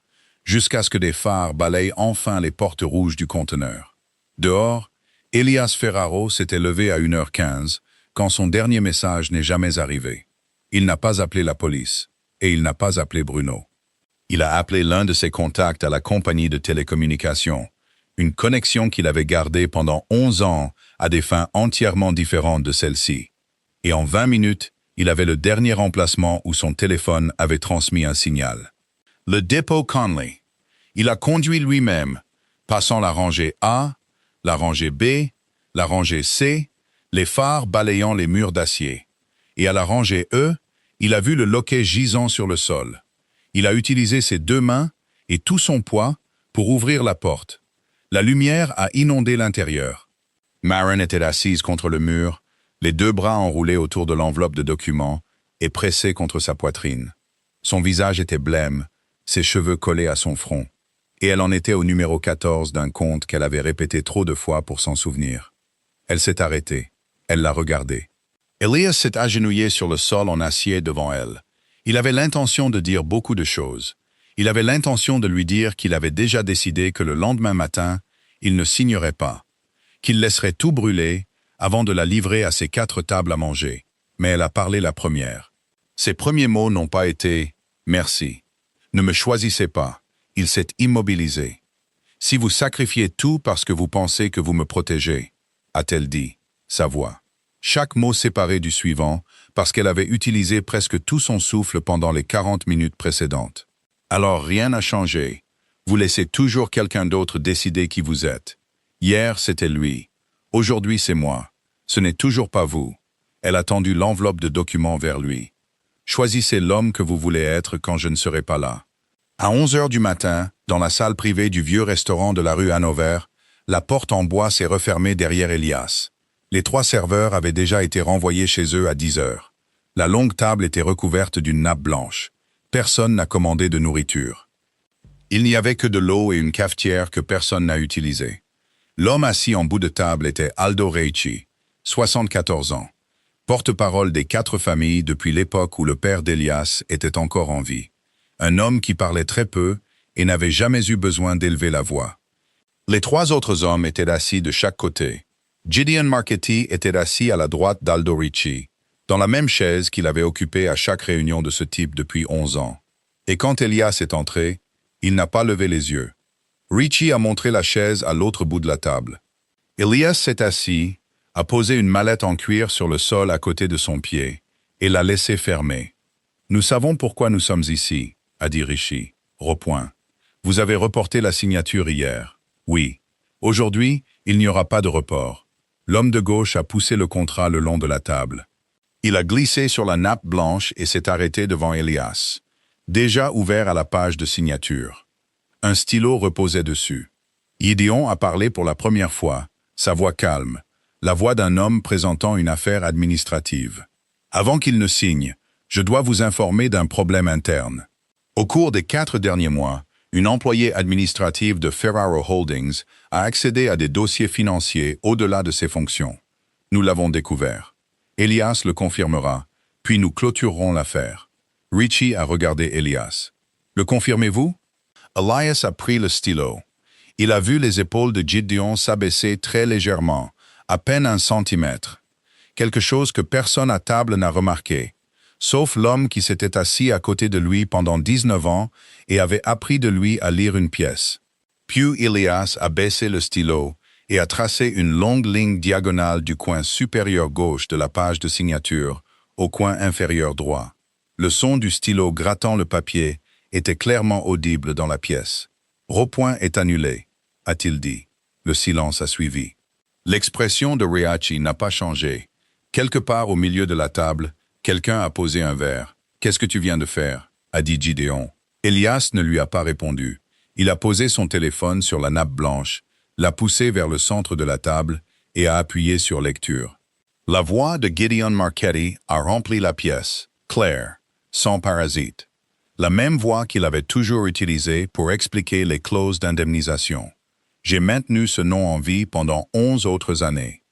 jusqu'à ce que des phares balayent enfin les portes rouges du conteneur. Dehors, Elias Ferraro s'était levé à 1h15, quand son dernier message n'est jamais arrivé. Il n'a pas appelé la police, et il n'a pas appelé Bruno. Il a appelé l'un de ses contacts à la compagnie de télécommunications, une connexion qu'il avait gardée pendant 11 ans à des fins entièrement différentes de celle-ci. Et en 20 minutes, il avait le dernier emplacement où son téléphone avait transmis un signal. Le dépôt Conley. Il a conduit lui-même, passant la rangée A, la rangée B, la rangée C, les phares balayant les murs d'acier. Et à la rangée E, il a vu le loquet gisant sur le sol. Il a utilisé ses 2 mains et tout son poids pour ouvrir la porte. La lumière a inondé l'intérieur. Maren était assise contre le mur, les 2 bras enroulés autour de l'enveloppe de documents et pressés contre sa poitrine. Son visage était blême, ses cheveux collés à son front. Et elle en était au numéro 14 d'un conte qu'elle avait répété trop de fois pour s'en souvenir. Elle s'est arrêtée. Elle l'a regardé. Elias s'est agenouillé sur le sol en acier devant elle. Il avait l'intention de dire beaucoup de choses. Il avait l'intention de lui dire qu'il avait déjà décidé que le lendemain matin, il ne signerait pas, qu'il laisserait tout brûler avant de la livrer à ses 4 tables à manger. Mais elle a parlé la première. Ses premiers mots n'ont pas été « merci ». Ne me choisissez pas. Il s'est immobilisé. Si vous sacrifiez tout parce que vous pensez que vous me protégez, a-t-elle dit, sa voix. Chaque mot séparé du suivant, parce qu'elle avait utilisé presque tout son souffle pendant les 40 minutes précédentes. Alors rien n'a changé. Vous laissez toujours quelqu'un d'autre décider qui vous êtes. Hier, c'était lui. Aujourd'hui, c'est moi. Ce n'est toujours pas vous. Elle a tendu l'enveloppe de documents vers lui. Choisissez l'homme que vous voulez être quand je ne serai pas là. À 11h du matin, dans la salle privée du vieux restaurant de la rue Hanover, la porte en bois s'est refermée derrière Elias. Les 3 serveurs avaient déjà été renvoyés chez eux à 10h. La longue table était recouverte d'une nappe blanche. Personne n'a commandé de nourriture. Il n'y avait que de l'eau et une cafetière que personne n'a utilisée. L'homme assis en bout de table était Aldo Reichi, 74 ans, porte-parole des 4 familles depuis l'époque où le père d'Elias était encore en vie. Un homme qui parlait très peu et n'avait jamais eu besoin d'élever la voix. Les 3 autres hommes étaient assis de chaque côté. Gideon Marchetti était assis à la droite d'Aldo Reichi, dans la même chaise qu'il avait occupée à chaque réunion de ce type depuis 11 ans. Et quand Elias est entré, il n'a pas levé les yeux. Reichi a montré la chaise à l'autre bout de la table. Elias s'est assis, a posé une mallette en cuir sur le sol à côté de son pied, et l'a laissé fermer. « Nous savons pourquoi nous sommes ici », a dit Reichi. Repoint. « Vous avez reporté la signature hier. » « Oui. Aujourd'hui, il n'y aura pas de report. » L'homme de gauche a poussé le contrat le long de la table. Il a glissé sur la nappe blanche et s'est arrêté devant Elias, déjà ouvert à la page de signature. Un stylo reposait dessus. Gideon a parlé pour la première fois, sa voix calme, la voix d'un homme présentant une affaire administrative. « Avant qu'il ne signe, je dois vous informer d'un problème interne. Au cours des 4 derniers mois, une employée administrative de Ferraro Holdings a accédé à des dossiers financiers au-delà de ses fonctions. Nous l'avons découvert. Elias le confirmera, puis nous clôturerons l'affaire. » Reichi a regardé Elias. « Le confirmez-vous » Elias a pris le stylo. Il a vu les épaules de Gideon s'abaisser très légèrement, à peine 1 centimètre. Quelque chose que personne à table n'a remarqué, sauf l'homme qui s'était assis à côté de lui pendant 19 ans et avait appris de lui à lire une pièce. Puis Elias a baissé le stylo et a tracé une longue ligne diagonale du coin supérieur gauche de la page de signature au coin inférieur droit. Le son du stylo grattant le papier était clairement audible dans la pièce. « Repoint est annulé », a-t-il dit. Le silence a suivi. L'expression de Riachi n'a pas changé. Quelque part au milieu de la table, quelqu'un a posé un verre. « Qu'est-ce que tu viens de faire ?» a dit Gideon. Elias ne lui a pas répondu. Il a posé son téléphone sur la nappe blanche, l'a poussé vers le centre de la table et a appuyé sur lecture. La voix de Gideon Marchetti a rempli la pièce, claire, sans parasite. La même voix qu'il avait toujours utilisée pour expliquer les clauses d'indemnisation. J'ai maintenu ce nom en vie pendant 11 autres années.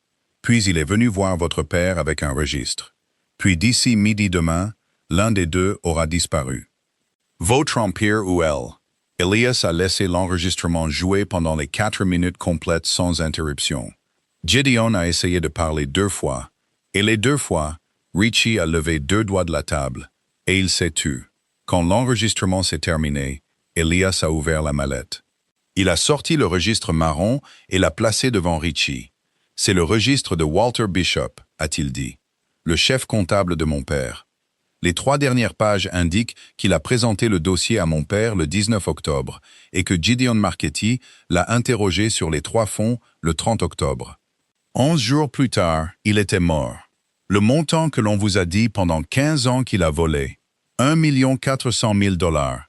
Puis il est venu voir votre père avec un registre. Puis d'ici midi demain, l'un des deux aura disparu. Votre empire ou elle. Elias a laissé l'enregistrement jouer pendant les 4 minutes complètes sans interruption. Gideon a essayé de parler 2 fois, et les 2 fois, Richie a levé 2 doigts de la table, et il s'est tu. Quand l'enregistrement s'est terminé, Elias a ouvert la mallette. Il a sorti le registre marron et l'a placé devant Richie. « C'est le registre de Walter Bishop », a-t-il dit, « le chef comptable de mon père. Les 3 dernières pages indiquent qu'il a présenté le dossier à mon père le 19 octobre et que Gideon Marchetti l'a interrogé sur les 3 fonds le 30 octobre. 11 jours plus tard, il était mort. Le montant que l'on vous a dit pendant 15 ans qu'il a volé, 1 400 000 $,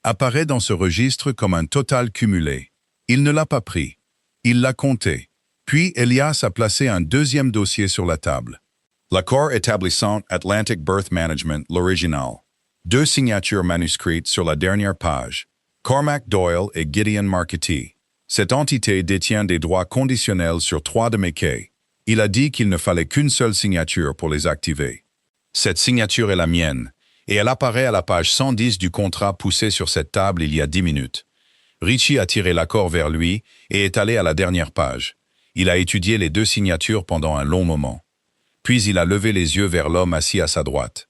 apparaît dans ce registre comme un total cumulé. Il ne l'a pas pris. Il l'a compté. Puis Elias a placé un deuxième dossier sur la table. L'accord établissant Atlantic Birth Management, l'original. 2 signatures manuscrites sur la dernière page. Cormac Doyle et Gideon Marchetti. Cette entité détient des droits conditionnels sur 3 de mes quais. Il a dit qu'il ne fallait qu'une seule signature pour les activer. Cette signature est la mienne, et elle apparaît à la page 110 du contrat poussé sur cette table il y a 10 minutes. Richie a tiré l'accord vers lui et est allé à la dernière page. Il a étudié les 2 signatures pendant un long moment. Puis il a levé les yeux vers l'homme assis à sa droite.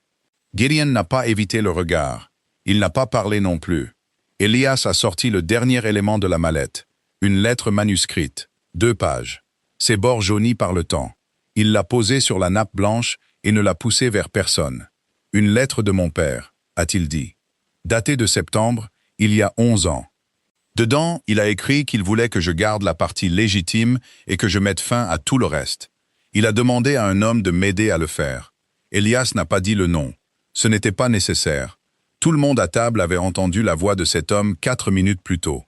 Gideon n'a pas évité le regard. Il n'a pas parlé non plus. Elias a sorti le dernier élément de la mallette, une lettre manuscrite, 2 pages. Ses bords jaunis par le temps. Il l'a posée sur la nappe blanche et ne l'a poussée vers personne. Une lettre de mon père, a-t-il dit. Datée de septembre, il y a 11 ans. Dedans, il a écrit qu'il voulait que je garde la partie légitime et que je mette fin à tout le reste. Il a demandé à un homme de m'aider à le faire. Elias n'a pas dit le nom. Ce n'était pas nécessaire. Tout le monde à table avait entendu la voix de cet homme 4 minutes plus tôt.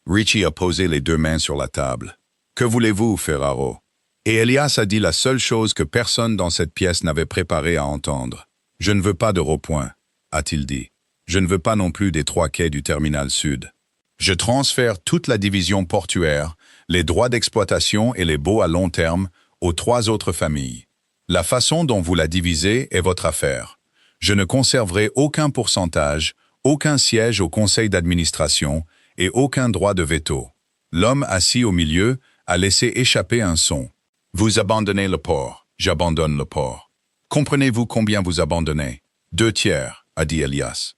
Richie a posé les 2 mains sur la table. « Que voulez-vous, Ferraro ?» Et Elias a dit la seule chose que personne dans cette pièce n'avait préparé à entendre. « Je ne veux pas de repoint », a-t-il dit. « Je ne veux pas non plus des 3 quais du terminal sud. Je transfère toute la division portuaire, les droits d'exploitation et les baux à long terme aux 3 autres familles. La façon dont vous la divisez est votre affaire. Je ne conserverai aucun pourcentage, aucun siège au conseil d'administration et aucun droit de veto. » L'homme assis au milieu a laissé échapper un son. « Vous abandonnez le port, j'abandonne le port. Comprenez-vous combien vous abandonnez ? 2 tiers, a dit Elias.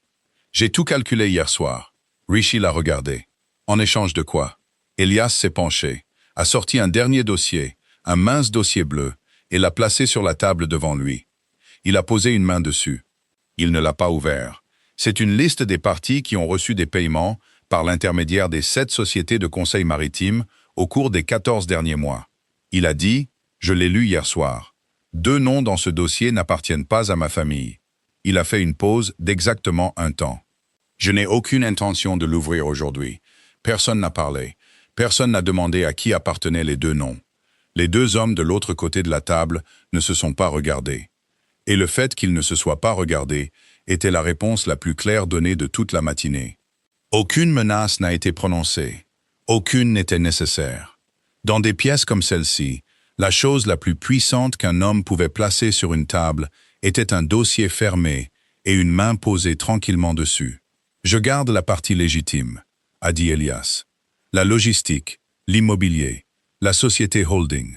J'ai tout calculé hier soir. Richie l'a regardé. En échange de quoi ? Elias s'est penché, a sorti un dernier dossier, un mince dossier bleu, et l'a placé sur la table devant lui. Il a posé une main dessus. Il ne l'a pas ouvert. C'est une liste des parties qui ont reçu des paiements par l'intermédiaire des 7 sociétés de conseil maritime au cours des 14 derniers mois. Il a dit, je l'ai lu hier soir. 2 noms dans ce dossier n'appartiennent pas à ma famille. Il a fait une pause d'exactement 1 temps. Je n'ai aucune intention de l'ouvrir aujourd'hui. Personne n'a parlé. Personne n'a demandé à qui appartenaient les 2 noms. Les 2 hommes de l'autre côté de la table ne se sont pas regardés. Et le fait qu'ils ne se soient pas regardés était la réponse la plus claire donnée de toute la matinée. Aucune menace n'a été prononcée. Aucune n'était nécessaire. Dans des pièces comme celle-ci, la chose la plus puissante qu'un homme pouvait placer sur une table était un dossier fermé et une main posée tranquillement dessus. « Je garde la partie légitime », a dit Elias. « La logistique, l'immobilier, la société holding.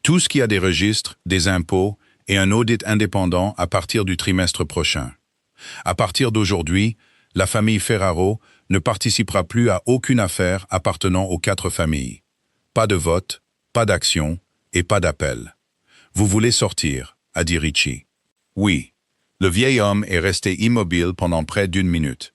Tout ce qui a des registres, des impôts et un audit indépendant à partir du trimestre prochain. À partir d'aujourd'hui, la famille Ferraro ne participera plus à aucune affaire appartenant aux 4 familles. Pas de vote, pas d'action et pas d'appel. Vous voulez sortir, a dit Richie. Oui. Le vieil homme est resté immobile pendant près d'1 minute.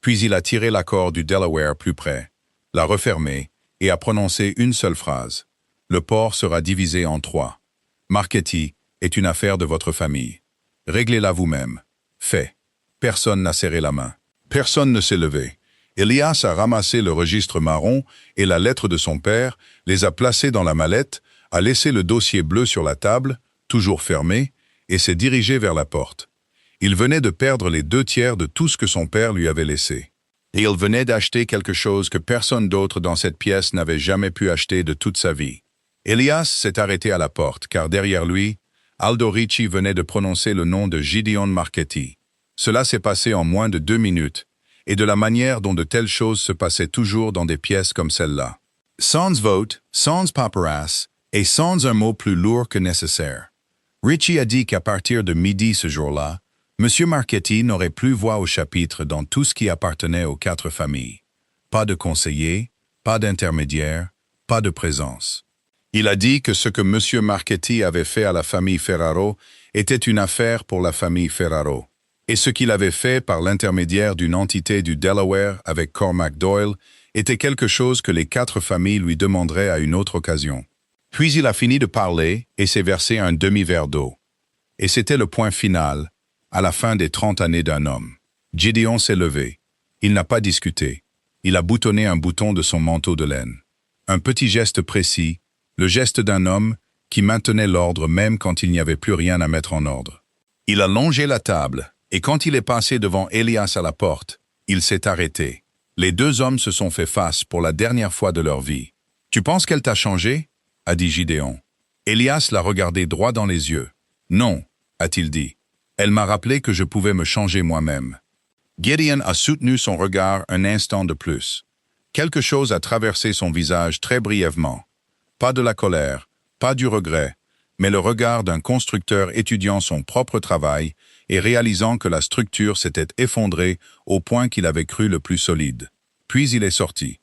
Puis il a tiré l'accord du Delaware plus près, l'a refermé et a prononcé une seule phrase. Le port sera divisé en 3. Marchetti est une affaire de votre famille. Réglez-la vous-même. Fait. Personne n'a serré la main. Personne ne s'est levé. Elias a ramassé le registre marron et la lettre de son père, les a placés dans la mallette, a laissé le dossier bleu sur la table, toujours fermé, et s'est dirigé vers la porte. Il venait de perdre les 2/3 de tout ce que son père lui avait laissé. Et il venait d'acheter quelque chose que personne d'autre dans cette pièce n'avait jamais pu acheter de toute sa vie. Elias s'est arrêté à la porte, car derrière lui, Aldo Ricci venait de prononcer le nom de Gideon Marchetti. Cela s'est passé en moins de 2 minutes, et de la manière dont de telles choses se passaient toujours dans des pièces comme celle-là. Sans vote, sans paperasse, et sans un mot plus lourd que nécessaire. Ricci a dit qu'à partir de midi ce jour-là, M. Marchetti n'aurait plus voix au chapitre dans tout ce qui appartenait aux 4 familles. Pas de conseiller, pas d'intermédiaire, pas de présence. Il a dit que ce que M. Marchetti avait fait à la famille Ferraro était une affaire pour la famille Ferraro. Et ce qu'il avait fait par l'intermédiaire d'une entité du Delaware avec Cormac Doyle était quelque chose que les 4 familles lui demanderaient à une autre occasion. Puis il a fini de parler et s'est versé un demi-verre d'eau. Et c'était le point final, à la fin des 30 années d'un homme. Gideon s'est levé. Il n'a pas discuté. Il a boutonné un bouton de son manteau de laine. Un petit geste précis, le geste d'un homme qui maintenait l'ordre même quand il n'y avait plus rien à mettre en ordre. Il a longé la table, et quand il est passé devant Elias à la porte, il s'est arrêté. Les 2 hommes se sont fait face pour la dernière fois de leur vie. « Tu penses qu'elle t'a changé ?» a dit Gideon. Elias l'a regardé droit dans les yeux. « Non », a-t-il dit. « Elle m'a rappelé que je pouvais me changer moi-même. » Gideon a soutenu son regard un instant de plus. Quelque chose a traversé son visage très brièvement. Pas de la colère, pas du regret, mais le regard d'un constructeur étudiant son propre travail et réalisant que la structure s'était effondrée au point qu'il avait cru le plus solide. Puis il est sorti.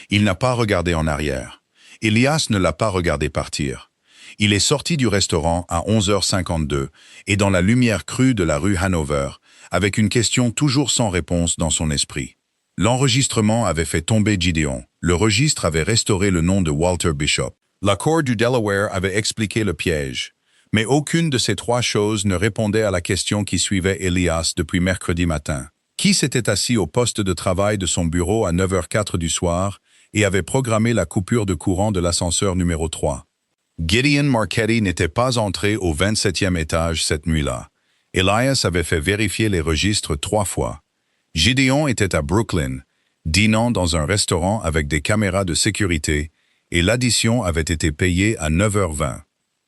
Il n'a pas regardé en arrière. Elias ne l'a pas regardé partir. Il est sorti du restaurant à 11h52 et dans la lumière crue de la rue Hanover, avec une question toujours sans réponse dans son esprit. L'enregistrement avait fait tomber Gideon. Le registre avait restauré le nom de Walter Bishop. La cour du Delaware avait expliqué le piège. Mais aucune de ces 3 choses ne répondait à la question qui suivait Elias depuis mercredi matin. Qui s'était assis au poste de travail de son bureau à 9h04 du soir et avait programmé la coupure de courant de l'ascenseur numéro 3? Gideon Marchetti n'était pas entré au 27e étage cette nuit-là. Elias avait fait vérifier les registres 3 fois. Gideon était à Brooklyn, dînant dans un restaurant avec des caméras de sécurité, et l'addition avait été payée à 9h20.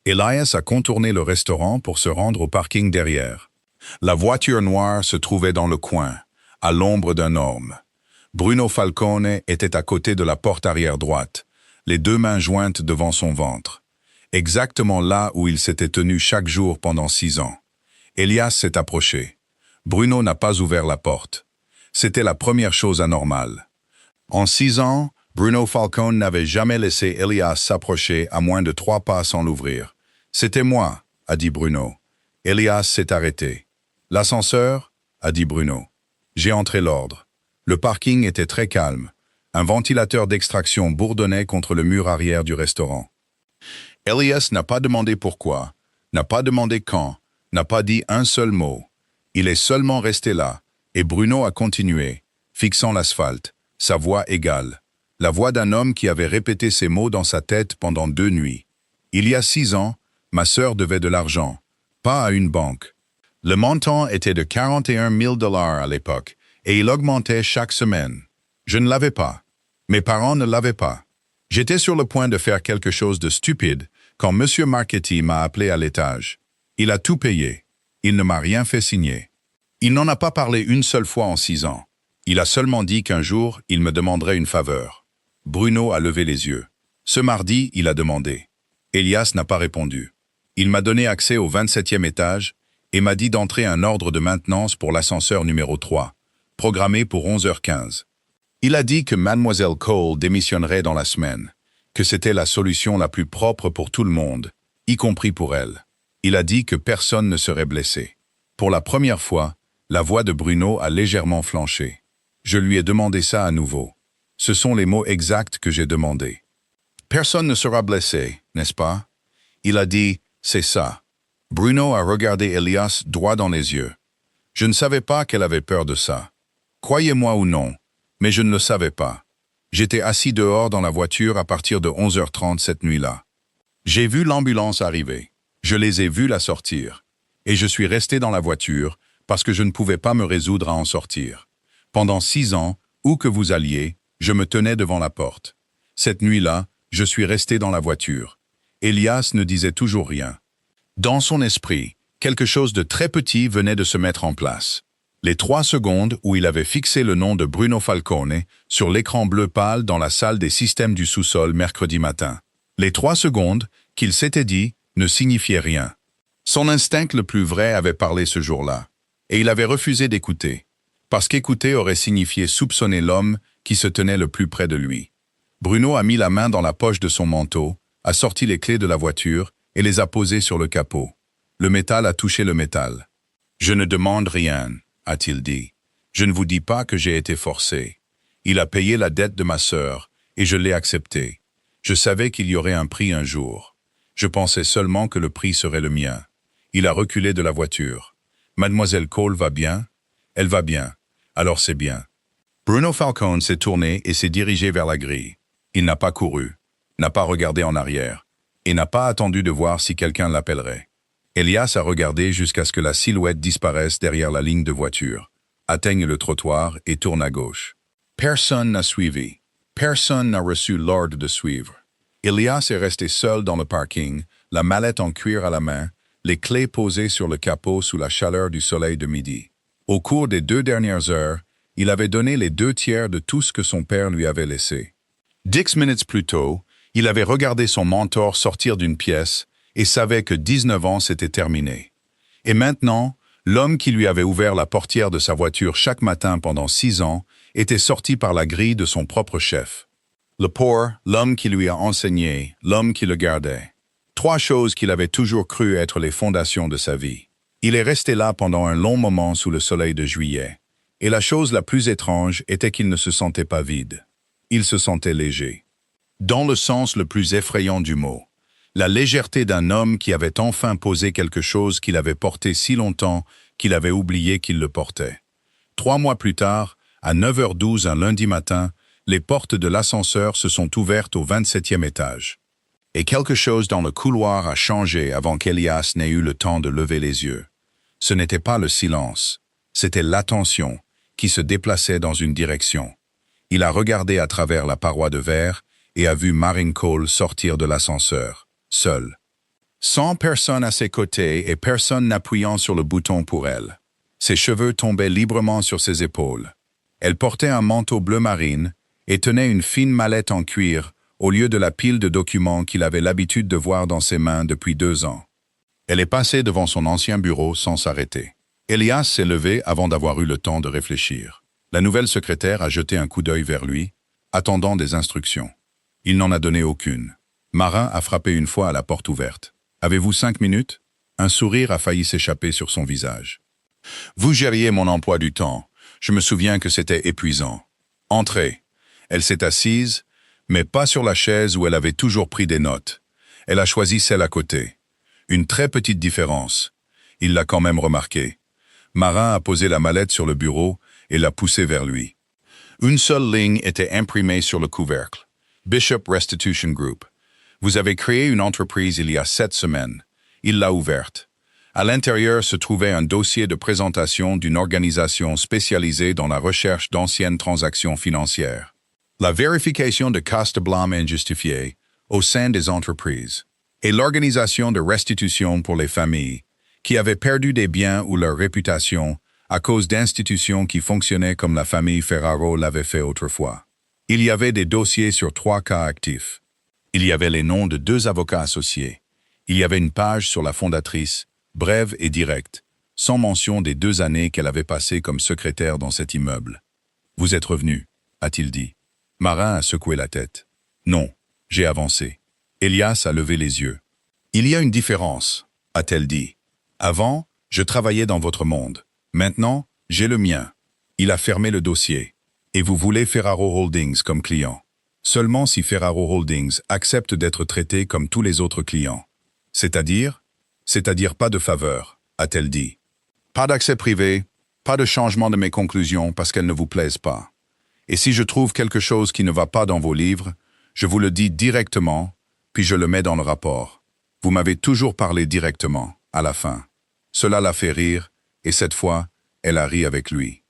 Elias a contourné le restaurant pour se rendre au parking derrière. La voiture noire se trouvait dans le coin, à l'ombre d'un orme. Bruno Falcone était à côté de la porte arrière droite, les 2 mains jointes devant son ventre. Exactement là où il s'était tenu chaque jour pendant 6 ans. Elias s'est approché. Bruno n'a pas ouvert la porte. C'était la première chose anormale. En 6 ans, Bruno Falcone n'avait jamais laissé Elias s'approcher à moins de 3 pas sans l'ouvrir. « C'était moi », a dit Bruno. Elias s'est arrêté. « L'ascenseur » a dit Bruno. J'ai entré l'ordre. Le parking était très calme. Un ventilateur d'extraction bourdonnait contre le mur arrière du restaurant. Elias n'a pas demandé pourquoi, n'a pas demandé quand, n'a pas dit un seul mot. Il est seulement resté là, et Bruno a continué, fixant l'asphalte, sa voix égale. La voix d'un homme qui avait répété ces mots dans sa tête pendant 2 nuits. Il y a 6 ans, ma sœur devait de l'argent, pas à une banque. Le montant était de 41 000 $ à l'époque, et il augmentait chaque semaine. Je ne l'avais pas. Mes parents ne l'avaient pas. J'étais sur le point de faire quelque chose de stupide quand M. Marchetti m'a appelé à l'étage. Il a tout payé. Il ne m'a rien fait signer. Il n'en a pas parlé une seule fois en 6 ans. Il a seulement dit qu'un jour, il me demanderait une faveur. Bruno a levé les yeux. Ce mardi, il a demandé. Elias n'a pas répondu. Il m'a donné accès au 27e étage et m'a dit d'entrer un ordre de maintenance pour l'ascenseur numéro 3, programmé pour 11h15. Il a dit que Mademoiselle Cole démissionnerait dans la semaine, que c'était la solution la plus propre pour tout le monde, y compris pour elle. Il a dit que personne ne serait blessé. Pour la première fois, la voix de Bruno a légèrement flanché. Je lui ai demandé ça à nouveau. Ce sont les mots exacts que j'ai demandés. Personne ne sera blessé, n'est-ce pas? Il a dit, c'est ça. Bruno a regardé Elias droit dans les yeux. Je ne savais pas qu'elle avait peur de ça. Croyez-moi ou non, mais je ne le savais pas. J'étais assis dehors dans la voiture à partir de 11h30 cette nuit-là. J'ai vu l'ambulance arriver. Je les ai vus la sortir. Et je suis resté dans la voiture parce que je ne pouvais pas me résoudre à en sortir. Pendant 6 ans, où que vous alliez, je me tenais devant la porte. Cette nuit-là, je suis resté dans la voiture. Elias ne disait toujours rien. Dans son esprit, quelque chose de très petit venait de se mettre en place. Les 3 secondes où il avait fixé le nom de Bruno Falcone sur l'écran bleu pâle dans la salle des systèmes du sous-sol mercredi matin. Les 3 secondes qu'il s'était dit ne signifiaient rien. Son instinct le plus vrai avait parlé ce jour-là, et il avait refusé d'écouter, parce qu'écouter aurait signifié soupçonner l'homme qui se tenait le plus près de lui. Bruno a mis la main dans la poche de son manteau, a sorti les clés de la voiture et les a posées sur le capot. Le métal a touché le métal. « Je ne demande rien », a-t-il dit. « Je ne vous dis pas que j'ai été forcé. Il a payé la dette de ma sœur, et je l'ai accepté. Je savais qu'il y aurait un prix un jour. Je pensais seulement que le prix serait le mien. » Il a reculé de la voiture. « Mademoiselle Cole va bien? Elle va bien. Alors c'est bien. » Bruno Falcone s'est tourné et s'est dirigé vers la grille. Il n'a pas couru, n'a pas regardé en arrière, et n'a pas attendu de voir si quelqu'un l'appellerait. Elias a regardé jusqu'à ce que la silhouette disparaisse derrière la ligne de voiture, atteigne le trottoir et tourne à gauche. Personne n'a suivi. Personne n'a reçu l'ordre de suivre. Elias est resté seul dans le parking, la mallette en cuir à la main, les clés posées sur le capot sous la chaleur du soleil de midi. Au cours des 2 dernières heures, il avait donné les 2/3 de tout ce que son père lui avait laissé. 10 minutes plus tôt, il avait regardé son mentor sortir d'une pièce et savait que 19 ans s'étaient terminés. Et maintenant, l'homme qui lui avait ouvert la portière de sa voiture chaque matin pendant 6 ans était sorti par la grille de son propre chef. Le pauvre, l'homme qui lui a enseigné, l'homme qui le gardait. 3 choses qu'il avait toujours cru être les fondations de sa vie. Il est resté là pendant un long moment sous le soleil de juillet. Et la chose la plus étrange était qu'il ne se sentait pas vide. Il se sentait léger. Dans le sens le plus effrayant du mot. La légèreté d'un homme qui avait enfin posé quelque chose qu'il avait porté si longtemps qu'il avait oublié qu'il le portait. 3 mois plus tard, à 9h12 un lundi matin, les portes de l'ascenseur se sont ouvertes au 27e étage. Et quelque chose dans le couloir a changé avant qu'Elias n'ait eu le temps de lever les yeux. Ce n'était pas le silence, c'était l'attention qui se déplaçait dans une direction. Il a regardé à travers la paroi de verre et a vu Marine Cole sortir de l'ascenseur, seule. Sans personne à ses côtés et personne n'appuyant sur le bouton pour elle. Ses cheveux tombaient librement sur ses épaules. Elle portait un manteau bleu marine et tenait une fine mallette en cuir au lieu de la pile de documents qu'il avait l'habitude de voir dans ses mains depuis 2 ans. Elle est passée devant son ancien bureau sans s'arrêter. Elias s'est levé avant d'avoir eu le temps de réfléchir. La nouvelle secrétaire a jeté un coup d'œil vers lui, attendant des instructions. Il n'en a donné aucune. Marin a frappé une fois à la porte ouverte. « Avez-vous 5 minutes ?» Un sourire a failli s'échapper sur son visage. « Vous gériez mon emploi du temps. Je me souviens que c'était épuisant. Entrez. » Elle s'est assise, mais pas sur la chaise où elle avait toujours pris des notes. Elle a choisi celle à côté. Une très petite différence. Il l'a quand même remarqué. Marin a posé la mallette sur le bureau et l'a poussée vers lui. Une seule ligne était imprimée sur le couvercle. Bishop Restitution Group. Vous avez créé une entreprise il y a 7 semaines. Il l'a ouverte. À l'intérieur se trouvait un dossier de présentation d'une organisation spécialisée dans la recherche d'anciennes transactions financières. La vérification de cas de blâme injustifiés au sein des entreprises et l'organisation de restitution pour les familles qui avaient perdu des biens ou leur réputation à cause d'institutions qui fonctionnaient comme la famille Ferraro l'avait fait autrefois. Il y avait des dossiers sur 3 cas actifs. Il y avait les noms de 2 avocats associés. Il y avait une page sur la fondatrice, brève et directe, sans mention des 2 années qu'elle avait passées comme secrétaire dans cet immeuble. Vous êtes revenu. a-t-il dit. Marin a secoué la tête. Non, j'ai avancé. Elias a levé les yeux. Il y a une différence, a-t-elle dit. Avant, je travaillais dans votre monde. Maintenant, j'ai le mien. Il a fermé le dossier. Et vous voulez Ferraro Holdings comme client. Seulement si Ferraro Holdings accepte d'être traité comme tous les autres clients. C'est-à-dire pas de faveur, a-t-elle dit. Pas d'accès privé, pas de changement de mes conclusions parce qu'elles ne vous plaisent pas. Et si je trouve quelque chose qui ne va pas dans vos livres, je vous le dis directement, puis je le mets dans le rapport. Vous m'avez toujours parlé directement, à la fin. Cela l'a fait rire, et cette fois, elle a ri avec lui.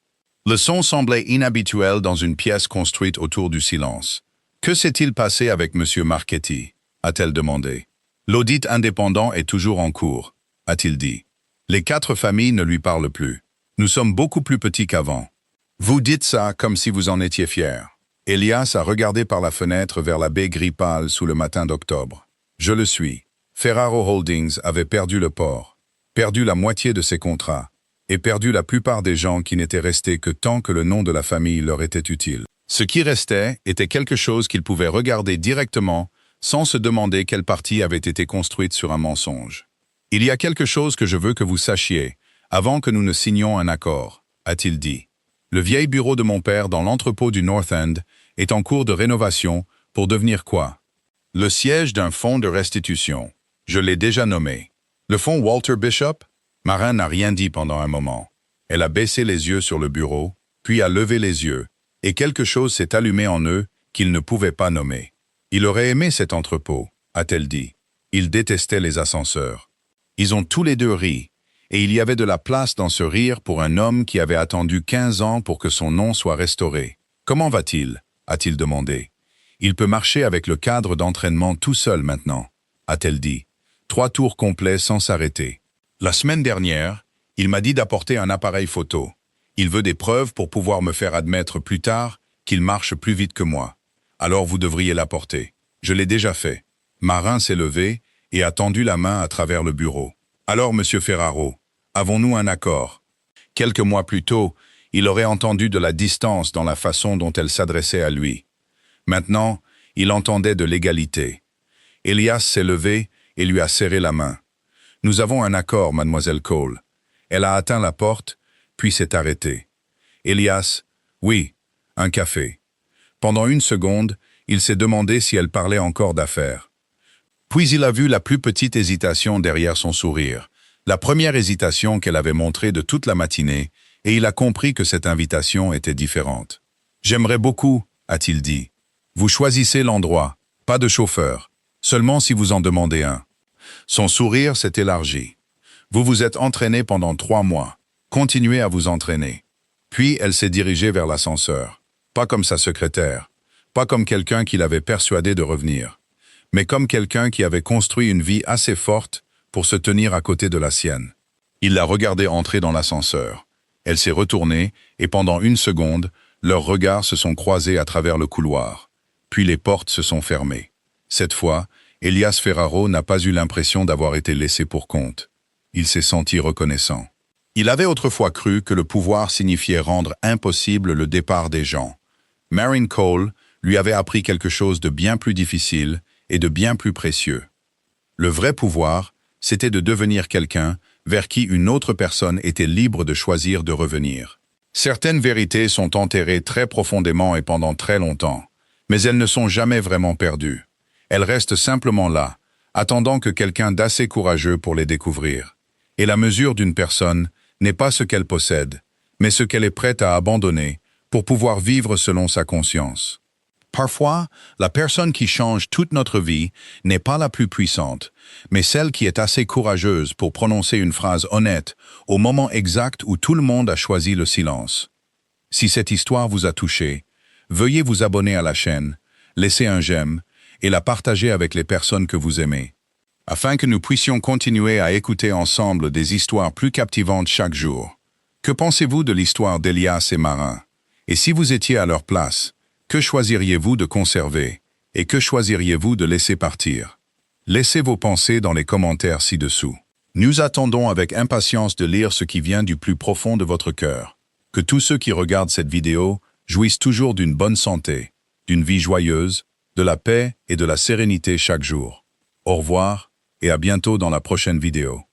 Le son semblait inhabituel dans une pièce construite autour du silence. Que s'est-il passé avec M. Marchetti, a-t-elle demandé. L'audit indépendant est toujours en cours, a-t-il dit. Les 4 familles ne lui parlent plus. Nous sommes beaucoup plus petits qu'avant. Vous dites ça comme si vous en étiez fier. Elias a regardé par la fenêtre vers la baie gris pâle sous le matin d'octobre. Je le suis. Ferraro Holdings avait perdu le port, perdu la moitié de ses contrats, et perdu la plupart des gens qui n'étaient restés que tant que le nom de la famille leur était utile. Ce qui restait était quelque chose qu'ils pouvaient regarder directement sans se demander quelle partie avait été construite sur un mensonge. Il y a quelque chose que je veux que vous sachiez, avant que nous ne signions un accord, a-t-il dit. Le vieil bureau de mon père dans l'entrepôt du North End est en cours de rénovation pour devenir quoi? Le siège d'un fonds de restitution. Je l'ai déjà nommé. Le fonds Walter Bishop? Marin n'a rien dit pendant un moment. Elle a baissé les yeux sur le bureau, puis a levé les yeux, et quelque chose s'est allumé en eux qu'il ne pouvait pas nommer. Il aurait aimé cet entrepôt, a-t-elle dit. Il détestait les ascenseurs. Ils ont tous les deux ri, et il y avait de la place dans ce rire pour un homme qui avait attendu 15 ans pour que son nom soit restauré. Comment va-t-il? A-t-il demandé. Il peut marcher avec le cadre d'entraînement tout seul maintenant, a-t-elle dit. 3 tours complets sans s'arrêter. La semaine dernière, il m'a dit d'apporter un appareil photo. Il veut des preuves pour pouvoir me faire admettre plus tard qu'il marche plus vite que moi. Alors vous devriez l'apporter. Je l'ai déjà fait. Marin s'est levé et a tendu la main à travers le bureau. Alors, monsieur Ferraro, avons-nous un accord? Quelques mois plus tôt, il aurait entendu de la distance dans la façon dont elle s'adressait à lui. Maintenant, il entendait de l'égalité. Elias s'est levé et lui a serré la main. « Nous avons un accord, mademoiselle Cole. » Elle a atteint la porte, puis s'est arrêtée. Elias, « Oui, un café. » Pendant 1 seconde, il s'est demandé si elle parlait encore d'affaires. Puis il a vu la plus petite hésitation derrière son sourire, la première hésitation qu'elle avait montrée de toute la matinée, et il a compris que cette invitation était différente. « J'aimerais beaucoup, » a-t-il dit. « Vous choisissez l'endroit, pas de chauffeur, seulement si vous en demandez un. » Son sourire s'est élargi. « Vous vous êtes entraîné pendant 3 mois. Continuez à vous entraîner. » Puis elle s'est dirigée vers l'ascenseur. Pas comme sa secrétaire, pas comme quelqu'un qui l'avait persuadé de revenir, mais comme quelqu'un qui avait construit une vie assez forte pour se tenir à côté de la sienne. Il l'a regardée entrer dans l'ascenseur. Elle s'est retournée et pendant 1 seconde, leurs regards se sont croisés à travers le couloir. Puis les portes se sont fermées. Cette fois, Elias Ferraro n'a pas eu l'impression d'avoir été laissé pour compte. Il s'est senti reconnaissant. Il avait autrefois cru que le pouvoir signifiait rendre impossible le départ des gens. Marin Cole lui avait appris quelque chose de bien plus difficile et de bien plus précieux. Le vrai pouvoir, c'était de devenir quelqu'un vers qui une autre personne était libre de choisir de revenir. Certaines vérités sont enterrées très profondément et pendant très longtemps, mais elles ne sont jamais vraiment perdues. Elles restent simplement là, attendant que quelqu'un d'assez courageux pour les découvrir. Et la mesure d'une personne n'est pas ce qu'elle possède, mais ce qu'elle est prête à abandonner pour pouvoir vivre selon sa conscience. Parfois, la personne qui change toute notre vie n'est pas la plus puissante, mais celle qui est assez courageuse pour prononcer une phrase honnête au moment exact où tout le monde a choisi le silence. Si cette histoire vous a touché, veuillez vous abonner à la chaîne, laisser un j'aime et la partager avec les personnes que vous aimez, afin que nous puissions continuer à écouter ensemble des histoires plus captivantes chaque jour. Que pensez-vous de l'histoire d'Elias et Marin? Et si vous étiez à leur place, que choisiriez-vous de conserver et que choisiriez-vous de laisser partir? Laissez vos pensées dans les commentaires ci-dessous. Nous attendons avec impatience de lire ce qui vient du plus profond de votre cœur. Que tous ceux qui regardent cette vidéo jouissent toujours d'une bonne santé, d'une vie joyeuse, de la paix et de la sérénité chaque jour. Au revoir et à bientôt dans la prochaine vidéo.